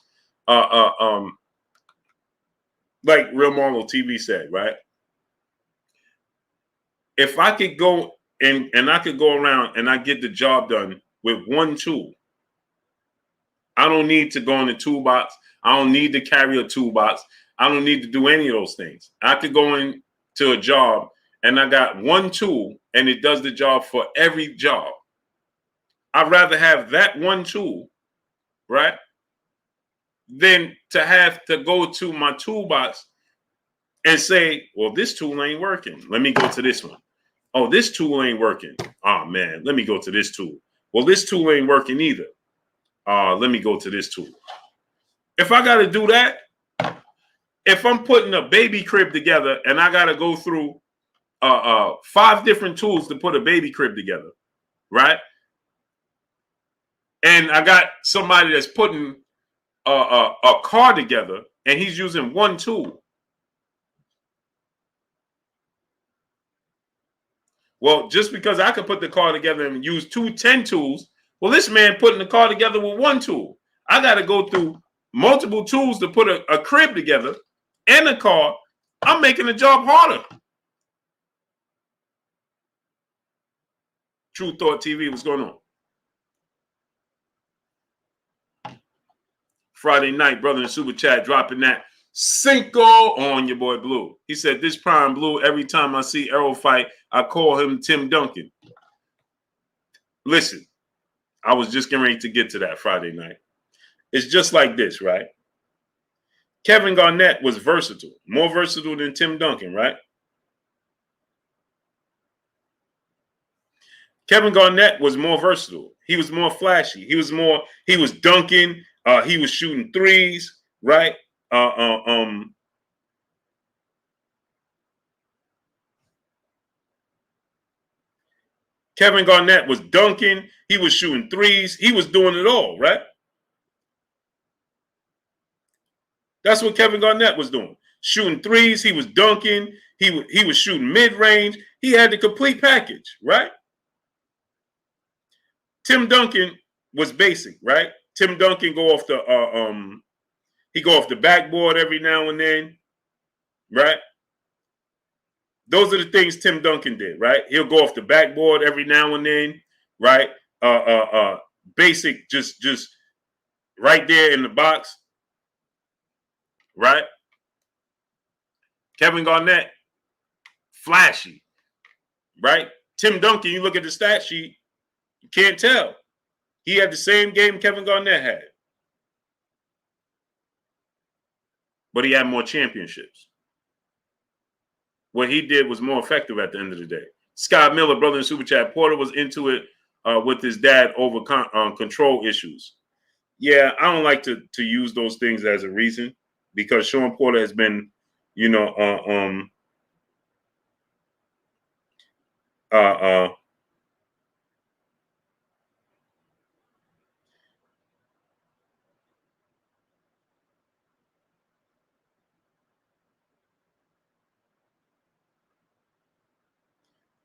Like Real Marlo TV said, right? if I could go and I could go around and I get the job done with one tool, I don't need to go in the toolbox. I don't need to carry a toolbox. I don't need to do any of those things. I could go into a job and I got one tool and it does the job for every job. I'd rather have that one tool, right, than to have to go to my toolbox and say, well, this tool ain't working. Let me go to this one. Oh, this tool ain't working. Oh, man, let me go to this tool. Well, this tool ain't working either. Let me go to this tool. If I got to do that, if I'm putting a baby crib together and I got to go through 5 different tools to put a baby crib together, right? And I got somebody that's putting a car together and he's using one tool. Well, just because I could put the car together and use 10 tools, well, this man putting the car together with one tool. I got to go through multiple tools to put a crib together and a car. I'm making the job harder. True Thought TV, what's going on? Friday night, brother in Super Chat dropping that Cinco on your boy Blue. He said, this Prime Blue, every time I see Errol fight, I call him Tim Duncan. Listen, I was just getting ready to get to that Friday night. It's just like this, right? Kevin Garnett was versatile, more versatile than Tim Duncan, right? Kevin Garnett was more versatile. He was more flashy. He was dunking. He was shooting threes, right? Kevin Garnett was dunking. He was shooting threes. He was doing it all, right? That's what Kevin Garnett was doing. Shooting threes. He was dunking. He was shooting mid-range. He had the complete package, right? Tim Duncan was basic, right? Tim Duncan go off the backboard every now and then, right? Those are the things Tim Duncan did, right? He'll go off the backboard every now and then, right? Basic, just right there in the box, right? Kevin Garnett, flashy, right? Tim Duncan, you look at the stat sheet, you can't tell. He had the same game Kevin Garnett had, but he had more championships. What he did was more effective at the end of the day. Scott Miller, brother in Super Chat, Porter was into it with his dad over control issues. Yeah, I don't like to use those things as a reason because Sean Porter has been,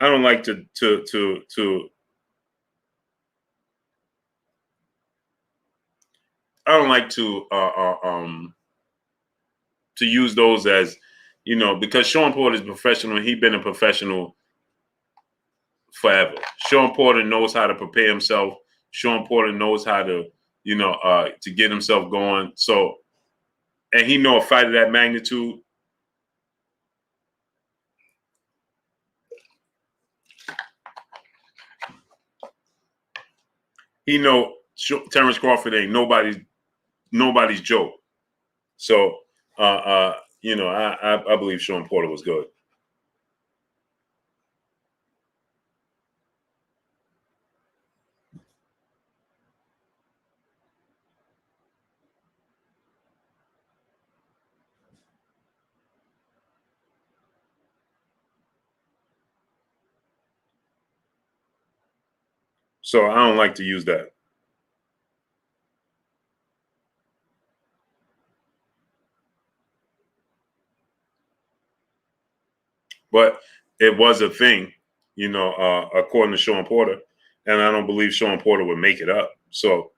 I don't like to I don't like to use those as, because Sean Porter is professional. He's been a professional forever. Sean Porter knows how to prepare himself. Sean Porter knows how to, to get himself going. So, and he know a fight of that magnitude. He know Terrence Crawford ain't nobody's joke. So, I believe Sean Porter was good. So I don't like to use that. But it was a thing, according to Sean Porter. And I don't believe Sean Porter would make it up. So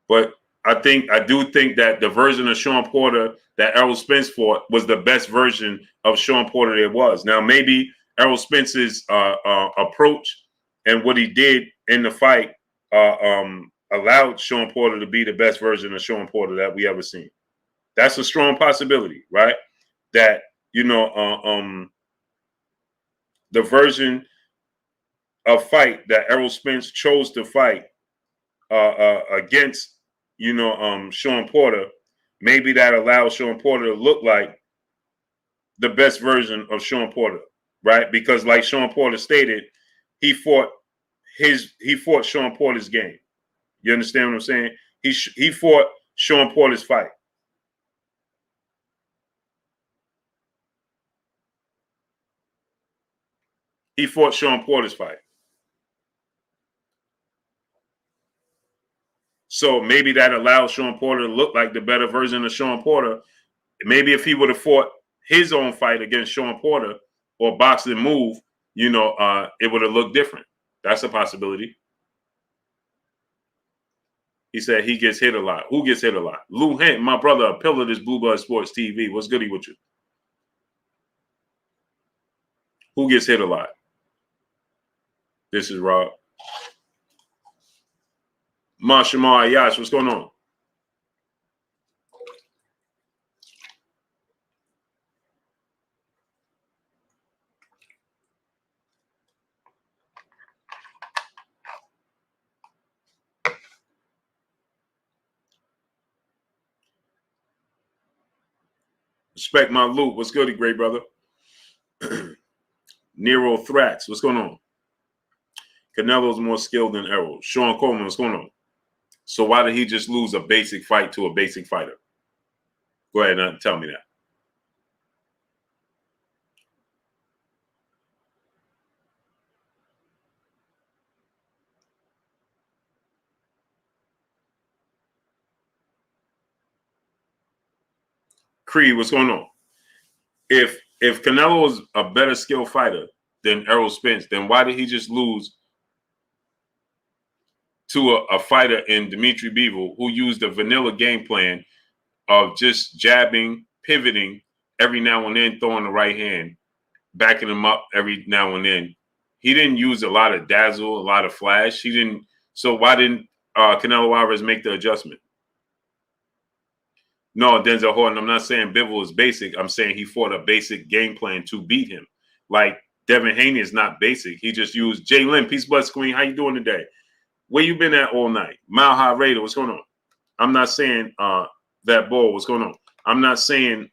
But I do think that the version of Sean Porter that Errol Spence fought was the best version of Sean Porter there was. Now, maybe Errol Spence's approach and what he did in the fight allowed Sean Porter to be the best version of Sean Porter that we ever seen. That's a strong possibility, right? That, the version of fight that Errol Spence chose to fight against, Sean Porter, maybe that allows Sean Porter to look like the best version of Sean Porter, right? Because like Sean Porter stated, he fought Sean Porter's game. You understand what I'm saying? He fought Sean Porter's fight. He fought Sean Porter's fight. So maybe that allows Sean Porter to look like the better version of Sean Porter. Maybe if he would have fought his own fight against Sean Porter or boxing move, it would have looked different. That's a possibility. He said he gets hit a lot. Who gets hit a lot? Lou Hint, my brother, a pillar of this Blue Blood Sports TV. What's goody with you? Who gets hit a lot? This is Rob. Mashamar Ayash, what's going on? Respect my loot. What's goody, great brother? Nero Thrax, what's going on? Canelo's more skilled than Errol. Sean Coleman, what's going on? So why did he just lose a basic fight to a basic fighter? Go ahead and tell me that. Creed, what's going on? If Canelo is a better skilled fighter than Errol Spence, then why did he just lose to a fighter in Dimitri Bivol who used a vanilla game plan of just jabbing, pivoting every now and then, throwing the right hand, backing him up every now and then? He didn't use a lot of dazzle, a lot of flash. He didn't. So why didn't Canelo Alvarez make the adjustment? No, Denzel Horton, I'm not saying Bivol is basic. I'm saying he fought a basic game plan to beat him. Like Devin Haney is not basic. He just used Jay Lynn, Peace Blood Queen. How you doing today? Where you been at all night? Mile High Raider, what's going on? I'm not saying that ball, what's going on? I'm not saying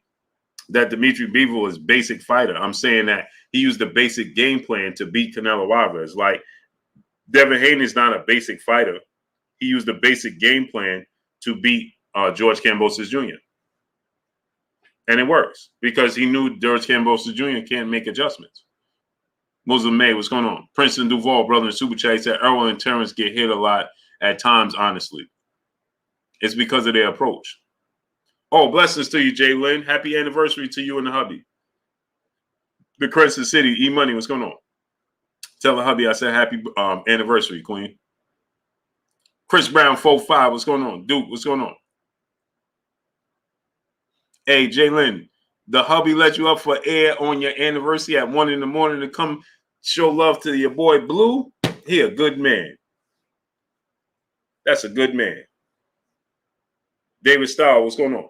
that Dimitri Bivol is basic fighter. I'm saying that he used a basic game plan to beat Canelo Alvarez. Like Devin Haney is not a basic fighter. He used a basic game plan to beat George Kambosos Jr. And it works because he knew George Kambosos Jr. can't make adjustments. Muslim May, what's going on? Princeton Duval, brother in Super Chat, said Errol and Terrence get hit a lot at times, honestly. It's because of their approach. Oh, blessings to you, Jay Lynn. Happy anniversary to you and the hubby. The Crescent City, E-Money, what's going on? Tell the hubby I said happy anniversary, Queen. Chris Brown, 4-5, what's going on? Duke, what's going on? Hey, Jalen, the hubby let you up for air on your anniversary at 1 in the morning to come show love to your boy Blue. He a good man. That's a good man. David Starr, what's going on?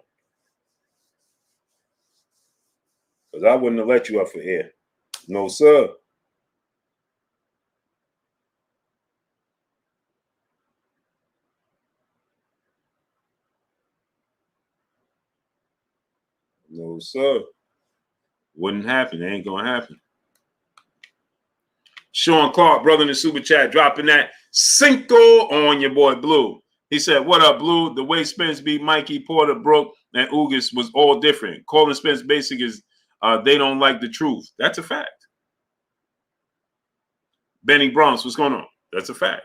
Because I wouldn't have let you up for air. No, sir. No, sir. Wouldn't happen. It ain't going to happen. Sean Clark, brother in the Super Chat, dropping that Cinco on your boy Blue. He said, what up, Blue? The way Spence beat Mikey, Porter, Brook, and Ugas was all different. Calling Spence basic is they don't like the truth. That's a fact. Benny Bronx, what's going on? That's a fact.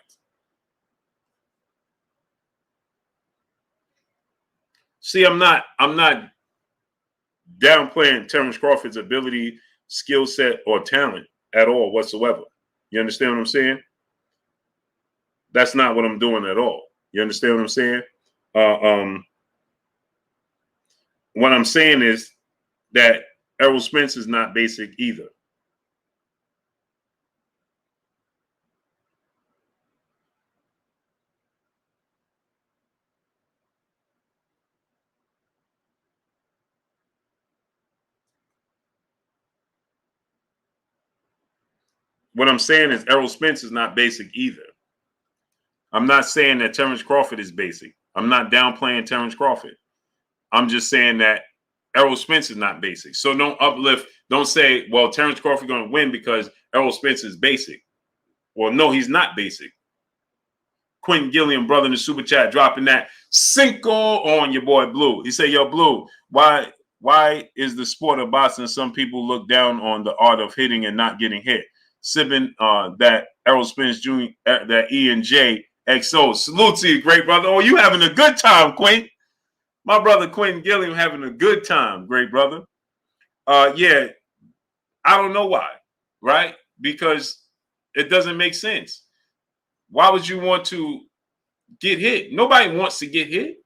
See, I'm not downplaying Terrence Crawford's ability, skill set, or talent at all whatsoever. You understand what I'm saying? That's not what I'm doing at all. You understand what I'm saying? What I'm saying is that Errol Spence is not basic either. What I'm saying is Errol Spence is not basic either. I'm not saying that Terrence Crawford is basic. I'm not downplaying Terrence Crawford. I'm just saying that Errol Spence is not basic. So don't uplift. Don't say, well, Terrence Crawford going to win because Errol Spence is basic. Well, no, he's not basic. Quentin Gilliam, brother in the super chat, dropping that Cinco on your boy Blue. He said, yo, Blue, why is the sport of boxing some people look down on the art of hitting and not getting hit? Sipping that Errol Spence Jr., that E&J XO. Salute to you, great brother. Oh, you having a good time, Quint. My brother Quentin Gilliam having a good time, great brother. Yeah, I don't know why, right? Because it doesn't make sense. Why would you want to get hit? Nobody wants to get hit.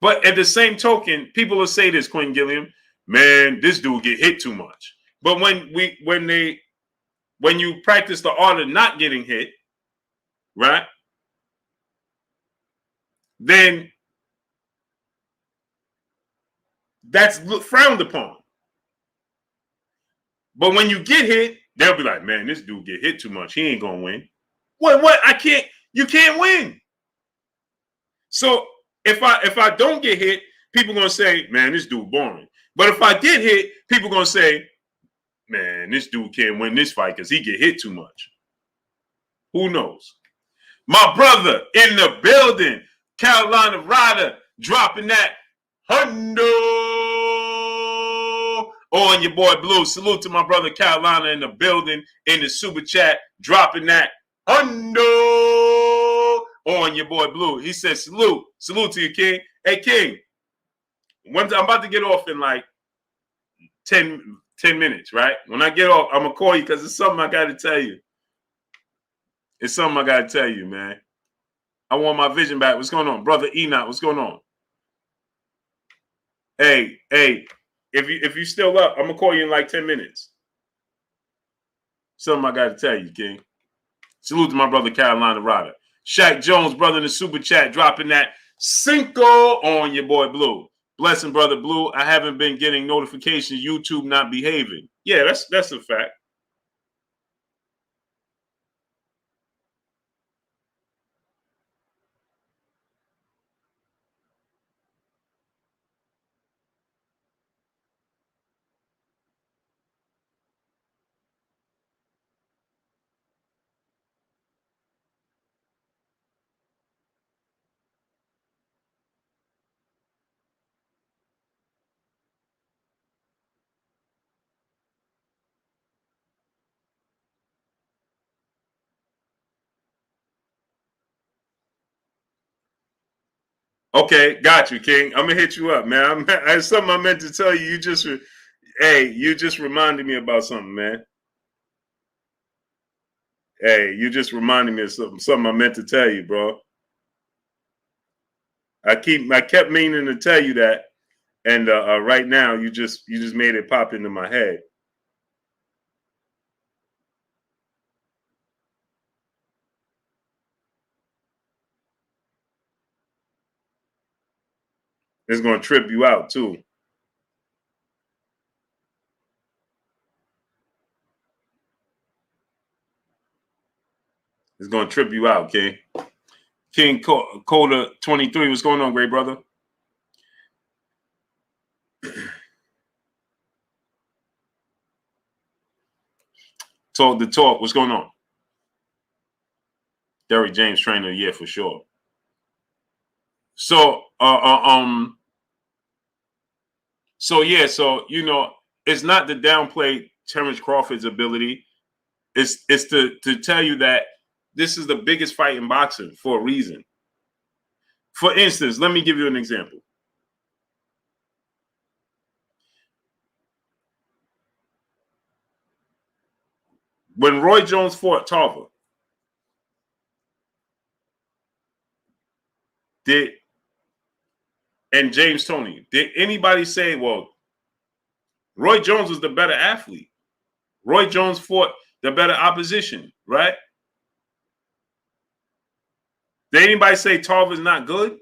But at the same token, people will say this, Quentin Gilliam, man, this dude get hit too much. But when you practice the art of not getting hit, right? Then that's frowned upon. But when you get hit, they'll be like, man, this dude get hit too much. He ain't gonna win. What? You can't win. So if I don't get hit, people gonna say, man, this dude boring. But if I get hit, people gonna say, man, this dude can't win this fight because he get hit too much. Who knows? My brother in the building, Carolina Rider, dropping that hundo on your boy Blue. Salute to my brother Carolina in the building, in the super chat, dropping that hundo on your boy Blue. He says, salute to you, King. Hey, King, I'm about to get off in like 10 minutes, right? When I get off, I'm going to call you because it's something I got to tell you. It's something I got to tell you, man. I want my vision back. What's going on? Brother Enoch, what's going on? Hey, if you still up, I'm going to call you in like 10 minutes. Something I got to tell you, King. Salute to my brother Carolina Rider. Shaq Jones, brother in the super chat, dropping that Cinco on your boy Blue. Blessing, brother Blue. I haven't been getting notifications. YouTube not behaving. Yeah, that's a fact. Okay, got you, King. I'm gonna hit you up, man. It's something I meant to tell you. You just reminded me about something, man. Hey, you just reminded me of something I meant to tell you, bro. I kept meaning to tell you that, and right now you just made it pop into my head. It's gonna trip you out too. It's gonna trip you out, King. King Coda 23. What's going on, great brother? Talk the talk. What's going on? Derrick James trainer, yeah, for sure. So you know, it's not to downplay Terrence Crawford's ability. It's to tell you that this is the biggest fight in boxing for a reason. For instance, let me give you an example. When Roy Jones fought Tarver, and James Toney, did anybody say, well, Roy Jones was the better athlete? Roy Jones fought the better opposition, right? Did anybody say Tarver's not good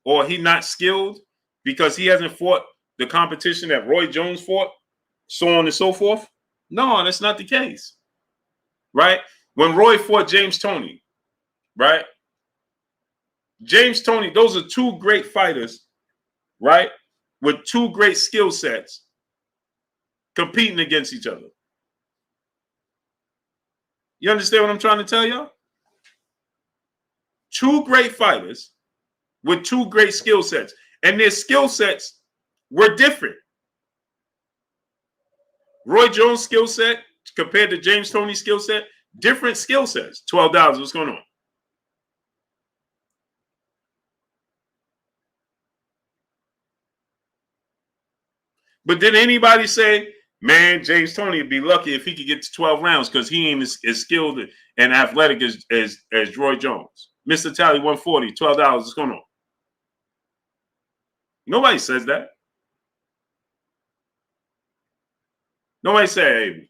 or he not skilled because he hasn't fought the competition that Roy Jones fought, so on and so forth? No, that's not the case, right? When Roy fought James Toney, right? James Toney, those are two great fighters, right? With two great skill sets competing against each other. You understand what I'm trying to tell y'all? Two great fighters with two great skill sets. And their skill sets were different. Roy Jones' skill set compared to James Toney's skill set, different skill sets. $12, what's going on? But did anybody say, man, James Toney would be lucky if he could get to 12 rounds because he ain't as skilled and athletic as Roy Jones? Mr. Tally 140, $12, what's going on? Nobody says that. Nobody say, hey,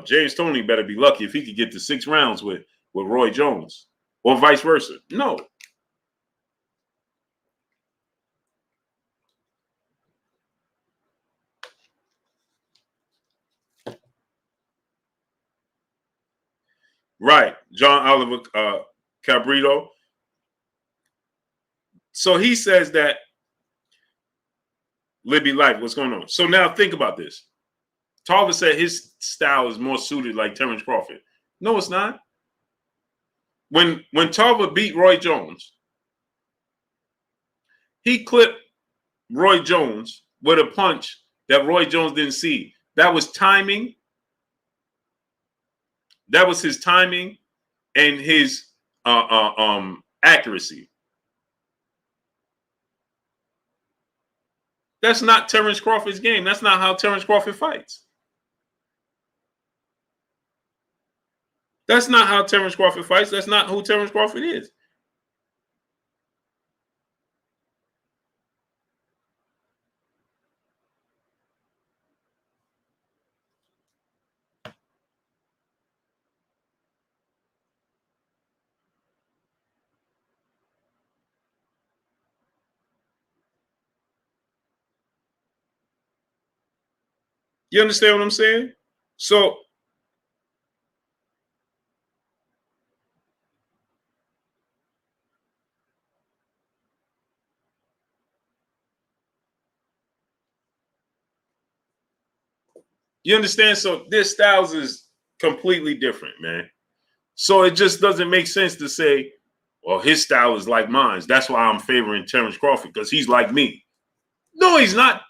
James Toney better be lucky if he could get to 6 rounds with Roy Jones or vice versa. No. Right. John Oliver Cabrito. So he says that Libby Life, what's going on? So now think about this. Tarver said his style is more suited like Terrence Crawford. No, it's not. When Tarver beat Roy Jones, he clipped Roy Jones with a punch that Roy Jones didn't see. That was timing. That was his timing and his accuracy. That's not Terrence Crawford's game. That's not how Terrence Crawford fights. That's not how Terrence Crawford fights. That's not who Terrence Crawford is. You understand what I'm saying? So you understand? So their styles is completely different, man. So it just doesn't make sense to say, well, his style is like mine. That's why I'm favoring Terrence Crawford, because he's like me. No, he's not.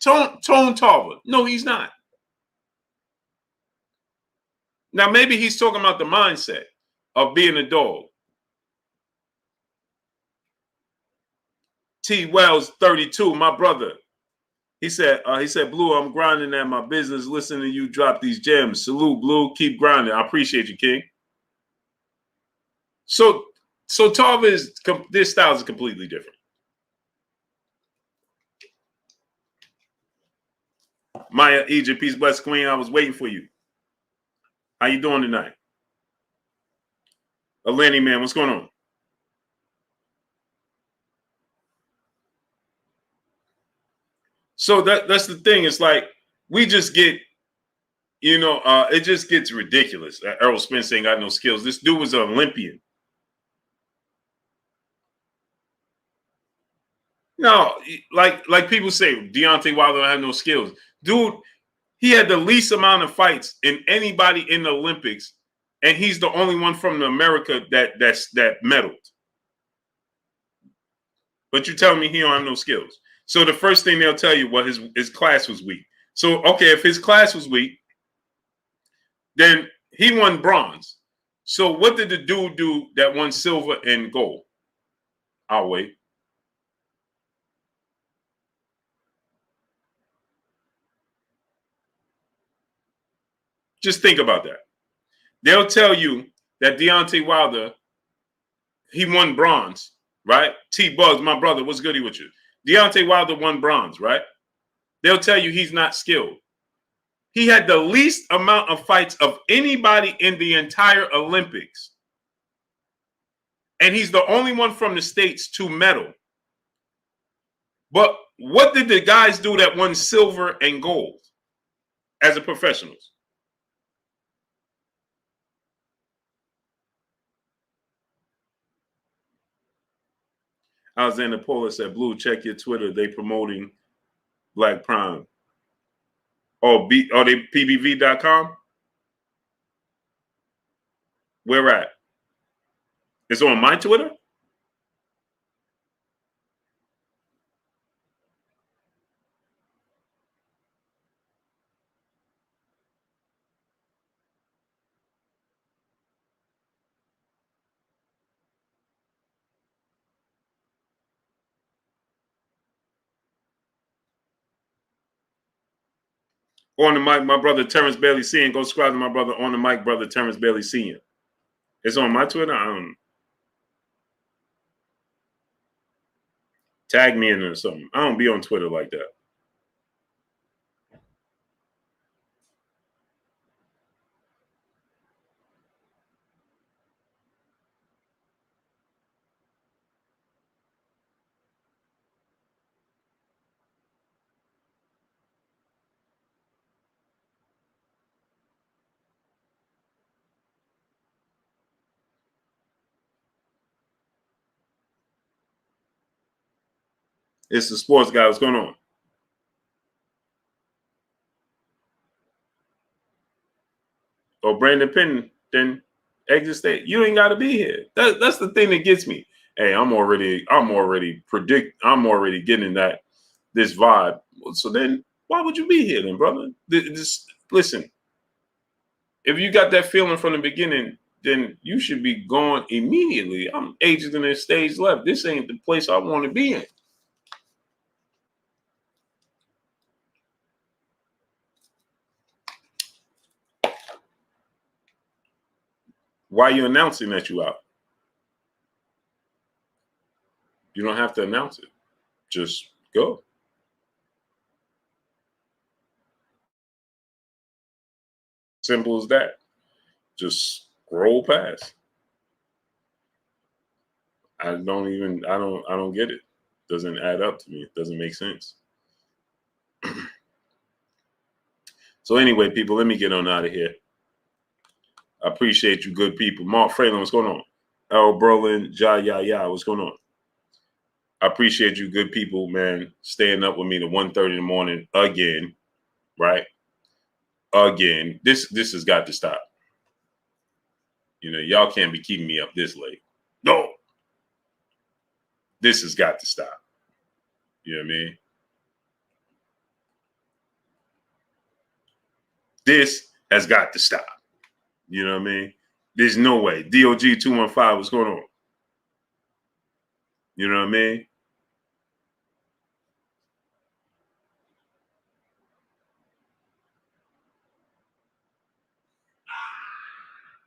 Tone Tarver. No, he's not. Now, maybe he's talking about the mindset of being a dog. T. Wells, 32, my brother. He said, Blue, I'm grinding at my business, listening to you drop these gems. Salute, Blue. Keep grinding. I appreciate you, King. So Tarver this style is completely different. Maya Egypt, peace, bless, Queen. I was waiting for you. How you doing tonight? Atlantic man, what's going on? So that's the thing. It's like we just get, it just gets ridiculous. Errol Spence ain't got no skills. This dude was an Olympian. No, like people say, Deontay Wilder had no skills. Dude, he had the least amount of fights in anybody in the Olympics, and he's the only one from America that medaled. But you're telling me he don't have no skills. So the first thing they'll tell you, well, his class was weak. So, okay, if his class was weak, then he won bronze. So what did the dude do that won silver and gold? I'll wait. Just think about that. They'll tell you that Deontay Wilder, he won bronze, right? T-Bugs, my brother, what's goody with you? Deontay Wilder won bronze, right? They'll tell you he's not skilled. He had the least amount of fights of anybody in the entire Olympics. And he's the only one from the States to medal. But what did the guys do that won silver and gold as a professionals? Alexander Polis said, Blue, check your Twitter. They promoting Black Prime. Oh, are they pbv.com? Where at? It's on my Twitter? On the mic, my brother Terrence Bailey Sr. Go subscribe to my brother on the mic, brother Terrence Bailey Sr. It's on my Twitter. I don't know. Tag me in or something. I don't be on Twitter like that. It's the sports guy. What's going on? Or Brandon Pennington exit state. You ain't got to be here. That's the thing that gets me. Hey, I'm already getting this vibe. So then why would you be here then, brother? Listen, if you got that feeling from the beginning, then you should be gone immediately. I'm exiting the stage left. This ain't the place I want to be in. Why are you announcing that you out? You don't have to announce it. Just go. Simple as that. Just scroll past. I don't get it. Doesn't add up to me. It doesn't make sense. So anyway, people, let me get on out of here. I appreciate you good people. Mark Fralin, what's going on? Errol Berlanga, ya, what's going on? I appreciate you good people, man, staying up with me to 1:30 in the morning again, right? Again. This has got to stop. You know, y'all can't be keeping me up this late. No. This has got to stop. You know what I mean? This has got to stop. You know what I mean? There's no way. DOG 215, what's going on? You know what I mean?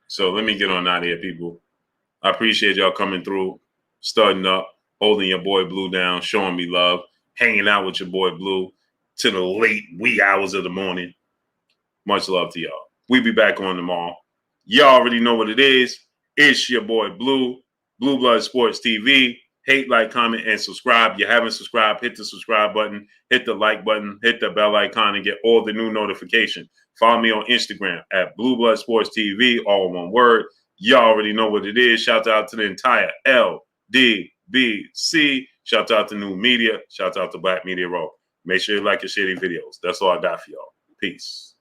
So let me get on out of here, people. I appreciate y'all coming through, starting up, holding your boy Blue down, showing me love, hanging out with your boy Blue to the late wee hours of the morning. Much love to y'all. We'll be back on tomorrow. Y'all already know what it is. It's your boy Blue, Blue Blood Sports TV. Hate, like, comment, and subscribe. If you haven't subscribed, hit the subscribe button, hit the like button, hit the bell icon, and get all the new notifications. Follow me on Instagram at Blue Blood Sports TV, all one word. Y'all already know what it is. Shout out to the entire LDBC. Shout out to New Media. Shout out to Black Media Raw. Make sure you like and share these videos. That's all I got for y'all. Peace.